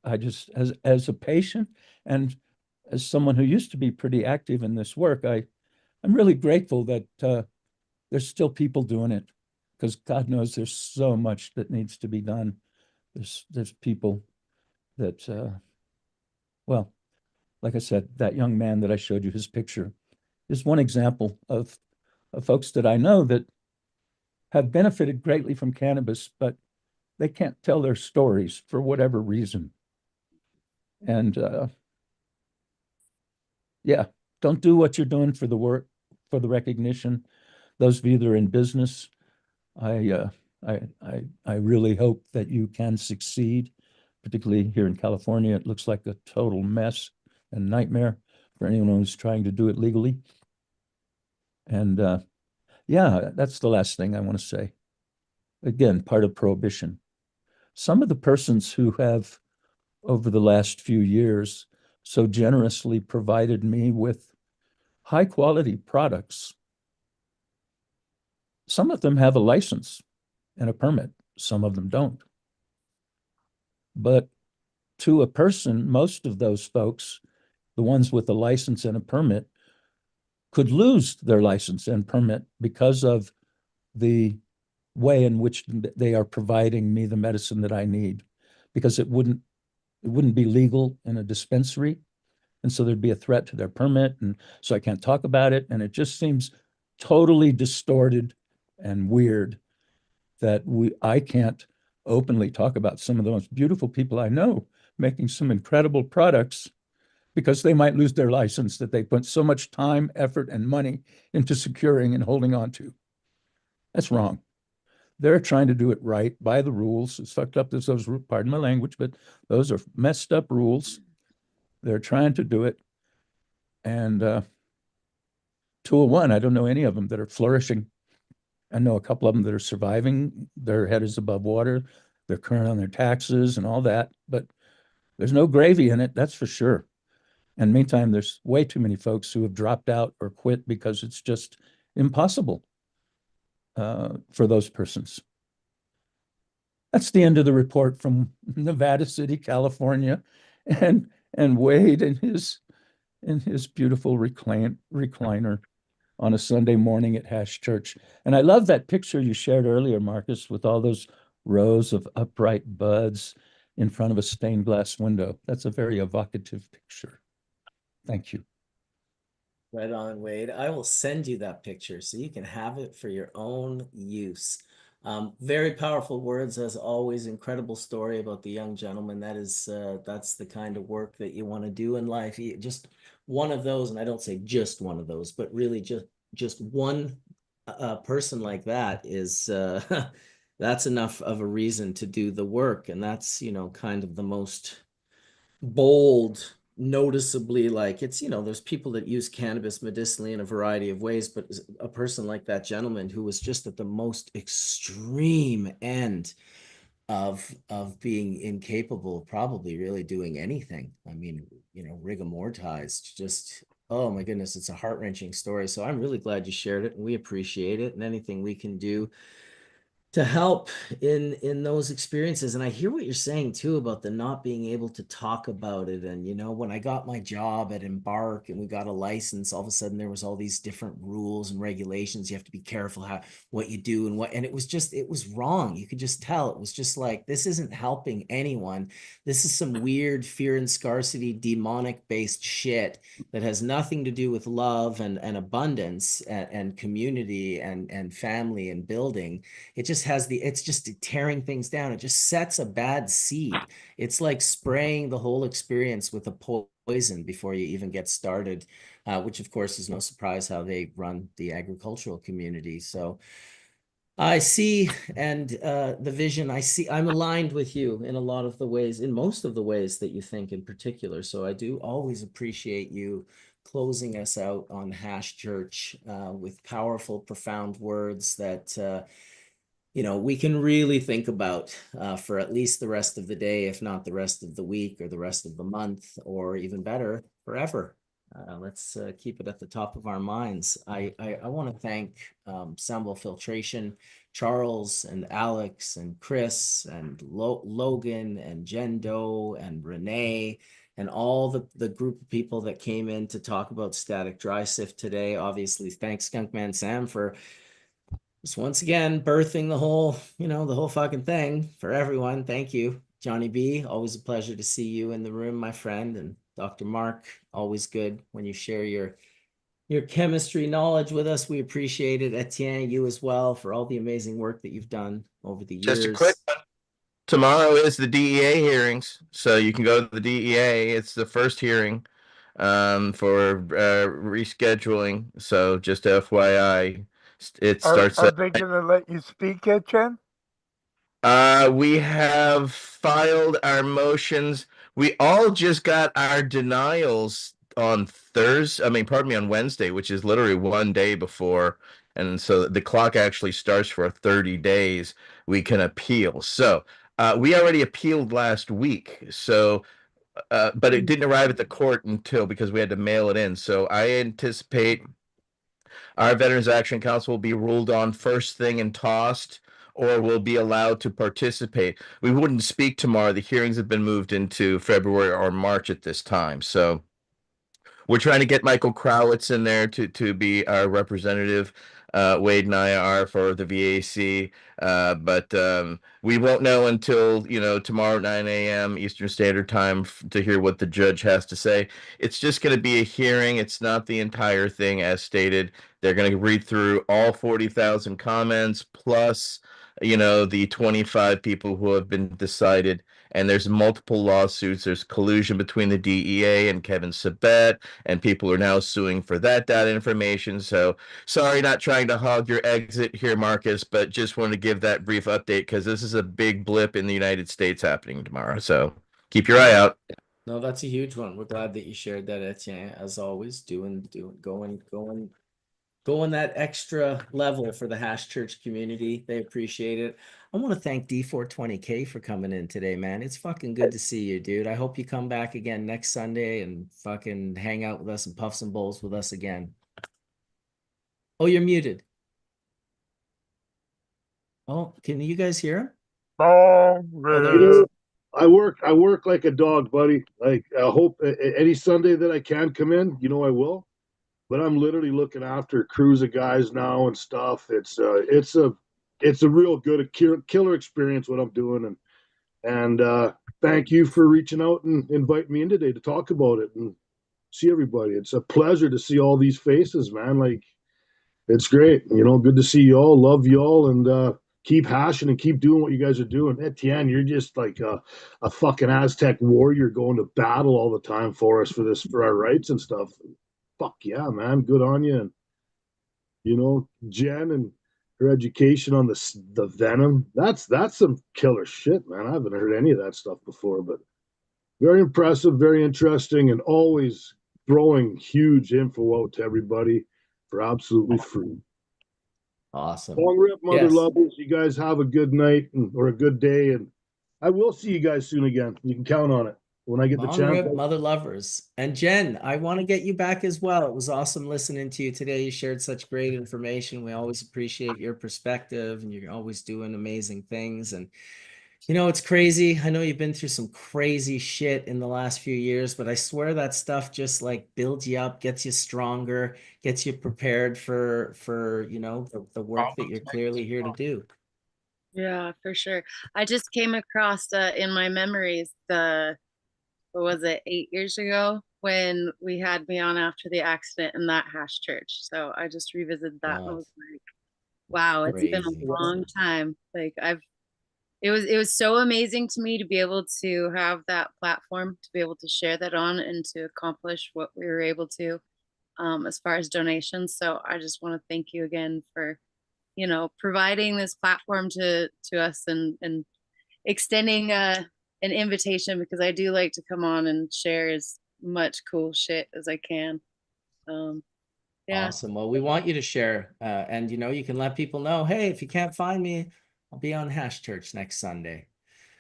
I just, as a patient and as someone who used to be pretty active in this work, I'm really grateful that there's still people doing it, because God knows there's so much that needs to be done. There's people that, well, like I said, that young man that I showed you his picture is one example of folks that I know that have benefited greatly from cannabis, but they can't tell their stories for whatever reason. And yeah, don't do what you're doing for the work, for the recognition. Those of you that are in business, I really hope that you can succeed, particularly here in California. It looks like a total mess and nightmare for anyone who's trying to do it legally. And yeah, that's the last thing I want to say. Again, part of prohibition. Some of the persons who have, over the last few years, so generously provided me with high quality products, some of them have a license and a permit, some of them don't. But to a person, most of those folks, the ones with a license and a permit, could lose their license and permit because of the way in which they are providing me the medicine that I need, because it wouldn't be legal in a dispensary. And so there'd be a threat to their permit. And so I can't talk about it. And it just seems totally distorted and weird that I can't openly talk about some of the most beautiful people I know making some incredible products because they might lose their license that they put so much time, effort, and money into securing and holding on to. That's wrong. They're trying to do it right by the rules. It's fucked up as those, pardon my language, but those are messed up rules. They're trying to do it. And 201, I don't know any of them that are flourishing. I know a couple of them that are surviving. Their head is above water. They're current on their taxes and all that, but there's no gravy in it, that's for sure. And meantime, there's way too many folks who have dropped out or quit because it's just impossible for those persons. That's the end of the report from Nevada City, California, and Wade in his beautiful recliner on a Sunday morning at Hash Church. And I love that picture you shared earlier, Marcus, with all those rows of upright buds in front of a stained glass window. That's a very evocative picture. Thank you. Right on, Wade. I will send you that picture so you can have it for your own use. Very powerful words, as always. Incredible story about the young gentleman. That's the kind of work that you want to do in life. Just one of those, and I don't say just one of those, but really just one person like that is that's enough of a reason to do the work, and that's kind of the most bold, noticeably, like, it's there's people that use cannabis medicinally in a variety of ways, but a person like that gentleman who was just at the most extreme end of being incapable of probably really doing anything. I mean, rigor mortis, just, oh my goodness, it's a heart-wrenching story. So I'm really glad you shared it, and we appreciate it, and anything we can do to help in those experiences. And I hear what you're saying too about the not being able to talk about it. And when I got my job at Embark and we got a license, all of a sudden there was all these different rules and regulations. You have to be careful what you do and it was wrong. You could just tell. It was just like, this isn't helping anyone. This is some weird fear and scarcity, demonic based shit that has nothing to do with love and abundance and community and family and building. It's just tearing things down. It just sets a bad seed. It's like spraying the whole experience with a poison before you even get started, which of course is no surprise how they run the agricultural community. So I see, and the vision I'm aligned with you in a lot of the ways, in most of the ways that you think in particular. So I do always appreciate you closing us out on Hash Church with powerful, profound words that we can really think about for at least the rest of the day, if not the rest of the week or the rest of the month, or even better, forever. Let's keep it at the top of our minds. I want to thank Sambo Filtration, Charles and Alex and Chris and Logan and Jen Doe and Renee and all the group of people that came in to talk about static dry sift today. Obviously, thanks Skunkman Sam for just once again birthing the whole fucking thing for everyone. Thank you, Johnny B. Always a pleasure to see you in the room, my friend. And Dr. Mark, always good when you share your chemistry knowledge with us. We appreciate it. Etienne, you as well, for all the amazing work that you've done over the years. Just a quick one. Tomorrow is the DEA hearings, so you can go to the DEA. It's the first hearing for rescheduling. So just FYI, it starts. Are they going to let you speak, Etienne? We have filed our motions. We all just got our denials on on Wednesday, which is literally one day before. And so the clock actually starts for 30 days. We can appeal. So we already appealed last week. So, but it didn't arrive at the court because we had to mail it in. So I anticipate our Veterans Action Council will be ruled on first thing and tossed, or will be allowed to participate. We wouldn't speak tomorrow. The hearings have been moved into February or March at this time. So we're trying to get Michael Crowitz in there to be our representative. Wade and I are for the VAC, but we won't know until tomorrow at 9 a.m. Eastern Standard Time to hear what the judge has to say. It's just going to be a hearing. It's not the entire thing, as stated. They're going to read through all 40,000 comments plus the 25 people who have been decided. And there's multiple lawsuits. There's collusion between the DEA and Kevin Sabet, and people are now suing for that data information. So sorry, not trying to hog your exit here, Marcus, but just wanted to give that brief update because this is a big blip in the United States happening tomorrow. So keep your eye out. No, that's a huge one. We're glad that you shared that, Etienne, as always, going that extra level for the Hash Church community. They appreciate it. I want to thank D420K for coming in today, man. It's fucking good to see you, dude. I hope you come back again next Sunday and fucking hang out with us and puff some bowls with us again. Oh, you're muted. Oh, can you guys hear him? Oh, there he is. I work like a dog, buddy. Like, I hope any Sunday that I can come in, I will. But I'm literally looking after crews of guys now and stuff. It's a real good killer experience what I'm doing, And thank you for reaching out and inviting me in today to talk about it and see everybody. It's a pleasure to see all these faces, man. Like, it's great. You know, good to see you all. Love you all. And keep hashing and keep doing what you guys are doing. Etienne, you're just like a fucking Aztec warrior going to battle all the time for us for our rights and stuff. Fuck yeah, man. Good on you. And, you know, Jen and her education on the venom. That's some killer shit, man. I haven't heard any of that stuff before, but very impressive, very interesting, and always throwing huge info out to everybody for absolutely free. Awesome. Long rip, mother Yes. lovers. You guys have a good night or a good day, and I will see you guys soon again. You can count on it when I get the Long chance. rip, mother lovers. And Jen, I want to get you back as well. It was awesome listening to you today. You shared such great information. We always appreciate your perspective, and you're always doing amazing things. And you know, it's crazy. I know you've been through some crazy shit in the last few years, but I swear that stuff just like builds you up, gets you stronger, gets you prepared for you know, the work that you're clearly here to do. Yeah, for sure. I just came across in my memories what was it, 8 years ago when we had me on after the accident in that hash church. So I just revisited that and I was like, wow, it's been Crazy. a long time. Like it was so amazing to me to be able to have that platform to be able to share that on and to accomplish what we were able to as far as donations. So I just want to thank you again for, you know, providing this platform to us and extending an invitation, because I do like to come on and share as much cool shit as I can. Yeah. Awesome. Well, we want you to share, and you know, you can let people know, hey, if you can't find me, I'll be on Hash Church next Sunday.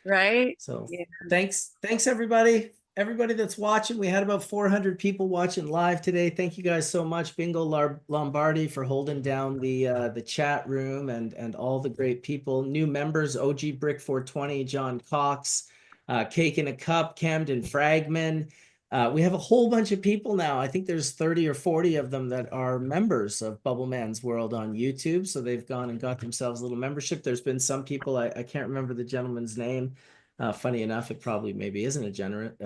Right. So yeah. thanks everybody that's watching. We had about 400 people watching live today. Thank you guys so much, Bingo Lombardi, for holding down the chat room, and all the great people, new members, OG Brick 420, John Cox, Cake in a Cup, Camden Fragman. We have a whole bunch of people now. I think there's 30 or 40 of them that are members of Bubbleman's World on YouTube. So they've gone and got themselves a little membership. There's been some people, I can't remember the gentleman's name. Funny enough, it probably maybe isn't a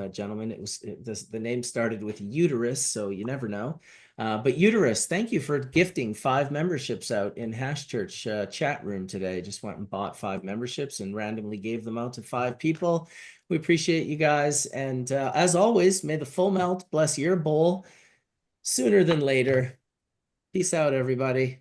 gentleman. The name started with uterus, so you never know. But uterus, thank you for gifting 5 memberships out in Hash Church chat room today. Just went and bought 5 memberships and randomly gave them out to 5 people. We appreciate you guys. And as always, may the full melt bless your bowl sooner than later. Peace out, everybody.